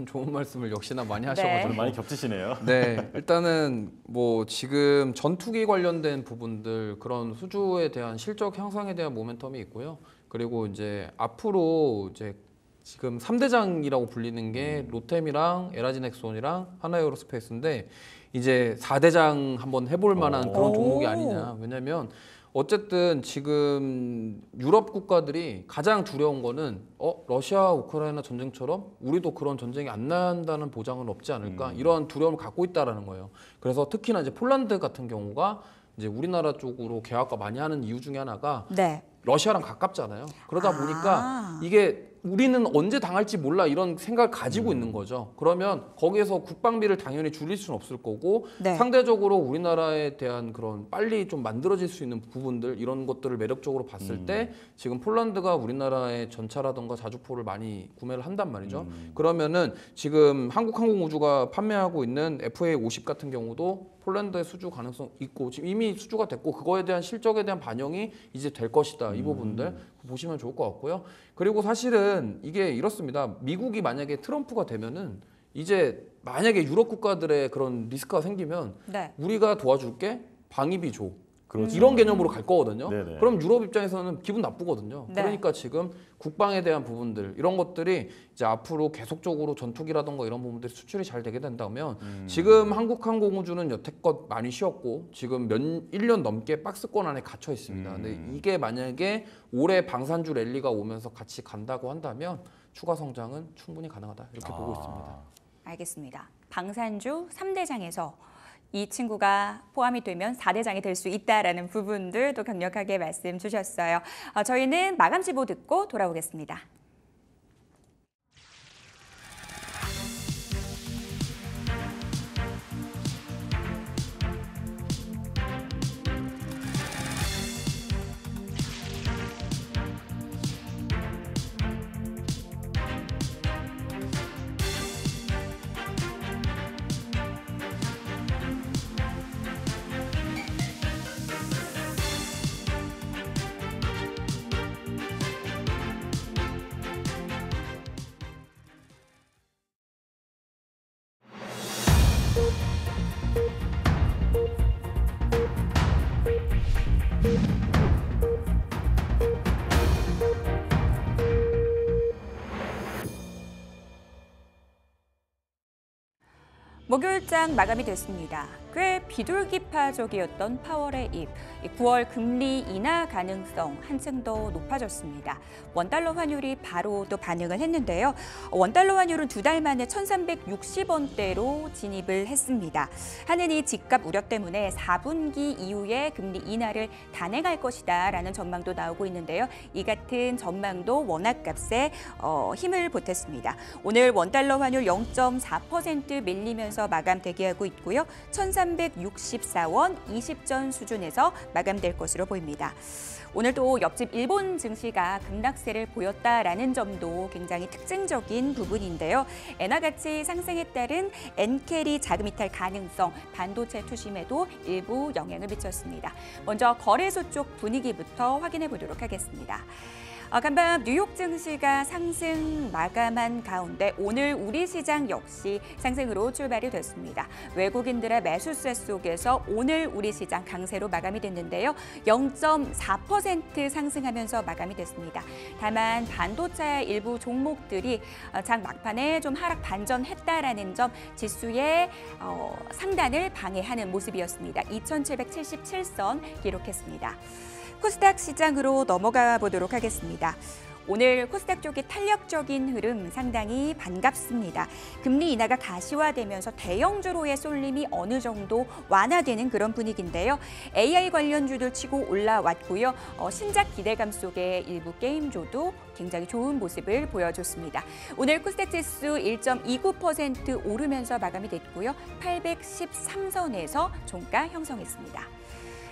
좋은 말씀을 역시나 많이 네. 하셔가지고 많이 겹치시네요. 네, 일단은 뭐 지금 전투기 관련된 부분들 그런 수주에 대한 실적 향상에 대한 모멘텀이 있고요. 그리고 이제 앞으로 이제 지금 3대장이라고 불리는 게 로템이랑 에라지넥손이랑 하나에어로스페이스인데 이제 4대장 한번 해볼 만한 그런 종목이 아니냐. 왜냐면 어쨌든 지금 유럽 국가들이 가장 두려운 거는 러시아 우크라이나 전쟁처럼 우리도 그런 전쟁이 안 난다는 보장은 없지 않을까 이런 두려움을 갖고 있다라는 거예요. 그래서 특히나 이제 폴란드 같은 경우가 이제 우리나라 쪽으로 개화가 많이 하는 이유 중에 하나가 네. 러시아랑 가깝잖아요. 그러다 보니까 이게 우리는 언제 당할지 몰라 이런 생각을 가지고 있는 거죠. 그러면 거기에서 국방비를 당연히 줄일 수는 없을 거고 네. 상대적으로 우리나라에 대한 그런 빨리 좀 만들어질 수 있는 부분들 이런 것들을 매력적으로 봤을 때 지금 폴란드가 우리나라의 전차라든가 자주포를 많이 구매를 한단 말이죠. 그러면은 지금 한국항공우주가 판매하고 있는 FA50 같은 경우도 폴란드의 수주 가능성 있고 지금 이미 수주가 됐고 그거에 대한 실적에 대한 반영이 이제 될 것이다. 이 부분들 보시면 좋을 것 같고요. 그리고 사실은 이게 이렇습니다. 미국이 만약에 트럼프가 되면은 이제 만약에 유럽 국가들의 그런 리스크가 생기면 네. 우리가 도와줄게 방위비 줘. 그렇죠. 이런 개념으로 갈 거거든요. 네네. 그럼 유럽 입장에서는 기분 나쁘거든요. 네. 그러니까 지금 국방에 대한 부분들 이런 것들이 이제 앞으로 계속적으로 전투기라든가 이런 부분들이 수출이 잘 되게 된다면 지금 한국항공우주는 여태껏 많이 쉬었고 지금 1년 넘게 박스권 안에 갇혀 있습니다. 근데 이게 만약에 올해 방산주 랠리가 오면서 같이 간다고 한다면 추가 성장은 충분히 가능하다 이렇게 보고 있습니다. 알겠습니다. 방산주 3대장에서 이 친구가 포함이 되면 4대장이 될 수 있다라는 부분들도 강력하게 말씀 주셨어요. 저희는 마감 지보 듣고 돌아오겠습니다. 목요일장 마감이 됐습니다. 꽤 비둘기파적이었던 파월의 입, 9월 금리 인하 가능성 한층 더 높아졌습니다. 원달러 환율이 바로 또 반응을 했는데요. 원달러 환율은 2달 만에 1,360원대로 진입을 했습니다. 하느니 집값 우려 때문에 4분기 이후에 금리 인하를 단행할 것이다라는 전망도 나오고 있는데요. 이 같은 전망도 원화값에 힘을 보탰습니다. 오늘 원달러 환율 0.4% 밀리면서 마감 대기하고 있고요. 1,364원 20전 수준에서 마감될 것으로 보입니다. 오늘도 옆집 일본 증시가 급락세를 보였다라는 점도 굉장히 특징적인 부분인데요. 엔화 가치 상승에 따른 엔캐리 자금 이탈 가능성, 반도체 투심에도 일부 영향을 미쳤습니다. 먼저 거래소 쪽 분위기부터 확인해 보도록 하겠습니다. 간밤 뉴욕 증시가 상승 마감한 가운데 오늘 우리 시장 역시 상승으로 출발이 됐습니다. 외국인들의 매수세 속에서 오늘 우리 시장 강세로 마감이 됐는데요. 0.4% 상승하면서 마감이 됐습니다. 다만 반도체 일부 종목들이 장 막판에 좀 하락 반전했다라는 점 지수의 상단을 방해하는 모습이었습니다. 2,777선 기록했습니다. 코스닥 시장으로 넘어가 보도록 하겠습니다. 오늘 코스닥 쪽의 탄력적인 흐름 상당히 반갑습니다. 금리 인하가 가시화되면서 대형주로의 쏠림이 어느 정도 완화되는 그런 분위기인데요. AI 관련주들 치고 올라왔고요. 신작 기대감 속에 일부 게임주도 굉장히 좋은 모습을 보여줬습니다. 오늘 코스닥 지수 1.29% 오르면서 마감이 됐고요. 813선에서 종가 형성했습니다.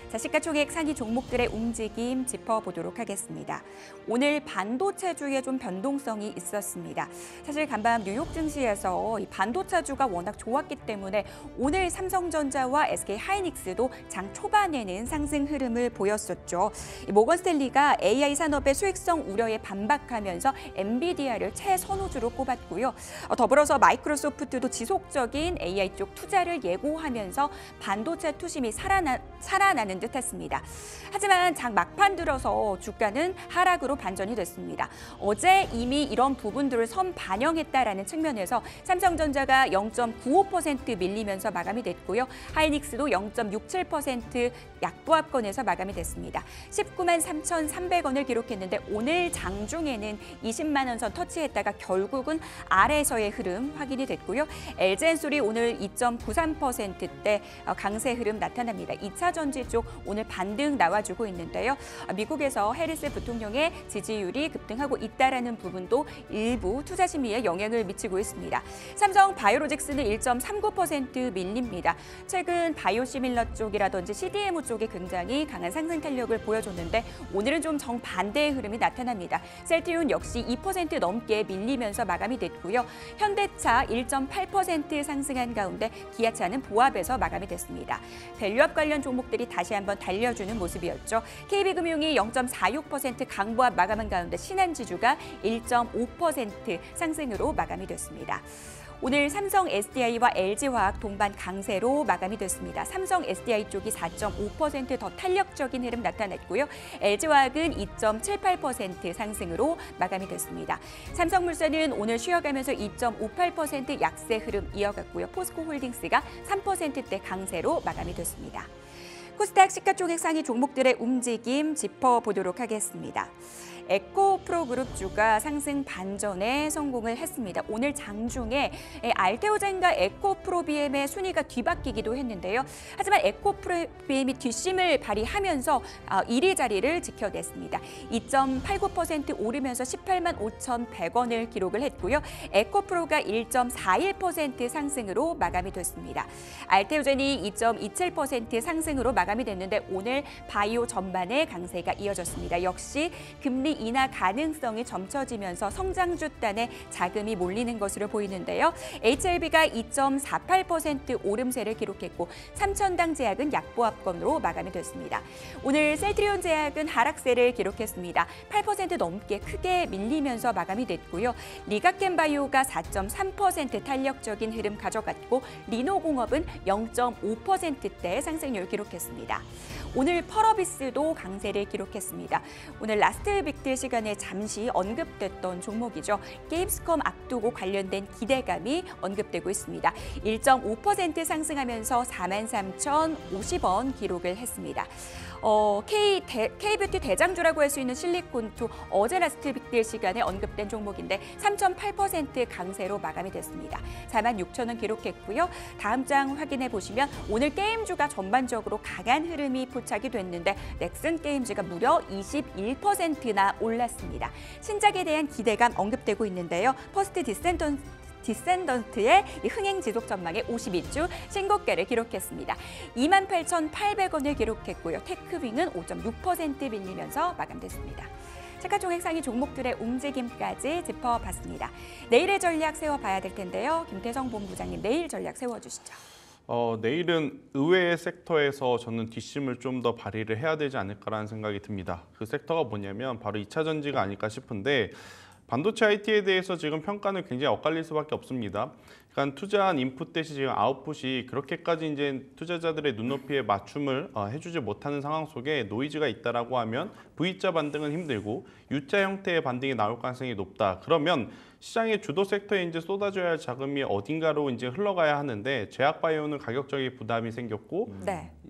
자, 시가총액 상위 종목들의 움직임 짚어보도록 하겠습니다. 오늘 반도체주에 좀 변동성이 있었습니다. 사실 간밤 뉴욕 증시에서 이 반도체주가 워낙 좋았기 때문에 오늘 삼성전자와 SK하이닉스도 장 초반에는 상승 흐름을 보였었죠. 모건스탠리가 AI 산업의 수익성 우려에 반박하면서 엔비디아를 최선호주로 꼽았고요. 더불어서 마이크로소프트도 지속적인 AI 쪽 투자를 예고하면서 반도체 투심이 살아나는 있는 듯했습니다. 하지만 장 막판 들어서 주가는 하락으로 반전이 됐습니다. 어제 이미 이런 부분들을 선반영했다라는 측면에서 삼성전자가 0.95% 밀리면서 마감이 됐고요. 하이닉스도 0.67% 약보합권에서 마감이 됐습니다. 19만 3,300원을 기록했는데 오늘 장중에는 20만 원 선 터치했다가 결국은 아래에서의 흐름 확인이 됐고요. LG엔솔이 오늘 2.93%대 강세 흐름 나타납니다. 2차 전지 쪽 오늘 반등 나와주고 있는데요. 미국에서 해리스 부통령의 지지율이 급등하고 있다라는 부분도 일부 투자 심리에 영향을 미치고 있습니다. 삼성 바이오로직스는 1.39% 밀립니다. 최근 바이오시밀러 쪽이라든지 CDMO 쪽에 굉장히 강한 상승 탄력을 보여줬는데 오늘은 좀 정반대의 흐름이 나타납니다. 셀트리온 역시 2% 넘게 밀리면서 마감이 됐고요. 현대차 1.8% 상승한 가운데 기아차는 보합에서 마감이 됐습니다. 밸류업 관련 종목들이 다시 한번 달려주는 모습이었죠. KB금융이 0.46% 강보합 마감한 가운데 신한지주가 1.5% 상승으로 마감이 됐습니다. 오늘 삼성 SDI와 LG화학 동반 강세로 마감이 됐습니다. 삼성 SDI 쪽이 4.5% 더 탄력적인 흐름 나타났고요. LG화학은 2.78% 상승으로 마감이 됐습니다. 삼성물산은 오늘 쉬어가면서 2.58% 약세 흐름 이어갔고요. 포스코홀딩스가 3%대 강세로 마감이 됐습니다. 코스닥 시가총액 상위 종목들의 움직임 짚어보도록 하겠습니다. 에코프로그룹주가 상승 반전에 성공을 했습니다. 오늘 장중에 알테오젠과 에코프로비엠의 순위가 뒤바뀌기도 했는데요. 하지만 에코프로비엠이 뒷심을 발휘하면서 1위 자리를 지켜냈습니다. 2.89% 오르면서 18만 5,100원을 기록을 했고요. 에코프로가 1.41% 상승으로 마감이 됐습니다. 알테오젠이 2.27% 상승으로 마감이 됐는데 오늘 바이오 전반의 강세가 이어졌습니다. 역시 금리 인하 가능성이 점쳐지면서 성장주단에 자금이 몰리는 것으로 보이는데요. HLB가 2.48% 오름세를 기록했고 삼천당 제약은 약보합권으로 마감이 됐습니다. 오늘 셀트리온 제약은 하락세를 기록했습니다. 8% 넘게 크게 밀리면서 마감이 됐고요. 리가켄바이오가 4.3% 탄력적인 흐름 가져갔고 리노공업은 0.5%대 상승률 기록했습니다. 오늘 펄어비스도 강세를 기록했습니다. 오늘 라스트 빅딜 시간에 잠시 언급됐던 종목이죠. 게임스컴 앞두고 관련된 기대감이 언급되고 있습니다. 1.5% 상승하면서 43,050원 기록을 했습니다. K뷰티 대장주라고 할 수 있는 실리콘투 어제 라스트 빅딜 시간에 언급된 종목인데 3.8% 강세로 마감이 됐습니다. 46,000원 기록했고요. 다음 장 확인해 보시면 오늘 게임주가 전반적으로 강한 흐름이 포착이 됐는데 넥슨 게임즈가 무려 21%나 올랐습니다. 신작에 대한 기대감 언급되고 있는데요. 퍼스트 디센던트의 흥행 지속 전망에 52주 신고가를 기록했습니다. 28,800원을 기록했고요. 테크윙은 5.6% 밀리면서 마감됐습니다. 시가총액 상위 종목들의 움직임까지 짚어봤습니다. 내일의 전략 세워봐야 될 텐데요. 김태성 본부장님 내일 전략 세워주시죠. 내일은 의외의 섹터에서 저는 뒷심을 좀 더 발휘를 해야 되지 않을까라는 생각이 듭니다. 그 섹터가 뭐냐면 바로 2차 전지가 아닐까 싶은데 반도체 IT에 대해서 지금 평가는 굉장히 엇갈릴 수밖에 없습니다. 그러니까 투자한 인풋 대신 지금 아웃풋이 그렇게까지 이제 투자자들의 눈높이에 맞춤을 해주지 못하는 상황 속에 노이즈가 있다라고 하면 V자 반등은 힘들고 U자 형태의 반등이 나올 가능성이 높다. 그러면 시장의 주도 섹터에 이제 쏟아져야 할 자금이 어딘가로 이제 흘러가야 하는데 제약바이오는 가격적인 부담이 생겼고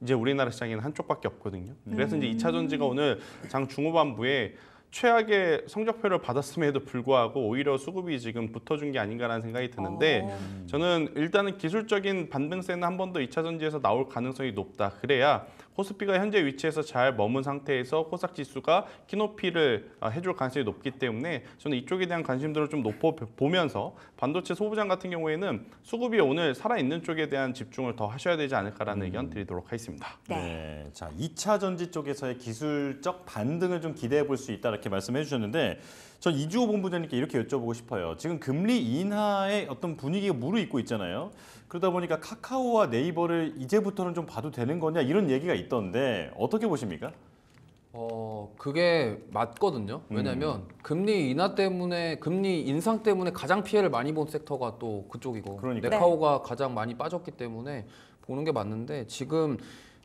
이제 우리나라 시장에는 한쪽밖에 없거든요. 그래서 이제 2차 전지가 오늘 장 중후반부에 최악의 성적표를 받았음에도 불구하고 오히려 수급이 지금 붙어준 게 아닌가라는 생각이 드는데 저는 일단은 기술적인 반등세는 한 번 더 2차 전지에서 나올 가능성이 높다. 그래야 코스피가 현재 위치에서 잘 머문 상태에서 코스닥 지수가 키높이를 해줄 가능성이 높기 때문에 저는 이쪽에 대한 관심들을 좀 높여보면서 반도체 소부장 같은 경우에는 수급이 오늘 살아있는 쪽에 대한 집중을 더 하셔야 되지 않을까라는 의견 드리도록 하겠습니다. 네, 자 2차 전지 쪽에서의 기술적 반등을 좀 기대해 볼 수 있다 이렇게 말씀해 주셨는데 전 이주호 본부장님께 이렇게 여쭤보고 싶어요. 지금 금리 인하의 어떤 분위기가 무르익고 있잖아요. 그러다 보니까 카카오와 네이버를 이제부터는 좀 봐도 되는 거냐 이런 얘기가 있던데 어떻게 보십니까? 그게 맞거든요. 왜냐하면 금리 인하 때문에 금리 인상 때문에 가장 피해를 많이 본 섹터가 또 그쪽이고 그러니까요. 네카오가 가장 많이 빠졌기 때문에 보는 게 맞는데 지금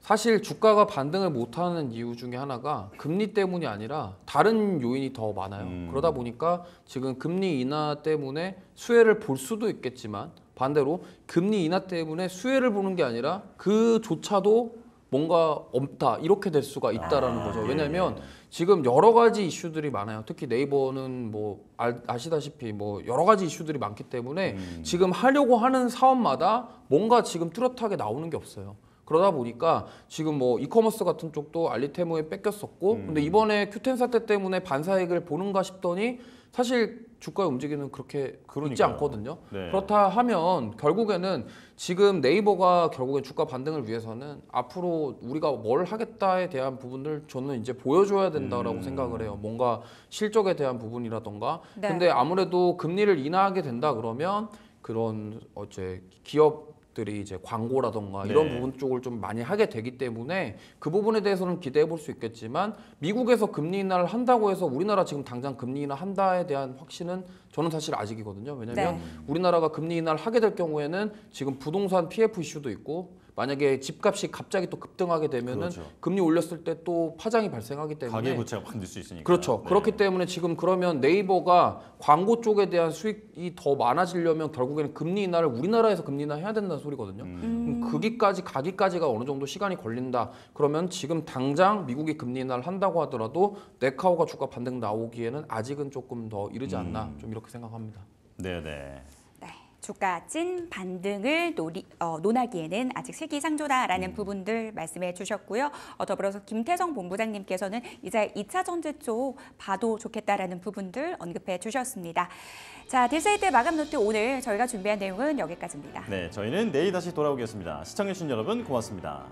사실 주가가 반등을 못하는 이유 중에 하나가 금리 때문이 아니라 다른 요인이 더 많아요. 그러다 보니까 지금 금리 인하 때문에 수혜를 볼 수도 있겠지만 반대로 금리 인하 때문에 수혜를 보는 게 아니라 그조차도 뭔가 없다 이렇게 될 수가 있다라는 거죠. 왜냐하면 지금 여러 가지 이슈들이 많아요. 특히 네이버는 뭐 아시다시피 뭐 여러 가지 이슈들이 많기 때문에 지금 하려고 하는 사업마다 뭔가 지금 뚜렷하게 나오는 게 없어요. 그러다 보니까 지금 뭐 이커머스 같은 쪽도 알리테모에 뺏겼었고 근데 이번에 큐텐 사태 때문에 반사익을 보는가 싶더니 사실 주가의 움직이는 그렇게 있지 않거든요. 네. 그렇다 하면 결국에는 지금 네이버가 결국엔 주가 반등을 위해서는 앞으로 우리가 뭘 하겠다에 대한 부분을 저는 이제 보여줘야 된다라고 생각을 해요. 뭔가 실적에 대한 부분이라던가. 네. 근데 아무래도 금리를 인하하게 된다 그러면 그런 이제 기업들이 이제 광고라던가 이런 네. 부분 쪽을 좀 많이 하게 되기 때문에 그 부분에 대해서는 기대해 볼 수 있겠지만 미국에서 금리 인하를 한다고 해서 우리나라 지금 당장 금리 인하 한다에 대한 확신은 저는 사실 아직이거든요. 왜냐하면 네. 우리나라가 금리 인하를 하게 될 경우에는 지금 부동산 PF 이슈도 있고 만약에 집값이 갑자기 또 급등하게 되면은 그렇죠. 금리 올렸을 때 또 파장이 발생하기 때문에 가계부채가 확 늘 수 있으니까. 그렇죠. 네. 그렇기 때문에 지금 그러면 네이버가 광고 쪽에 대한 수익이 더 많아지려면 결국에는 금리 인하를 우리나라에서 금리 인하 해야 된다는 소리거든요. 거기까지 가기까지가 어느 정도 시간이 걸린다. 그러면 지금 당장 미국이 금리 인하를 한다고 하더라도 네카오가 주가 반등 나오기에는 아직은 조금 더 이르지 않나 좀 이렇게 생각합니다. 네네. 네, 주가 찐 반등을 논하기에는 아직 시기상조다라는 부분들 말씀해 주셨고요. 더불어서 김태성 본부장님께서는 이제 2차 전지 쪽 봐도 좋겠다라는 부분들 언급해 주셨습니다. 자, 딜세이트 마감 노트 오늘 저희가 준비한 내용은 여기까지입니다. 네, 저희는 내일 다시 돌아오겠습니다. 시청해주신 여러분 고맙습니다.